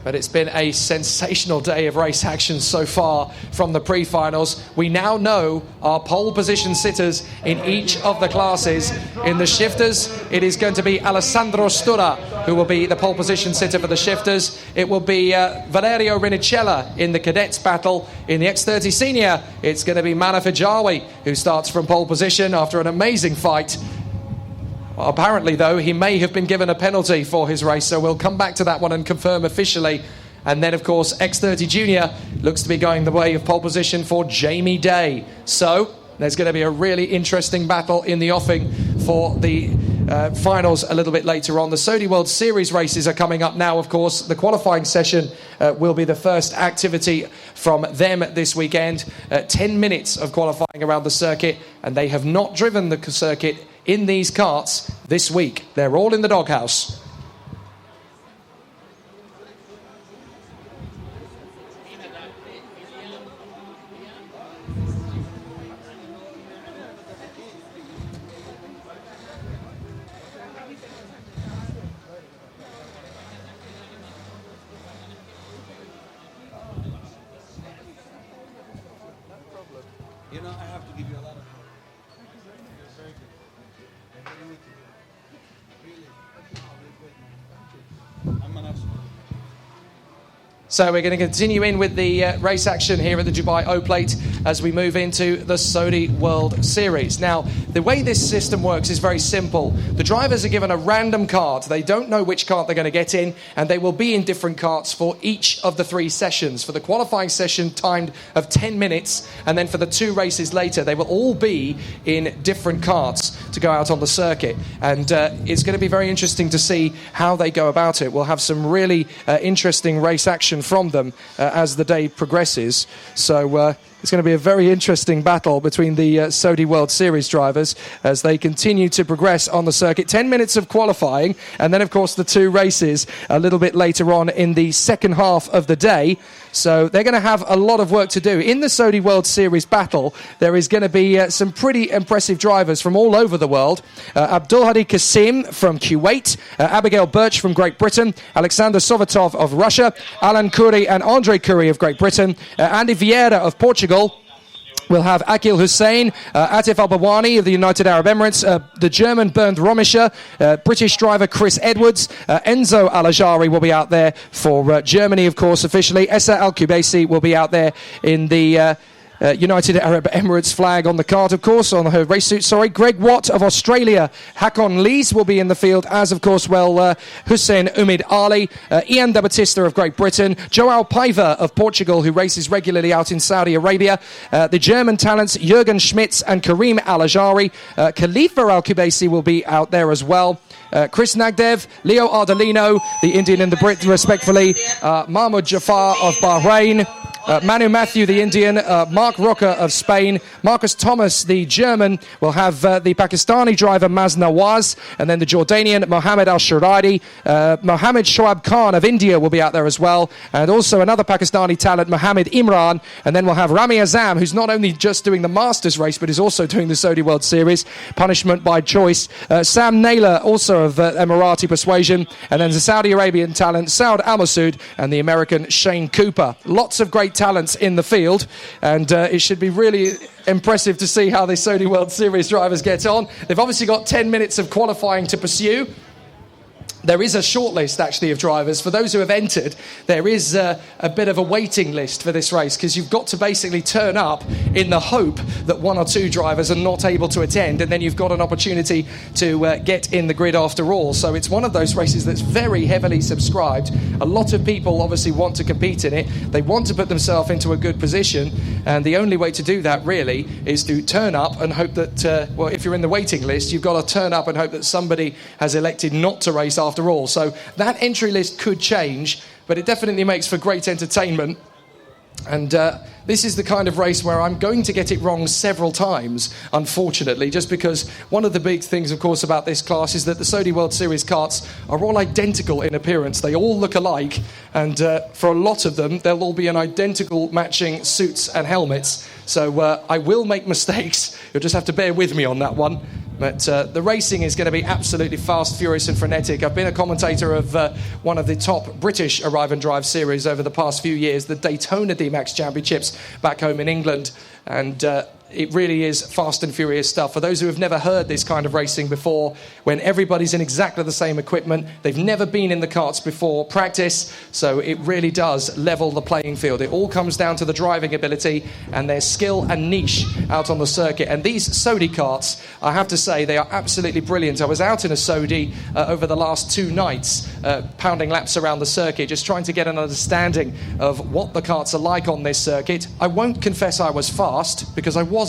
N: But it's been a sensational day of race action so far from the pre-finals. We now know our pole position sitters in each of the classes. In the shifters, it is going to be Alessandro Stura, who will be the pole position sitter for the shifters. It will be Valerio Rinicella in the cadets battle. In the X30 senior, it's going to be Mana Fajawi, who starts from pole position after an amazing fight. Apparently, though, he may have been given a penalty for his race, so we'll come back to that one and confirm officially. And then, of course, X30 Junior looks to be going the way of pole position for Jamie Day. So there's going to be a really interesting battle in the offing for the finals a little bit later on. The Saudi World Series races are coming up now, of course. The qualifying session will be the first activity from them this weekend. 10 minutes of qualifying around the circuit, and they have not driven the circuit in these karts this week. They're all in the doghouse.
A: You know, I have to give you a lot of...
N: So we're going to continue in with the race action here at the Dubai O Plate as we move into the Saudi World Series. Now, the way this system works is very simple. The drivers are given a random cart. They don't know which cart they're going to get in, and they will be in different carts for each of the 3 sessions. For the qualifying session timed of 10 minutes, and then for the 2 races later, they will all be in different carts to go out on the circuit. And it's going to be very interesting to see how they go about it. We'll have some really interesting race action from them as the day progresses. So it's going to be a very interesting battle between the Saudi World Series drivers as they continue to progress on the circuit. 10 minutes of qualifying, and then, of course, the 2 races a little bit later on in the second half of the day. So they're going to have a lot of work to do. In the Saudi World Series battle, there is going to be some pretty impressive drivers from all over the world. Abdulhadi Kasim from Kuwait, Abigail Birch from Great Britain, Alexander Sovatov of Russia, Alan Khoury and Andre Khoury of Great Britain, Andy Vieira of Portugal. We'll have Akil Hussein, Atif Al-Bawani of the United Arab Emirates, the German Bernd Romischer, British driver Chris Edwards, Enzo Al-Ajari will be out there for Germany, of course, officially. Essa Al-Kubaisi will be out there in the United Arab Emirates flag on the cart, of course, on her race suit, sorry. Greg Watt of Australia, Hakon Lees will be in the field, as, of course, Hussein Umid Ali, Ian De Battista of Great Britain, Joao Paiva of Portugal, who races regularly out in Saudi Arabia, the German talents Jürgen Schmitz and Karim Al-Ajari, Khalifa Al-Kubaisi will be out there as well. Chris Nagdev, Leo Ardolino, the Indian and the Brit, respectfully, Mahmoud Jafar of Bahrain, Manu Matthew, the Indian, Mark Rocker of Spain, Marcus Thomas, the German. We'll have the Pakistani driver Maz Nawaz, and then the Jordanian Mohammed Al-Shiradi. Mohammed Shoaib Khan of India will be out there as well, and also another Pakistani talent, Mohammed Imran. And then we'll have Rami Azam, who's not only just doing the Masters race, but is also doing the Saudi World Series, punishment by choice. Sam Naylor, also of Emirati persuasion, and then the Saudi Arabian talent, Saud Al-Masood, and the American Shane Cooper. Lots of great talents in the field, and it should be really impressive to see how the Saudi World Series drivers get on. They've obviously got 10 minutes of qualifying to pursue. There is a shortlist, actually, of drivers. For those who have entered, there is a bit of a waiting list for this race, because you've got to basically turn up in the hope that 1 or 2 drivers are not able to attend, and then you've got an opportunity to get in the grid after all. So it's one of those races that's very heavily subscribed. A lot of people obviously want to compete in it. They want to put themselves into a good position, and the only way to do that, really, is to turn up and hope that, well, if you're in the waiting list, you've got to turn up and hope that somebody has elected not to race after all. So that entry list could change, but it definitely makes for great entertainment. And this is the kind of race where I'm going to get it wrong several times, unfortunately, just because one of the big things, of course, about this class is that the Saudi World Series karts are all identical in appearance. They all look alike, and for a lot of them, they'll all be in identical matching suits and helmets. So I will make mistakes. You'll just have to bear with me on that one. But the racing is going to be absolutely fast, furious and frenetic. I've been a commentator of one of the top British Arrive and Drive series over the past few years, the Daytona D-Max Championships back home in England. And it really is fast and furious stuff. For those who have never heard this kind of racing before, when everybody's in exactly the same equipment, they've never been in the karts before practice, so it really does level the playing field. It all comes down to the driving ability and their skill and niche out on the circuit. And these Sodi karts, I have to say, they are absolutely brilliant. I was out in a Sodi over the last 2 nights, pounding laps around the circuit, just trying to get an understanding of what the karts are like on this circuit. I won't confess I was fast, because I wasn't.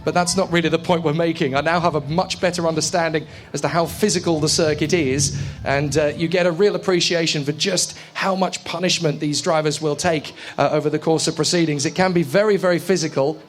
N: But that's not really the point we're making. I now have a much better understanding as to how physical the circuit is, and you get a real appreciation for just how much punishment these drivers will take over the course of proceedings. It can be very, very physical.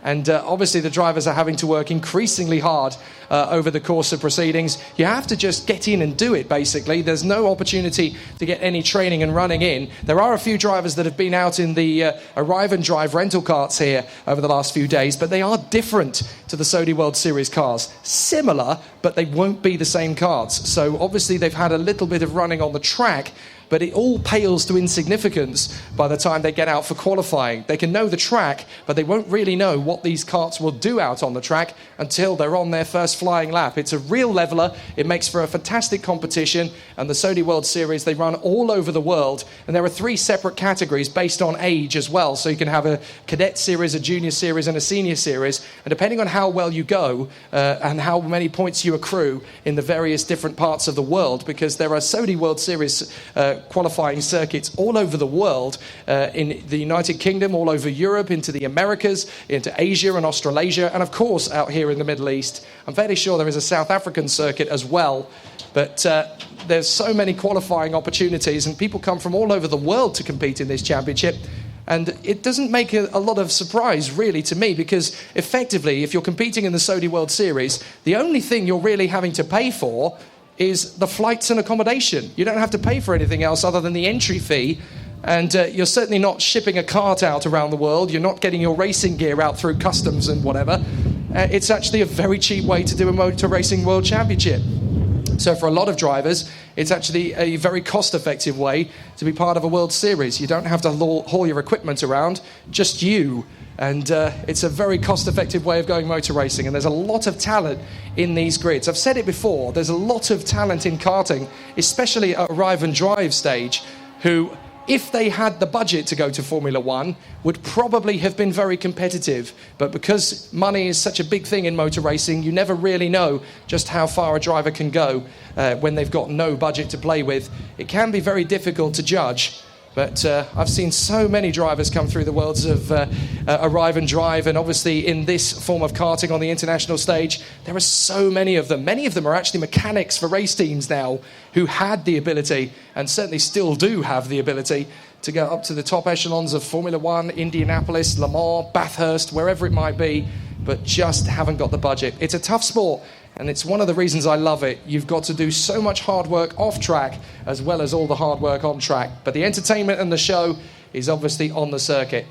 N: And obviously the drivers are having to work increasingly hard over the course of proceedings. You have to just get in and do it, basically. There's no opportunity to get any training and running in. There are a few drivers that have been out in the Arrive and Drive rental karts here over the last few days, but they are different to the Sodi World Series cars. Similar, but they won't be the same karts. So obviously they've had a little bit of running on the track, but it all pales to insignificance by the time they get out for qualifying. They can know the track, but they won't really know what these karts will do out on the track until they're on their first flying lap. It's a real leveler. It makes for a fantastic competition, and the Sodi World Series, they run all over the world, and there are 3 separate categories based on age as well. So you can have a cadet series, a junior series, and a senior series, and depending on how well you go and how many points you accrue in the various different parts of the world, because there are Sodi World Series qualifying circuits all over the world, in the United Kingdom, all over Europe, into the Americas, into Asia and Australasia, and of course out here in the Middle East. I'm fairly sure there is a South African circuit as well, but there's so many qualifying opportunities, and people come from all over the world to compete in this championship. And it doesn't make a lot of surprise, really, to me, because effectively, if you're competing in the Sodi World Series, the only thing you're really having to pay for is the flights and accommodation. You don't have to pay for anything else other than the entry fee, and you're certainly not shipping a cart out around the world. You're not getting your racing gear out through customs and whatever. It's actually a very cheap way to do a motor racing world championship. So for a lot of drivers, it's actually a very cost-effective way to be part of a World Series. You don't have to haul your equipment around, just you. And it's a very cost-effective way of going motor racing. And there's a lot of talent in these grids. I've said it before, there's a lot of talent in karting, especially at Arrive and Drive stage, who, if they had the budget to go to Formula One, would probably have been very competitive. But because money is such a big thing in motor racing, you never really know just how far a driver can go when they've got no budget to play with. It can be very difficult to judge. But I've seen so many drivers come through the worlds of Arrive and Drive, and obviously in this form of karting on the international stage, there are so many of them. Many of them are actually mechanics for race teams now who had the ability, and certainly still do have the ability, to go up to the top echelons of Formula One, Indianapolis, Le Mans, Bathurst, wherever it might be, but just haven't got the budget. It's a tough sport. And it's one of the reasons I love it. You've got to do so much hard work off track as well as all the hard work on track. But the entertainment and the show is obviously on the circuit.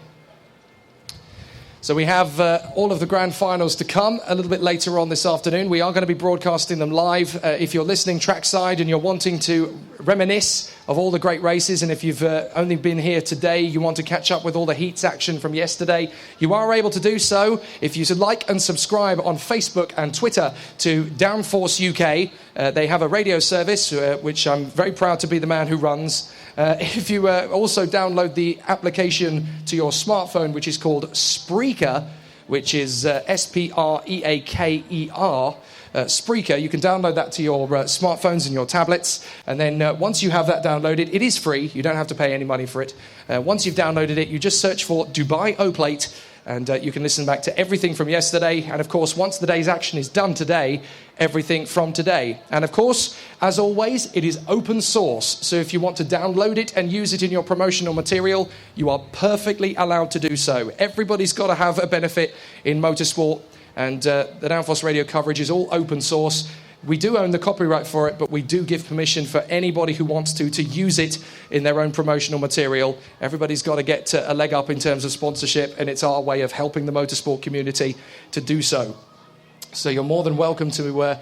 N: So we have all of the grand finals to come a little bit later on this afternoon. We are going to be broadcasting them live. If you're listening trackside and you're wanting to reminisce of all the great races, and if you've only been here today, you want to catch up with all the heats action from yesterday, you are able to do so if you like and subscribe on Facebook and Twitter to Downforce UK. They have a radio service, which I'm very proud to be the man who runs. If you also download the application to your smartphone, which is called Spreaker, which is Spreaker, Spreaker, you can download that to your smartphones and your tablets. And then once you have that downloaded, it is free. You don't have to pay any money for it. Once you've downloaded it, you just search for Dubai O-Plate, and you can listen back to everything from yesterday. And, of course, once the day's action is done today, everything from today. And, of course, as always, it is open source. So if you want to download it and use it in your promotional material, you are perfectly allowed to do so. Everybody's got to have a benefit in motorsport. And the Downforce Radio coverage is all open source. We do own the copyright for it, but we do give permission for anybody who wants to use it in their own promotional material. Everybody's got to get a leg up in terms of sponsorship, and it's our way of helping the motorsport community to do so. So you're more than welcome to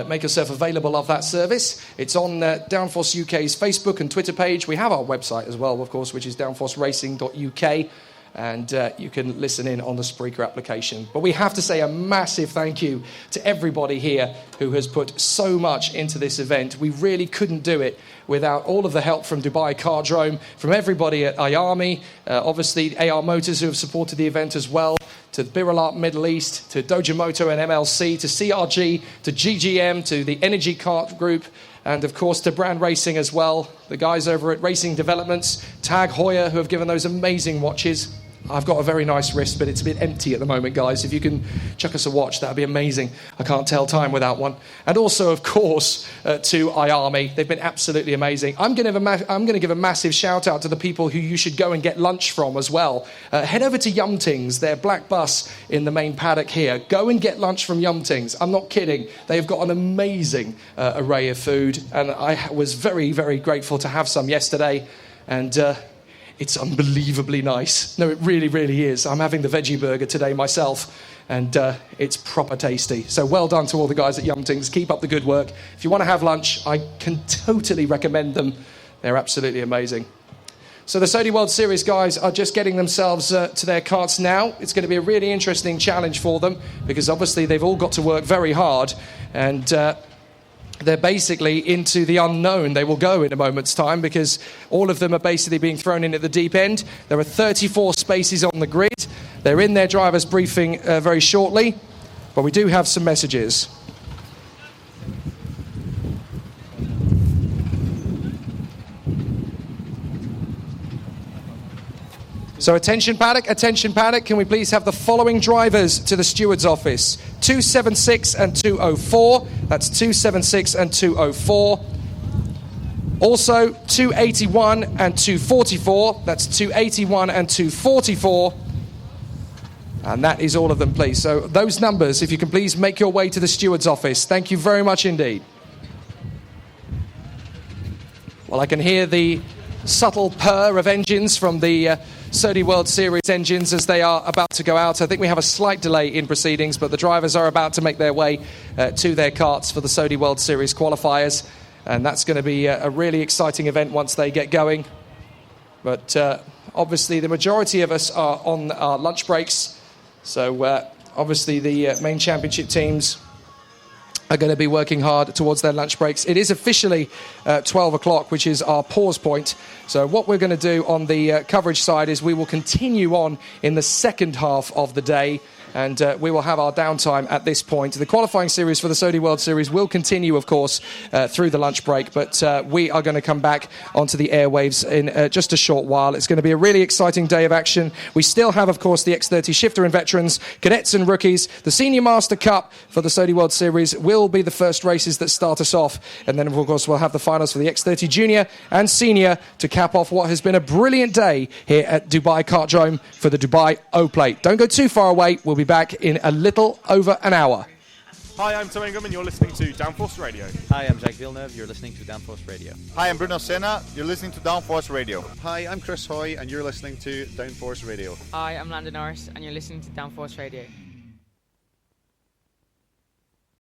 N: make yourself available of that service. It's on Downforce UK's Facebook and Twitter page. We have our website as well, of course, which is downforceracing.uk. And you can listen in on the Spreaker application. But we have to say a massive thank you to everybody here who has put so much into this event. We really couldn't do it without all of the help from Dubai Kartdrome, from everybody at IAMI, obviously AR Motors who have supported the event as well, to Biralart Middle East, to Dojomoto and MLC, to CRG, to GGM, to the Energy Kart Group, and of course to Brand Racing as well, the guys over at Racing Developments, Tag Heuer, who have given those amazing watches. I've got a very nice wrist, but it's a bit empty at the moment, guys. If you can chuck us a watch, that would be amazing. I can't tell time without one. And also, of course, to IAMI. They've been absolutely amazing. I'm going to give a massive shout-out to the people who you should go and get lunch from as well. Head over to Yumtings, their black bus in the main paddock here. Go and get lunch from Yumtings. I'm not kidding. They've got an amazing array of food, and I was very, very grateful to have some yesterday. And it's unbelievably nice. No, it really, really is. I'm having the veggie burger today myself, and it's proper tasty. So well done to all the guys at Yumtings. Keep up the good work. If you want to have lunch, I can totally recommend them. They're absolutely amazing. So the Saudi World Series guys are just getting themselves to their carts now. It's going to be a really interesting challenge for them, because obviously they've all got to work very hard, and they're basically into the unknown. They will go in a moment's time because all of them are basically being thrown in at the deep end. There are 34 spaces on the grid. They're in their driver's briefing very shortly, but we do have some messages. So attention paddock, can we please have the following drivers to the steward's office? 276 and 204, that's 276 and 204. Also 281 and 244, that's 281 and 244. And that is all of them, please. So those numbers, if you can please make your way to the steward's office. Thank you very much indeed. Well, I can hear the subtle purr of engines from the Saudi World Series engines as they are about to go out. I think we have a slight delay in proceedings, but the drivers are about to make their way to their karts for the Saudi World Series qualifiers, and that's going to be a really exciting event once they get going. But obviously the majority of us are on our lunch breaks, so obviously the main championship teams are going to be working hard towards their lunch breaks. It is officially 12 o'clock, which is our pause point. So what we're going to do on the coverage side is we will continue on in the second half of the day, and we will have our downtime at this point. The qualifying series for the Saudi World Series will continue, of course, through the lunch break, but we are going to come back onto the airwaves in just a short while. It's going to be a really exciting day of action. We still have, of course, the X30 Shifter and Veterans, Cadets and Rookies. The Senior Master Cup for the Saudi World Series will be the first races that start us off, and then, of course, we'll have the finals for the X30 Junior and Senior to cap off what has been a brilliant day here at Dubai Kartdrome for the Dubai O-Plate. Don't go too far away. We'll be back in a little over an hour.
B: Hi, I'm Tom Ingham and you're listening to Downforce Radio.
C: Hi, I'm Jake Villeneuve. You're listening to Downforce Radio.
D: Hi, I'm Bruno Senna. You're listening to Downforce Radio.
E: Hi, I'm Chris Hoy, and you're listening to Downforce Radio.
F: Hi, I'm Landon Norris, and you're listening to Downforce Radio.